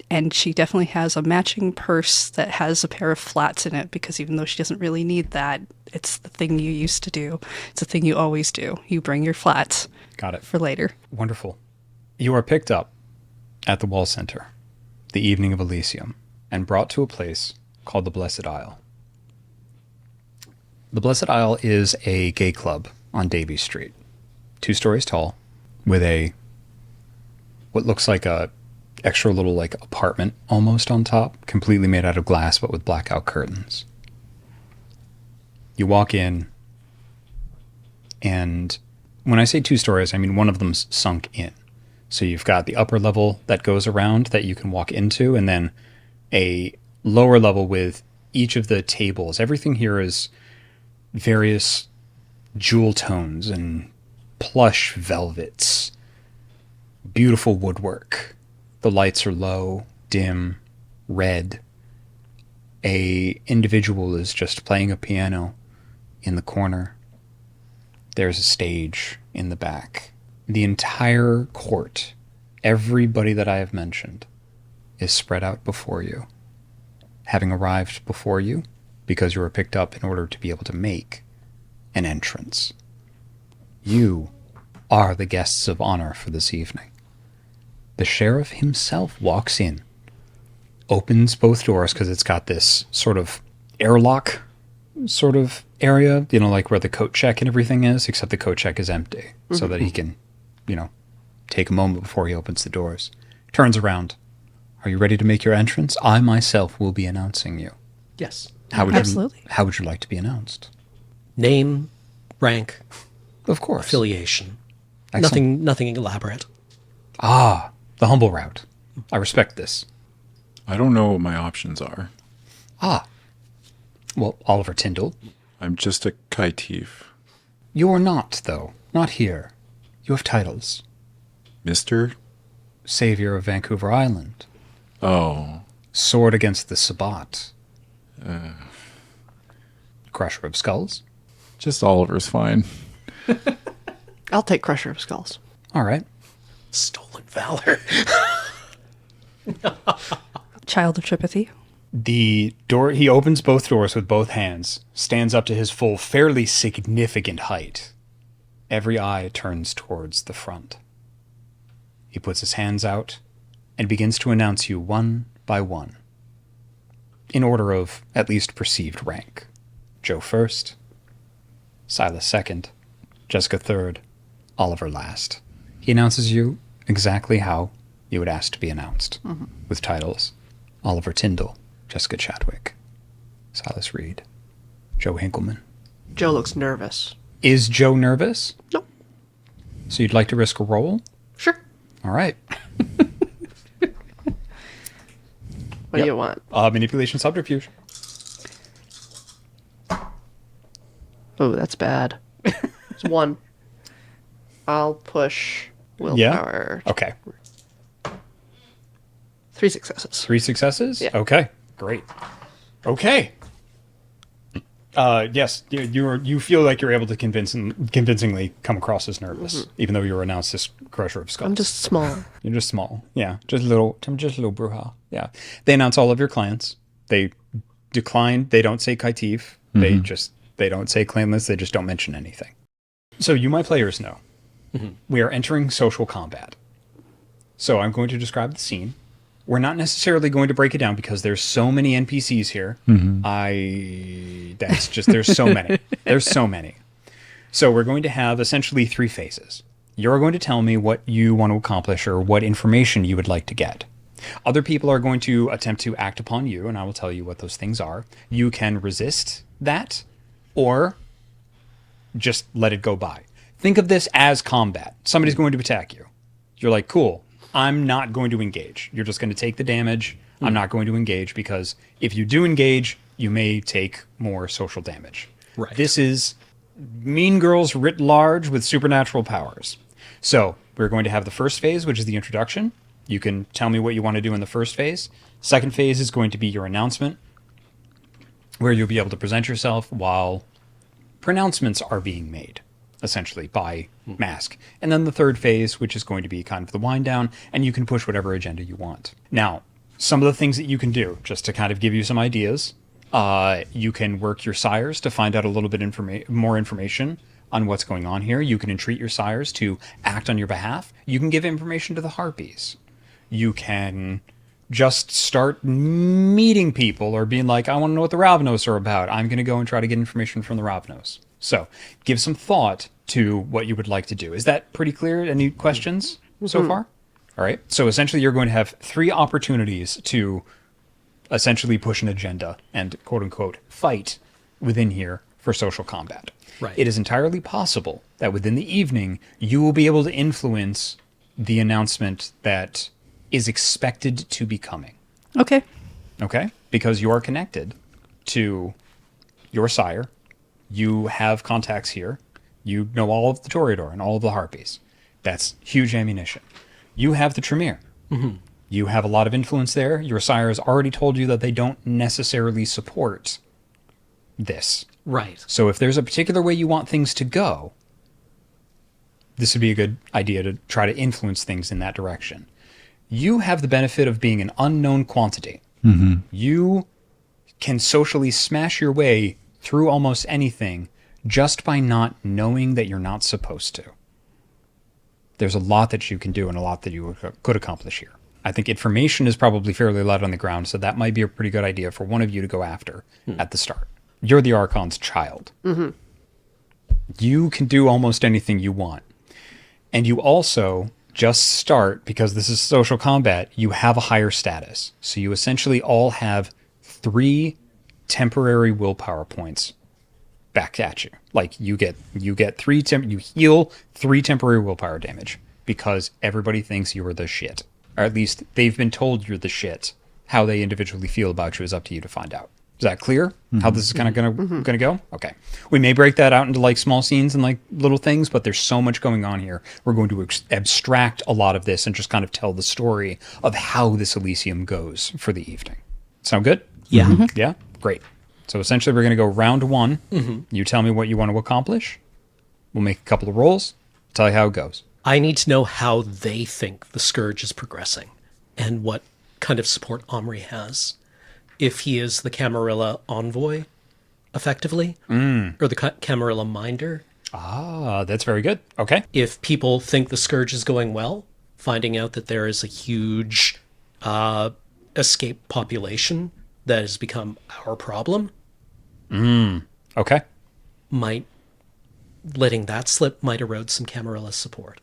And she definitely has a matching purse that has a pair of flats in it because even though she doesn't really need that, it's the thing you used to do. It's the thing you always do. You bring your flats Got it. for later. Wonderful. You are picked up at the Wall Center, the evening of Elysium, and brought to a place called the Blessed Isle. The Blessed Isle is a gay club on Davie Street, 2 stories tall, with what looks like a extra little, like, apartment almost on top, completely made out of glass but with blackout curtains. You walk in, and when I say 2 stories, I mean one of them's sunk in. So you've got the upper level that goes around that you can walk into, and then a lower level with each of the tables. Everything here is various jewel tones and plush velvets, beautiful woodwork. The lights are low, dim, red. A individual is just playing a piano in the corner. There's a stage in the back. The entire court, everybody that I have mentioned, is spread out before you. Having arrived before you, because you were picked up in order to be able to make an entrance. You are the guests of honor for this evening. The sheriff himself walks in, opens both doors because it's got this sort of airlock sort of area, like where the coat check and everything is, except the coat check is empty so that he can, take a moment before he opens the doors. Turns around. Are you ready to make your entrance? I myself will be announcing you. Yes. Absolutely. How would you like to be announced? Name, rank, Of course. affiliation. Excellent. Nothing elaborate. Ah, the humble route. I respect this. I don't know what my options are. Ah. Well, Oliver Tyndall. I'm just a caitiff. You're not, though. Not here. You have titles. Mister? Savior of Vancouver Island. Oh. Sword against the Sabbat. Crusher of Skulls. Just Oliver's fine. I'll take Crusher of Skulls. All right. Stolen valor. Child of Tripathy. The door, he opens both doors with both hands, stands up to his full, fairly significant height. Every eye turns towards the front. He puts his hands out and begins to announce you one by one, in order of at least perceived rank. Joe first, Silas second, Jessica third, Oliver last. He announces you exactly how you would ask to be announced, with titles Oliver Tyndall, Jessica Chadwick, Silas Reed, Joe Hinkleman. Joe looks nervous. Is Joe nervous? Nope. So you'd like to risk a roll? Sure. All right. What do you want? Manipulation subterfuge. Oh, that's bad. It's 1. I'll push willpower. Okay. 3 successes. 3 successes? Yeah. Okay. Great. Okay. Yes, you feel like you're able to convincingly come across as nervous, even though you were announced as Crusher of Skulls. I'm just small. You're just small. Yeah. Just a little bruja. Yeah. They announce all of your clans. They decline. They don't say Kaitif. They don't say clanless. They just don't mention anything. So you, my players, know we are entering social combat. So I'm going to describe the scene. We're not necessarily going to break it down because there's so many NPCs here. There's so many. There's so many. So we're going to have essentially 3 phases. You're going to tell me what you want to accomplish or what information you would like to get. Other people are going to attempt to act upon you, and I will tell you what those things are. You can resist that or just let it go by. Think of this as combat. Somebody's going to attack you. You're like, cool, I'm not going to engage. You're just going to take the damage. I'm not going to engage because if you do engage, you may take more social damage. Right. This is Mean Girls writ large with supernatural powers. So we're going to have the first phase, which is the introduction. You can tell me what you want to do in the first phase. Second phase is going to be your announcement, where you'll be able to present yourself while pronouncements are being made, essentially, by mask. And then the third phase, which is going to be kind of the wind down, and you can push whatever agenda you want. Now, some of the things that you can do, just to kind of give you some ideas, you can work your sires to find out a little bit more information on what's going on here. You can entreat your sires to act on your behalf. You can give information to the harpies. You can just start meeting people or being like, I want to know what the Ravnos are about. I'm going to go and try to get information from the Ravnos. So give some thought to what you would like to do. Is that pretty clear? Any questions so far? All right. So essentially you're going to have 3 opportunities to essentially push an agenda and quote unquote fight within here for social combat. Right. It is entirely possible that within the evening you will be able to influence the announcement that is expected to be coming. Okay. Okay? Because you are connected to your sire. You have contacts here. You know all of the Toreador and all of the Harpies. That's huge ammunition. You have the Tremere. You have a lot of influence there. Your sire has already told you that they don't necessarily support this. Right. So if there's a particular way you want things to go, this would be a good idea to try to influence things in that direction. You have the benefit of being an unknown quantity. You can socially smash your way through almost anything just by not knowing that you're not supposed to. There's a lot that you can do and a lot that you could accomplish here. I think information is probably fairly light on the ground, so that might be a pretty good idea for one of you to go after at the start. You're the Archon's child. You can do almost anything you want. And you also just start, because this is social combat, you have a higher status. So you essentially all have 3 temporary willpower points back at you. Like you get 3 you heal 3 temporary willpower damage because everybody thinks you are the shit. Or at least they've been told you're the shit. How they individually feel about you is up to you to find out. Is that clear? How this is kind of gonna go? Okay. We may break that out into like small scenes and like little things, but there's so much going on here. We're going to abstract a lot of this and just kind of tell the story of how this Elysium goes for the evening. Sound good? Yeah. Yeah? Great. So essentially we're going to go round 1. You tell me what you want to accomplish. We'll make a couple of rolls. Tell you how it goes. I need to know how they think the Scourge is progressing and what kind of support Omri has. If he is the Camarilla envoy, effectively, or the Camarilla minder. Ah, that's very good. Okay. If people think the Scourge is going well, finding out that there is a huge escape population that has become our problem, Okay. letting that slip might erode some Camarilla support.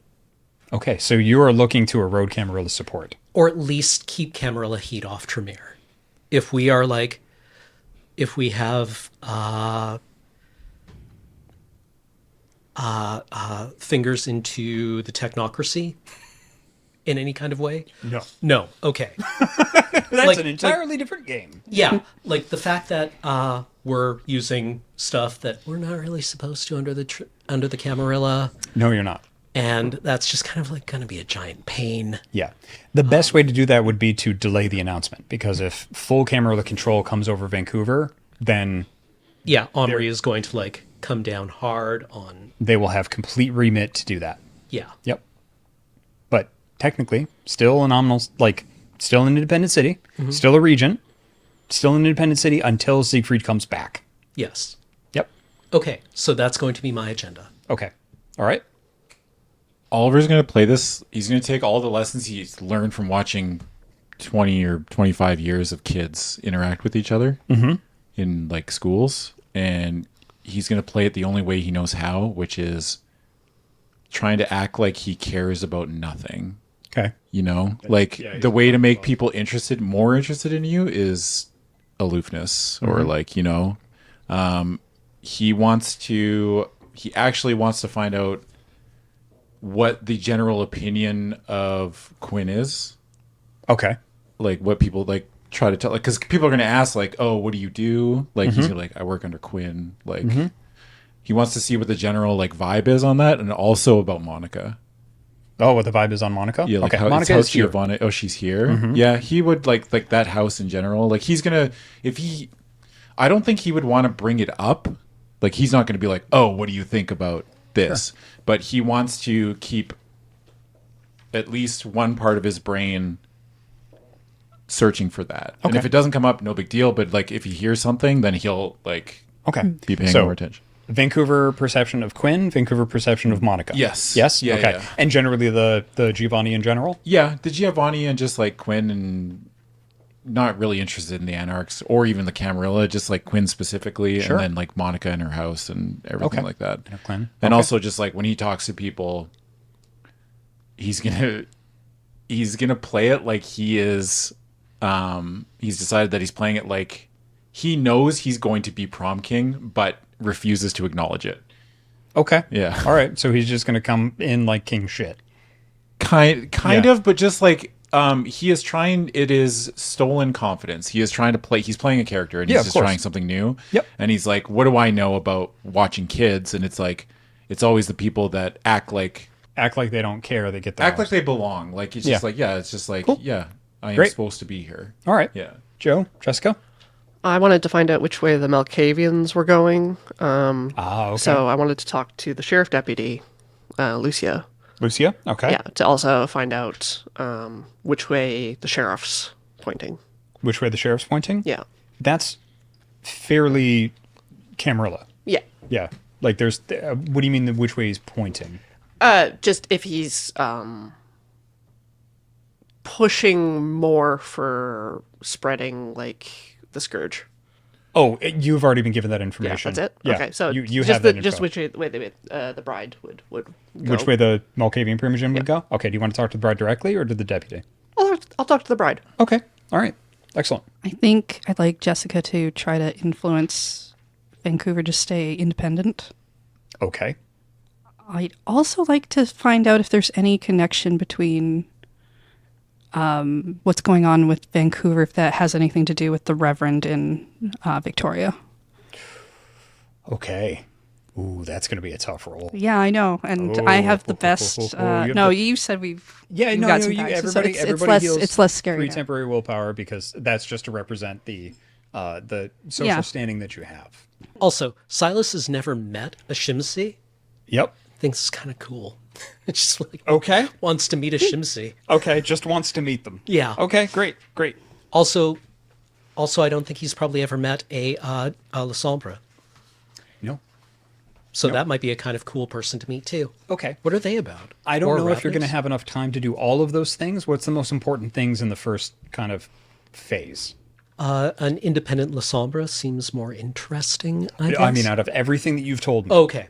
Okay, so you are looking to erode Camarilla support. Or at least keep Camarilla heat off Tremere. If we are like, if we have fingers into the technocracy in any kind of way? No. Okay. That's an entirely different game. Yeah, like the fact that we're using stuff that we're not really supposed to under the Camarilla, No, you're not. and that's just kind of like going to be a giant pain. Yeah. The best way to do that would be to delay the announcement, because if full Camarilla control comes over Vancouver, then Yeah, Omri is going to like come down hard on. they will have complete remit to do that. Yeah, Yep. But technically, still a nominal, like, still an independent city, still a regent, still an independent city until Siegfried comes back. yes. Yep. Okay, so that's going to be my agenda. Okay. All right. Oliver's going to play this. He's going to take all the lessons he's learned from watching 20 or 25 years of kids interact with each other in like schools, and he's going to play it the only way he knows how, which is trying to act like he cares about nothing. Okay. You know, like the way to make people more interested in you is aloofness, or like, you know, he actually wants to find out what the general opinion of Quinn is. Okay. Like what people like try to tell, like, because people are going to ask like, oh, what do you do? Like he's gonna, like, I work under Quinn. Like he wants to see what the general like vibe is on that, and also about Monica. Oh, what the vibe is on Monica? Yeah, like okay. Monica is here. Giovanni. Oh, she's here. Yeah, he would like that house in general. Like he's gonna, I don't think he would want to bring it up. Like he's not gonna be like, oh, what do you think about this? Sure. But he wants to keep at least one part of his brain searching for that. Okay. And if it doesn't come up, no big deal. But like if he hears something, then he'll like be paying more attention. Vancouver perception of Quinn, Vancouver perception of Monica. Yes. Yes? Yeah, okay. yeah. And generally the Giovanni in general? Yeah, the Giovanni and just like Quinn, and not really interested in the Anarchs or even the Camarilla, just like Quinn specifically, and then like Monica in her house and everything like that. And also just like when he talks to people, he's gonna play it like he is. He's decided that he's playing it like he knows he's going to be prom king, but refuses to acknowledge it. Okay. Yeah. All right. So he's just going to come in like king shit. Kind of, but just like he is trying. It is stolen confidence. He is trying to play. He's playing a character, and he's just trying something new. Yep. And he's like, "What do I know about watching kids?" And it's like, it's always the people that act like they don't care. They get that. Act like they belong. Like it's just like it's just like I am supposed to be here. All right. Yeah. Joe, Jessica. I wanted to find out which way the Malkavians were going. Okay. So I wanted to talk to the sheriff deputy, Lucia. Lucia. Okay. Yeah, to also find out which way the sheriff's pointing. Which way the sheriff's pointing? Yeah. That's fairly Camarilla. Yeah. Yeah. Like there's, what do you mean which way he's pointing? Just if he's pushing more for spreading like the scourge. Oh, you've already been given that Yeah, information. that's it. Yeah. Okay, so you just have that info. just which way the bride would go. Which way the Malkavian Primogen would go? Okay, do you want to talk to the bride directly or to the deputy? I'll talk to the bride. Okay. All right. Excellent. I think I'd like Jessica to try to influence Vancouver to stay independent. Okay. I'd also like to find out if there's any connection between what's going on with Vancouver, if that has anything to do with the Reverend in Victoria. Okay. Ooh, that's going to be a tough roll. Yeah, I know, and I have the best. You said we've. Yeah, we've no, got no, some dice, so everybody, it's everybody less. heals It's less scary. 3 now. temporary willpower because that's just to represent the social standing that you have. Also, Silas has never met a Shimsi. Yep. Thinks it's kind of cool. It's just like Okay. wants to meet a Shimsi. Okay, just wants to meet them. Yeah. Okay, great. Also, I don't think he's probably ever met a La Sombra. No. So that might be a kind of cool person to meet too. Okay. What are they about? I don't Or know if you're going to Ravnus? have enough time to do all of those things. What's the most important things in the first kind of phase? An independent La Sombra seems more interesting, I guess. I mean, out of everything that you've told me. Okay.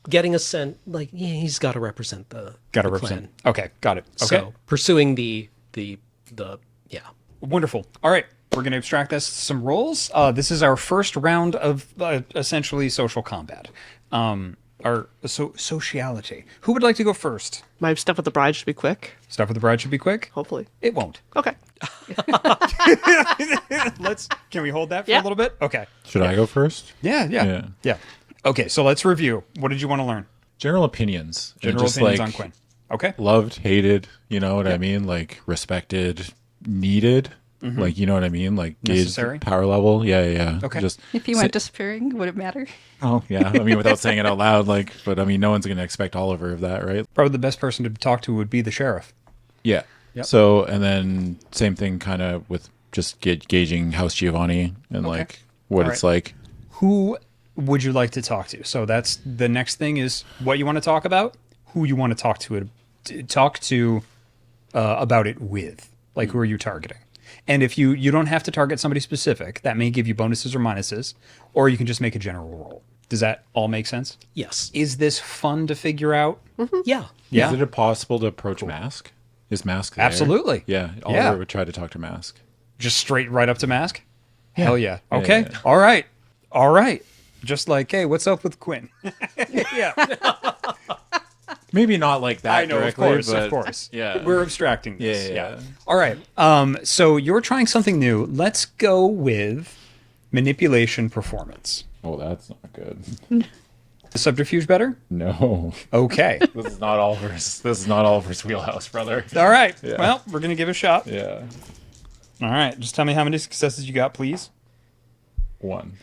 getting a sense, like, yeah, he's got to represent the Got to the represent. clan. Okay, got it. Okay, So pursuing the yeah. wonderful. All right, we're going to abstract this to some roles. This is our first round of essentially social combat. Our sociality. Who would like to go first? My stuff with the bride should be quick, Stuff with the bride should be quick. hopefully. It won't. Okay. Can we hold that for Yeah. a little bit? Okay. Should I go first? Yeah. Okay, so let's review. What did you want to learn? General opinions. And General just, opinions like, on Quinn. Okay. Loved, hated, you know what I mean? Like respected, needed. Like, you know what I mean? Like Necessary? gauge power level. Yeah. Okay. Just If he went disappearing, would it matter? oh yeah. I mean, without saying it out loud, like, but I mean, no one's gonna expect Oliver of that, right? Probably the best person to talk to would be the sheriff. Yeah. Yep. So, and then same thing kind of with just gauging House Giovanni and Okay. like what All it's right. like. Who would you like to talk to? So that's the next thing is what you want to talk about, who you want to talk to about it with. Like, who are you targeting? And if you don't have to target somebody specific, that may give you bonuses or minuses, or you can just make a general roll. Does that all make sense? Yes. Is this fun to figure out? Yeah. Yeah. Is it possible to approach Mask? Is Mask there? Absolutely. Yeah. Oliver would try to talk to Mask. Just straight right up to Mask? Hell yeah. Okay. yeah. All right. All right. Just like, hey, what's up with Quinn? Yeah. Maybe not like that I know, directly, of but course. Yeah. We're abstracting this. Yeah. All right. So you're trying something new. Let's go with manipulation performance. Oh, that's not good. The subterfuge better? No. Okay. This is not Oliver's wheelhouse, brother. All right. Yeah. Well, we're going to give it a shot. Yeah. All right. Just tell me how many successes you got, please. 1.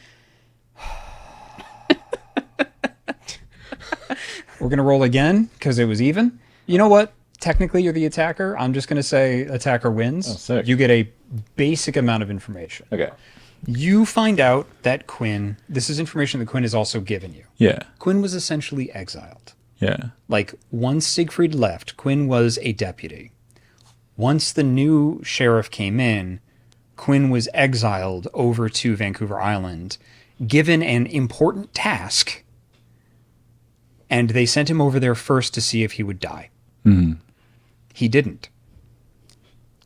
We're going to roll again because it was even. You know what? Technically, you're the attacker. I'm just going to say attacker wins. Oh, sick. You get a basic amount of information. Okay. You find out that Quinn, this is information that Quinn has also given you. Yeah. Quinn was essentially exiled. Yeah. Like, once Siegfried left, Quinn was a deputy. Once the new sheriff came in, Quinn was exiled over to Vancouver Island, given an important task, and they sent him over there first to see if he would die. He didn't.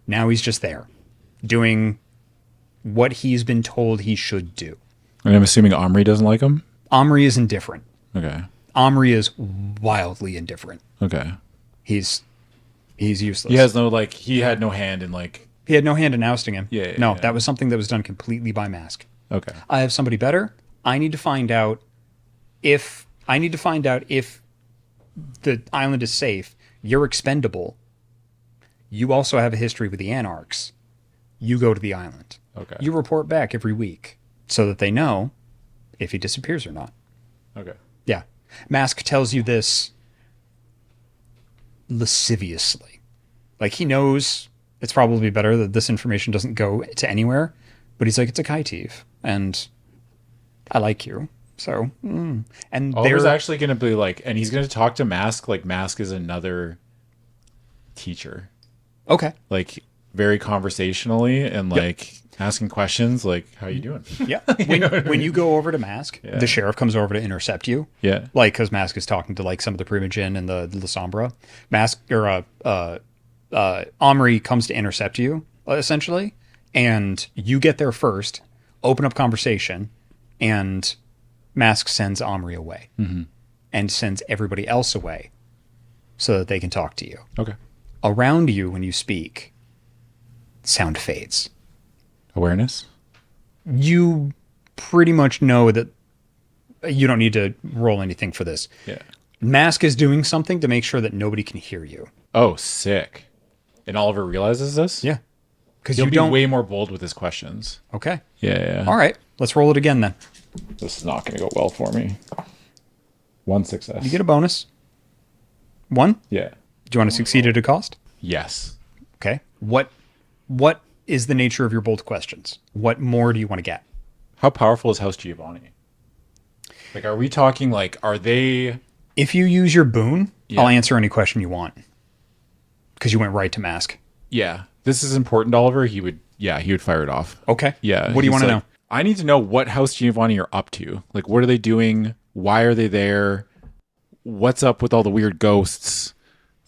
Now he's just there, doing what he's been told he should do. And I'm assuming Omri doesn't like him? Omri is indifferent. Okay. Omri is wildly indifferent. Okay. He's useless. He has no, like, he had no hand in, like, He had no hand in ousting him. Yeah, no, yeah. that was something that was done completely by Mask. okay. I have somebody better. I need to find out if the island is safe. You're expendable. You also have a history with the Anarchs. You go to the island. Okay. You report back every week so that they know if he disappears or not. Okay. Yeah. Mask tells you this lasciviously. Like, he knows it's probably better that this information doesn't go to anywhere, but he's like, it's a Kaitiv, and I like you. So, and Oliver's they're actually going to be like, and he's going to talk to Mask like Mask is another teacher. okay. Like, very conversationally and like asking questions like, how you doing? Yeah. When you go over to Mask, the sheriff comes over to intercept you. Yeah. Like, because Mask is talking to like some of the Primogen and the La Sombra. Mask or Omri comes to intercept you essentially, and you get there first, open up conversation, and Mask sends Omri away and sends everybody else away so that they can talk to you. Okay. Around you, when you speak, sound fades. Awareness? You pretty much know that you don't need to roll anything for this. Yeah. Mask is doing something to make sure that nobody can hear you. Oh, sick. And Oliver realizes this? Yeah. Because He'll you be don't. way more bold with his questions. Okay. Yeah. All right. Let's roll it again then. This is not going to go well for me. 1 success. You get a bonus. 1. Yeah. Do you want to succeed at a cost? Yes. Okay. What is the nature of your bold questions? What more do you want to get? How powerful is House Giovanni? Like, are we talking like, are they... If you use your boon, Yeah. I'll answer any question you want. Because you went right to Mask. Yeah. This is important to Oliver. He would fire it off. Okay. Yeah. What do you he's want to like, know? I need to know what House Giovanni are up to. Like, what are they doing? Why are they there? what's up with all the weird ghosts?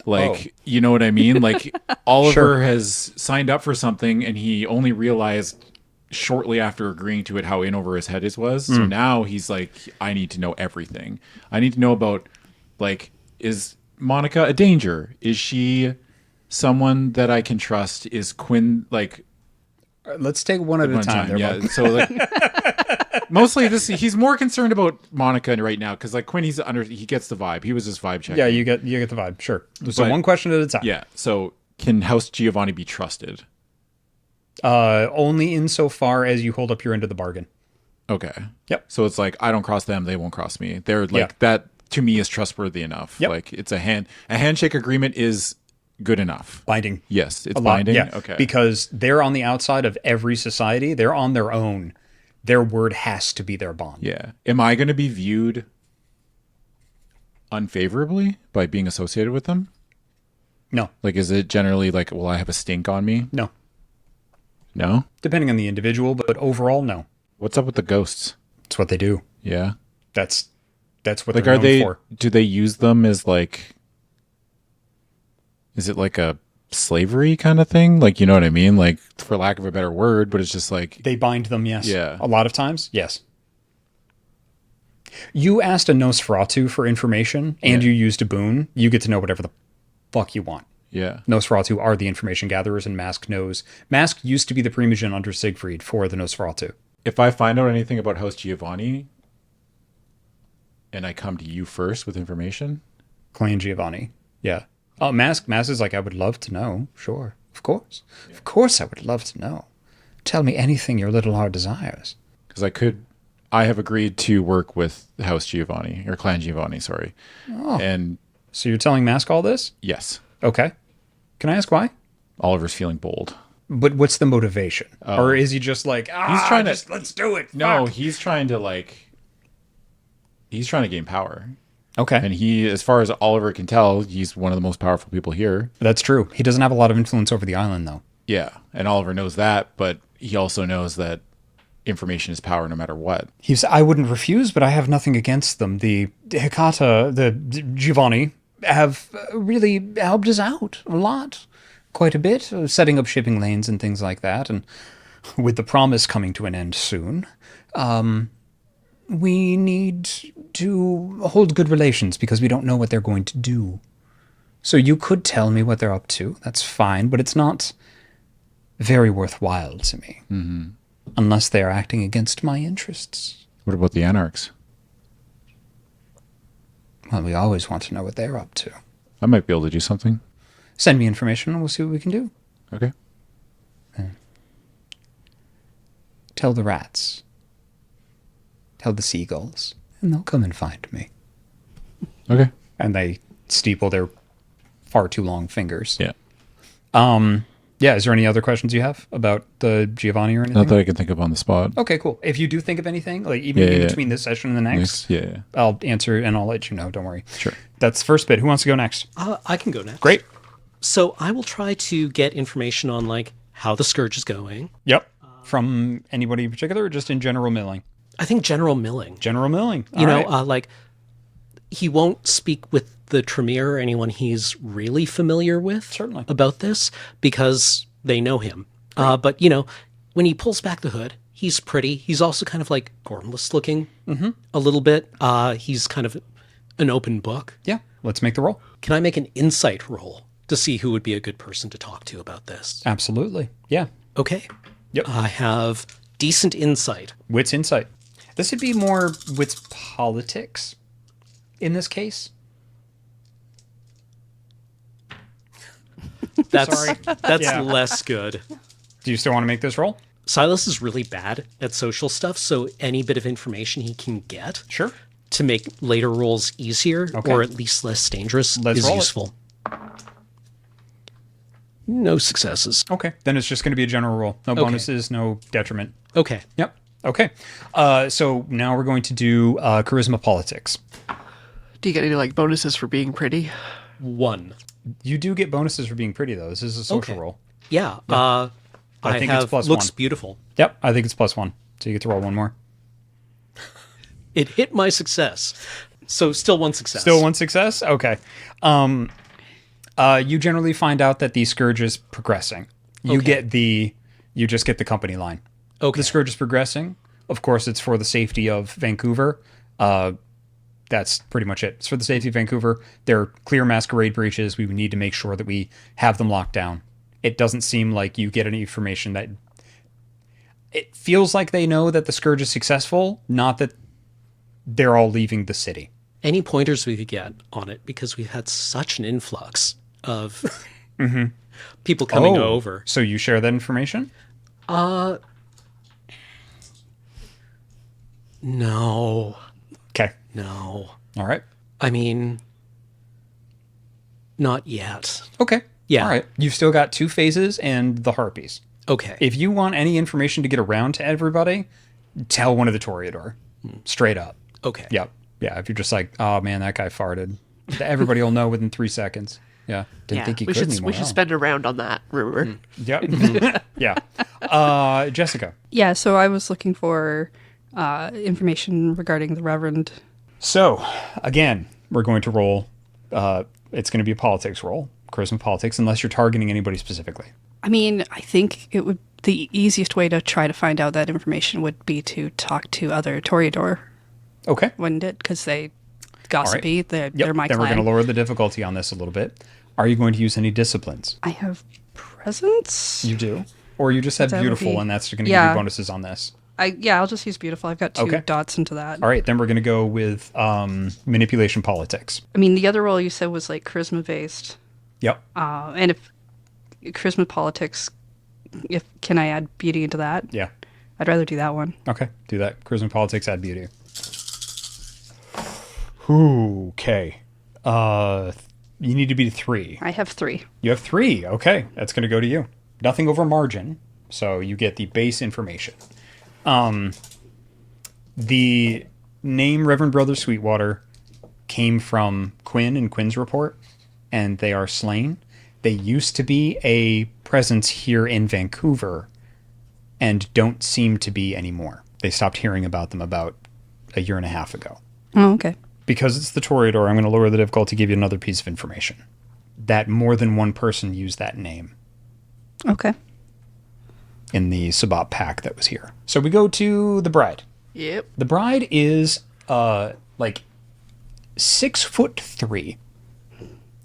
Like, you know what I mean? Like, Oliver has signed up for something, and he only realized shortly after agreeing to it how in over his head it was. So now he's like, I need to know everything. I need to know about, like, is Monica a danger? Is she someone that I can trust? Is Quinn, like... Let's take one at a time. There, yeah. So, like... Mostly this, he's more concerned about Monica right now because like Quinn, he gets the vibe. He was just vibe checking. Yeah, you get the vibe. Sure. So one question at a time. Yeah. So can House Giovanni be trusted? Only insofar as you hold up your end of the bargain. Okay. Yep. So it's like I don't cross them, they won't cross me. They're like that to me is trustworthy enough. Yep. Like it's a handshake agreement is good enough. Binding. Yes, it's A lot, binding. yeah. Okay. Because they're on the outside of every society. They're on their own. Their word has to be their bond. Yeah. Am I going to be viewed unfavorably by being associated with them? No. Like, is it generally like, well, I have a stink on me? No. No? Depending on the individual, but overall, no. What's up with the ghosts? It's what they do. Yeah. That's what Like, they're known for. do they use them as like, is it like a slavery kind of thing? Like, you know what I mean? Like, for lack of a better word, but it's just like... They bind them, yes. Yeah. A lot of times, yes. You asked a Nosferatu for information, and you used a boon. You get to know whatever the fuck you want. Yeah. Nosferatu are the information gatherers, and Mask knows. Mask used to be the primogen under Siegfried for the Nosferatu. If I find out anything about House Giovanni, and I come to you first with information... Clan Giovanni. Yeah. Oh, Mask is like, I would love to know. Sure. Of course. Of course I would love to know. Tell me anything your little heart desires. Because I have agreed to work with House Giovanni, or Clan Giovanni, sorry. Oh. And So you're telling Mask all this? yes, Okay. Can I ask why? Oliver's feeling bold. But what's the motivation? Or is he just like, He's trying to... let's do it. No, fuck. he's trying to gain power. Okay. And he, as far as Oliver can tell, he's one of the most powerful people here. That's true. He doesn't have a lot of influence over the island, though. Yeah. And Oliver knows that, but he also knows that information is power no matter what. I wouldn't refuse, but I have nothing against them. The Hikata, the Giovanni, have really helped us out a lot. Quite a bit. Setting up shipping lanes and things like that. And with the promise coming to an end soon, we need to hold good relations because we don't know what they're going to do. So you could tell me what they're up to. That's fine, but it's not very worthwhile to me. Mm-hmm. Unless they are acting against my interests. What about the Anarchs? Well, we always want to know what they're up to. I might be able to do something. Send me information and we'll see what we can do. Okay. Tell the rats. Tell the seagulls. And they'll come and find me. Okay. And they steeple their far too long fingers. Yeah. Yeah, is there any other questions you have about the Giovanni or anything? Not that I can think of on the spot. Okay, cool. If you do think of anything, like even in between this session and the next, Yeah. I'll answer and I'll let you know. Don't worry. Sure. That's the first bit. Who wants to go next? I can go next. Great. So I will try to get information on like how the Scourge is going. Yep. From anybody in particular or just in general milling? I think general milling. General milling. You know, All right. like he won't speak with the Tremere or anyone he's really familiar with Certainly. about this because they know him. But, you know, when he pulls back the hood, he's pretty. He's also kind of like gormless looking a little bit. He's kind of an open book. Yeah. Let's make the roll. Can I make an insight roll to see who would be a good person to talk to about this? Absolutely. Yeah. Okay. Yep. I have decent insight. Wits insight. This would be more wits politics in this case. That's Sorry. that's Yeah. less good. Do you still want to make this roll? Silas is really bad at social stuff, so any bit of information he can get Sure. to make later rolls easier Okay. or at least less dangerous Let's is roll it. useful. No successes. Okay. Then it's just going to be a general roll. No bonuses, no detriment. Okay. Yep. Okay. So now we're going to do charisma politics. Do you get any like bonuses for being pretty? 1. You do get bonuses for being pretty, though. This is a social Okay. roll. Yeah. I I think it's have plus looks 1. beautiful. Yep. I think it's +1. So you get to roll one more. It hit my success. So still one success. Still one success? Okay. You generally find out that the Scourge is progressing. You just get the company line. Okay. The Scourge is progressing. Of course, it's for the safety of Vancouver. That's pretty much it. It's for the safety of Vancouver. There are clear masquerade breaches. We need to make sure that we have them locked down. It doesn't seem like you get any information that... It feels like they know that the Scourge is successful, not that they're all leaving the city. Any pointers we could get on it, because we've had such an influx of people coming over. So you share that information? No. Okay. No. All right. I mean, not yet. Okay. Yeah. All right. You've still got 2 phases and the harpies. Okay. If you want any information to get around to everybody, tell one of the Toreador. Straight up. Okay. Yep. Yeah. If you're just like, oh man, that guy farted, everybody will know within 3 seconds. Yeah. Didn't think he could anymore. We should spend a round on that rumor. Yep. Yeah. Jessica. Yeah, so I was looking for information regarding the Reverend. So, again, we're going to roll. It's going to be a politics roll, charisma politics, unless you're targeting anybody specifically. I mean, I think it would the easiest way to try to find out that information would be to talk to other Toreador, Okay. wouldn't it? Because they gossipy. They're my Then we're clan. going to lower the difficulty on this a little bit. Are you going to use any disciplines? I have presence. You do? Or you just have That would beautiful, be- and that's going to give Yeah. you bonuses on this? I'll just use beautiful. I've got 2 Okay. dots into that. All right, then we're going to go with manipulation politics. I mean, the other role you said was like charisma based. Yep. And if charisma politics, can I add beauty into that? Yeah. I'd rather do that one. Okay, do that. Charisma politics, add beauty. Okay. You need to beat 3. I have 3. You have 3. Okay, that's going to go to you. Nothing over margin, so you get the base information. The name Reverend Brother Sweetwater came from Quinn and Quinn's report, and they are slain. They used to be a presence here in Vancouver and don't seem to be anymore. They stopped hearing about them about a year and a half ago. Oh, okay. Because it's the Toreador, I'm going to lower the difficulty to give you another piece of information. That more than one person used that name Okay. in the Sabbat pack that was here. So we go to the bride. Yep. The bride is like 6'3"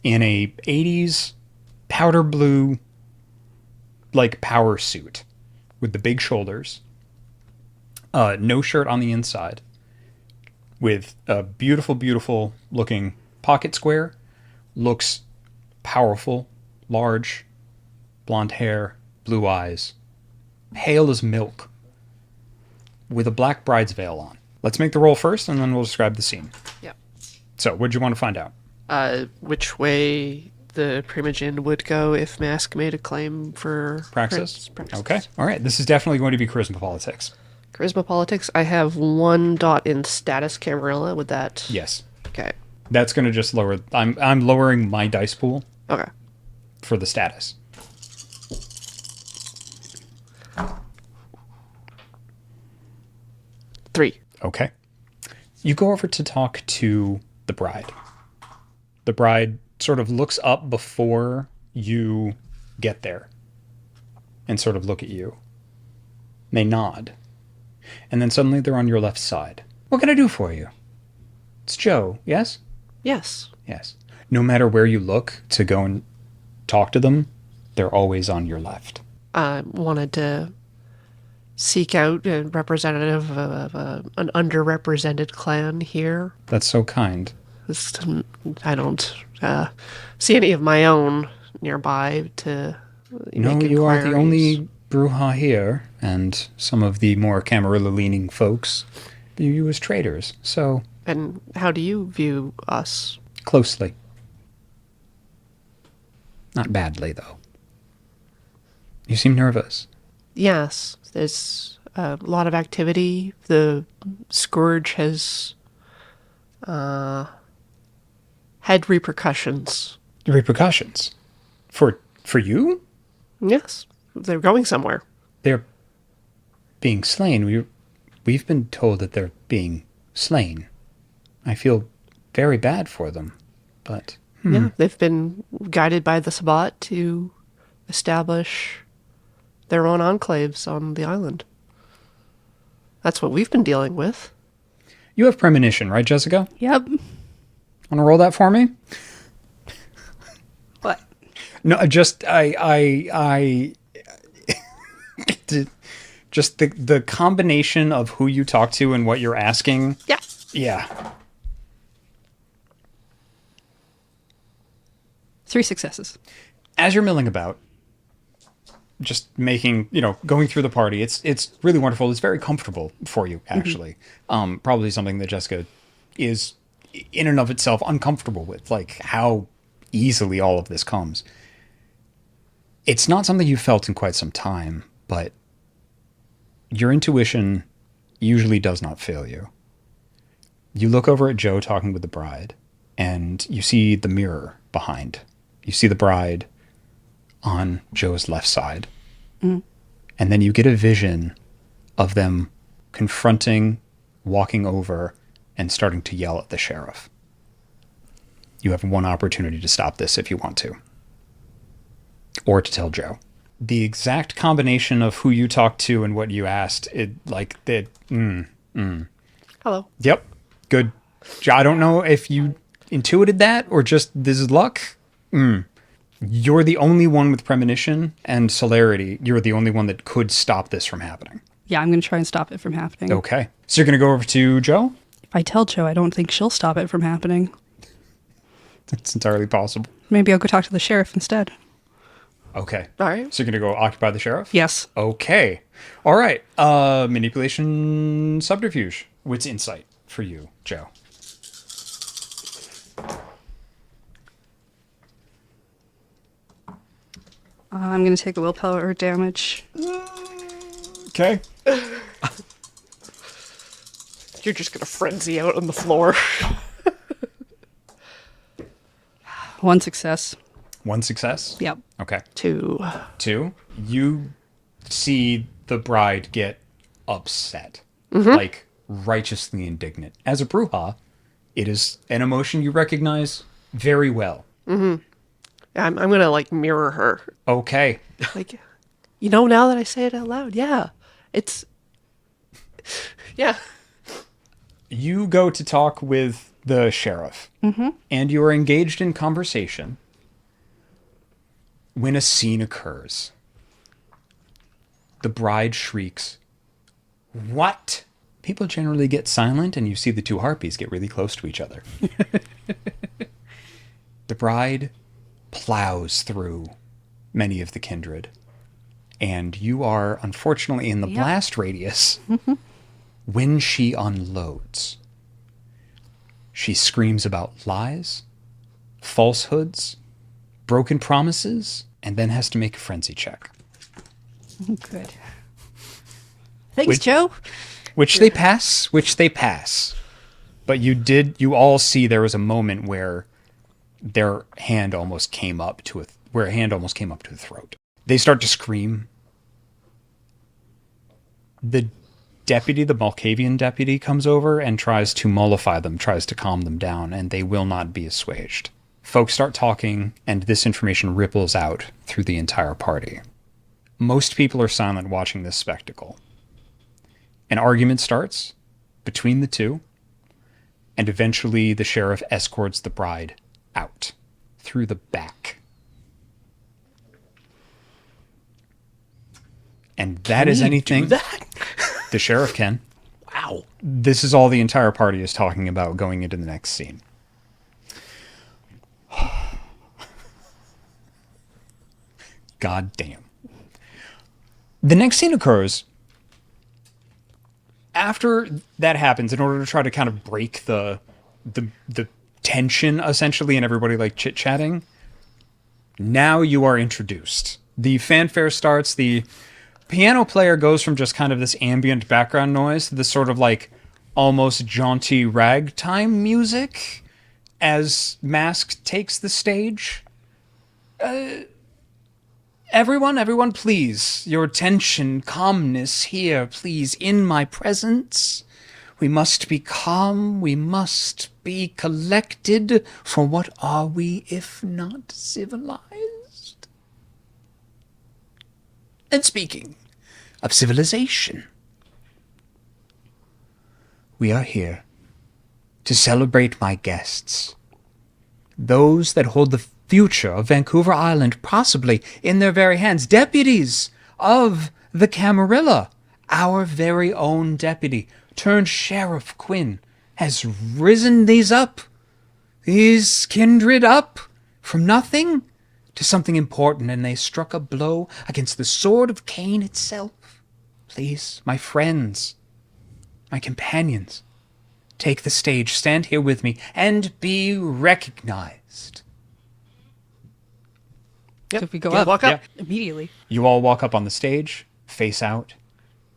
in a 80s powder blue like power suit with the big shoulders. No shirt on the inside. With a beautiful, beautiful looking pocket square. Looks powerful, large, blonde hair, blue eyes. Pale as milk. With a black bride's veil on. Let's make the roll first, and then we'll describe the scene. Yep. So, what'd you want to find out? Which way the Primogen would go if Mask made a claim for Praxis? Praxis. Okay. All right. This is definitely going to be charisma politics. Charisma politics. I have 1 dot in status Camarilla. Would that? Yes. Okay. That's going to just lower... I'm lowering my dice pool Okay. for the status. Three. Okay. You go over to talk to the bride. The bride sort of looks up before you get there and sort of look at you. They nod. And then suddenly they're on your left side. What can I do for you? It's Joe, yes? Yes. Yes. No matter where you look to go and talk to them, they're always on your left. I wanted to seek out a representative of an underrepresented clan here. That's so kind. I don't see any of my own nearby to No, make you are the inquiries. only Bruja here, and some of the more Camarilla-leaning folks view you as traitors, so And how do you view us? closely. Not badly, though. You seem nervous. Yes, there's a lot of activity. The scourge has had repercussions. Repercussions? For you? Yes, they're going somewhere. They're being slain. We've been told that they're being slain. I feel very bad for them. But Yeah, they've been guided by the Sabbat to establish their own enclaves on the island. That's what we've been dealing with. you have premonition, right, Jessica? Yep. Want to roll that for me? What? No, just I just the combination of who you talk to and what you're asking. Yeah. Yeah. 3 successes. As you're milling about, just making, going through the party, it's really wonderful. It's very comfortable for you, actually. Probably something that Jessica is in and of itself uncomfortable with, like how easily all of this comes. It's not something you've felt in quite some time, but your intuition usually does not fail you. You look over at Joe talking with the bride, and you see the mirror behind. You see the bride on Joe's left side. And then you get a vision of them confronting, walking over, and starting to yell at the sheriff. You have one opportunity to stop this if you want to. Or to tell Joe. The exact combination of who you talked to and what you asked, Hello. Yep. Good. I don't know if you intuited that or just this is luck. You're the only one with premonition and celerity. You're the only one that could stop this from happening. Yeah, I'm going to try and stop it from happening. Okay. So you're going to go over to Joe? If I tell Jo, I don't think she'll stop it from happening. It's entirely possible. Maybe I'll go talk to the sheriff instead. Okay. All right. So you're going to go occupy the sheriff? Yes. Okay. All right. Manipulation subterfuge. What's insight for you, Joe? I'm going to take a willpower damage. Okay. You're just going to frenzy out on the floor. 1 success. 1 success? Yep. Okay. 2. 2, you see the bride get upset, like righteously indignant. As a Bruja, it is an emotion you recognize very well. I'm going to, like, mirror her. Okay. Like, now that I say it out loud, yeah. It's... Yeah. You go to talk with the sheriff, and you are engaged in conversation when a scene occurs. The bride shrieks, "What?" People generally get silent, and you see the two harpies get really close to each other. The bride plows through many of the kindred, and you are unfortunately in the blast radius when she unloads. She screams about lies, falsehoods, broken promises, and then has to make a frenzy check. Good. Thanks, Jo. Which they pass. But you all see there was a moment where their hand almost came up to the throat. They start to scream. The Malkavian deputy comes over and tries to mollify them, tries to calm them down, and they will not be assuaged. Folks start talking, and this information ripples out through the entire party. Most people are silent watching this spectacle. An argument starts between the two, and eventually the sheriff escorts the bride out through the back. And that is anything. The sheriff can. Wow. This is all the entire party is talking about going into the next scene. God damn. The next scene occurs after that happens in order to try to kind of break the tension, essentially, and everybody like chit-chatting. Now you are introduced. The fanfare starts. The piano player goes from just kind of this ambient background noise to this sort of like almost jaunty ragtime music as Mask takes the stage. Everyone, please. Your attention, calmness here, please, in my presence. We must be calm. We must be collected. For what are we if not civilized? And speaking of civilization, we are here to celebrate my guests. Those that hold the future of Vancouver Island possibly in their very hands. Deputies of the Camarilla. Our very own deputy turned Sheriff Quinn has risen these kindred up from nothing to something important, and they struck a blow against the sword of Cain itself. Please, my friends, my companions, take the stage, stand here with me, and be recognized. So if we go Yeah, up, walk up. immediately. You all walk up on the stage, face out.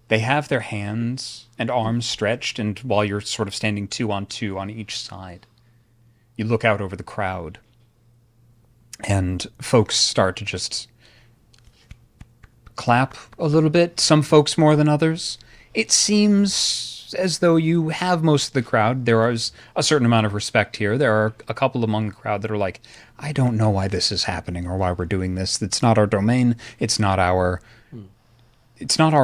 They have their hands and arms stretched, and while you're sort of standing 2 on 2 on each side, you look out over the crowd, and folks start to just clap a little bit, some folks more than others. It seems as though you have most of the crowd. There is a certain amount of respect here. There are a couple among the crowd that are like, I don't know why this is happening or why we're doing this. It's not our domain. It's not our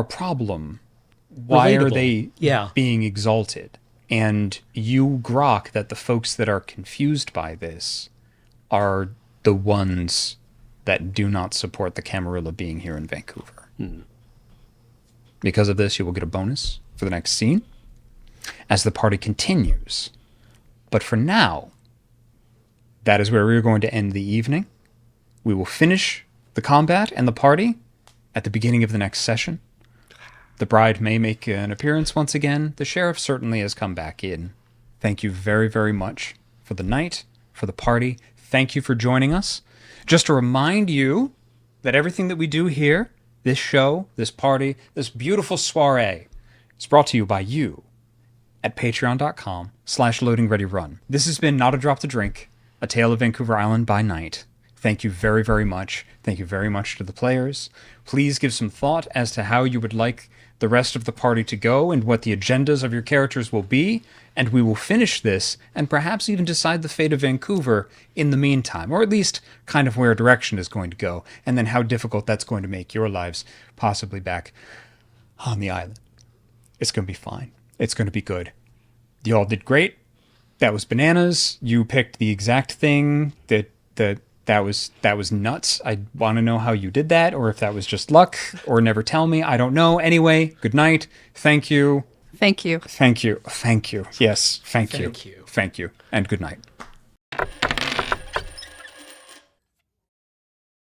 problem. Why are they being exalted? And you grok that the folks that are confused by this are the ones that do not support the Camarilla being here in Vancouver. Because of this, you will get a bonus for the next scene as the party continues. But for now, that is where we are going to end the evening. We will finish the combat and the party at the beginning of the next session. The bride may make an appearance once again. The sheriff certainly has come back in. Thank you very, very much for the night, for the party. Thank you for joining us. Just to remind you that everything that we do here, this show, this party, this beautiful soiree, is brought to you by you at patreon.com/loadingreadyrun. This has been Not a Drop to Drink, a tale of Vancouver Island by night. Thank you very, very much. Thank you very much to the players. Please give some thought as to how you would like the rest of the party to go and what the agendas of your characters will be, and we will finish this and perhaps even decide the fate of Vancouver in the meantime, or at least kind of where a direction is going to go, and then how difficult that's going to make your lives possibly back on the island. It's going to be fine. It's going to be good. You all did great. That was bananas. You picked the exact thing that was nuts. I want to know how you did that, or if that was just luck, or never tell me. I don't know. Anyway, good night. Thank you. Thank you. Thank you. Thank you. Yes, thank you. Thank you. Thank you. And good night.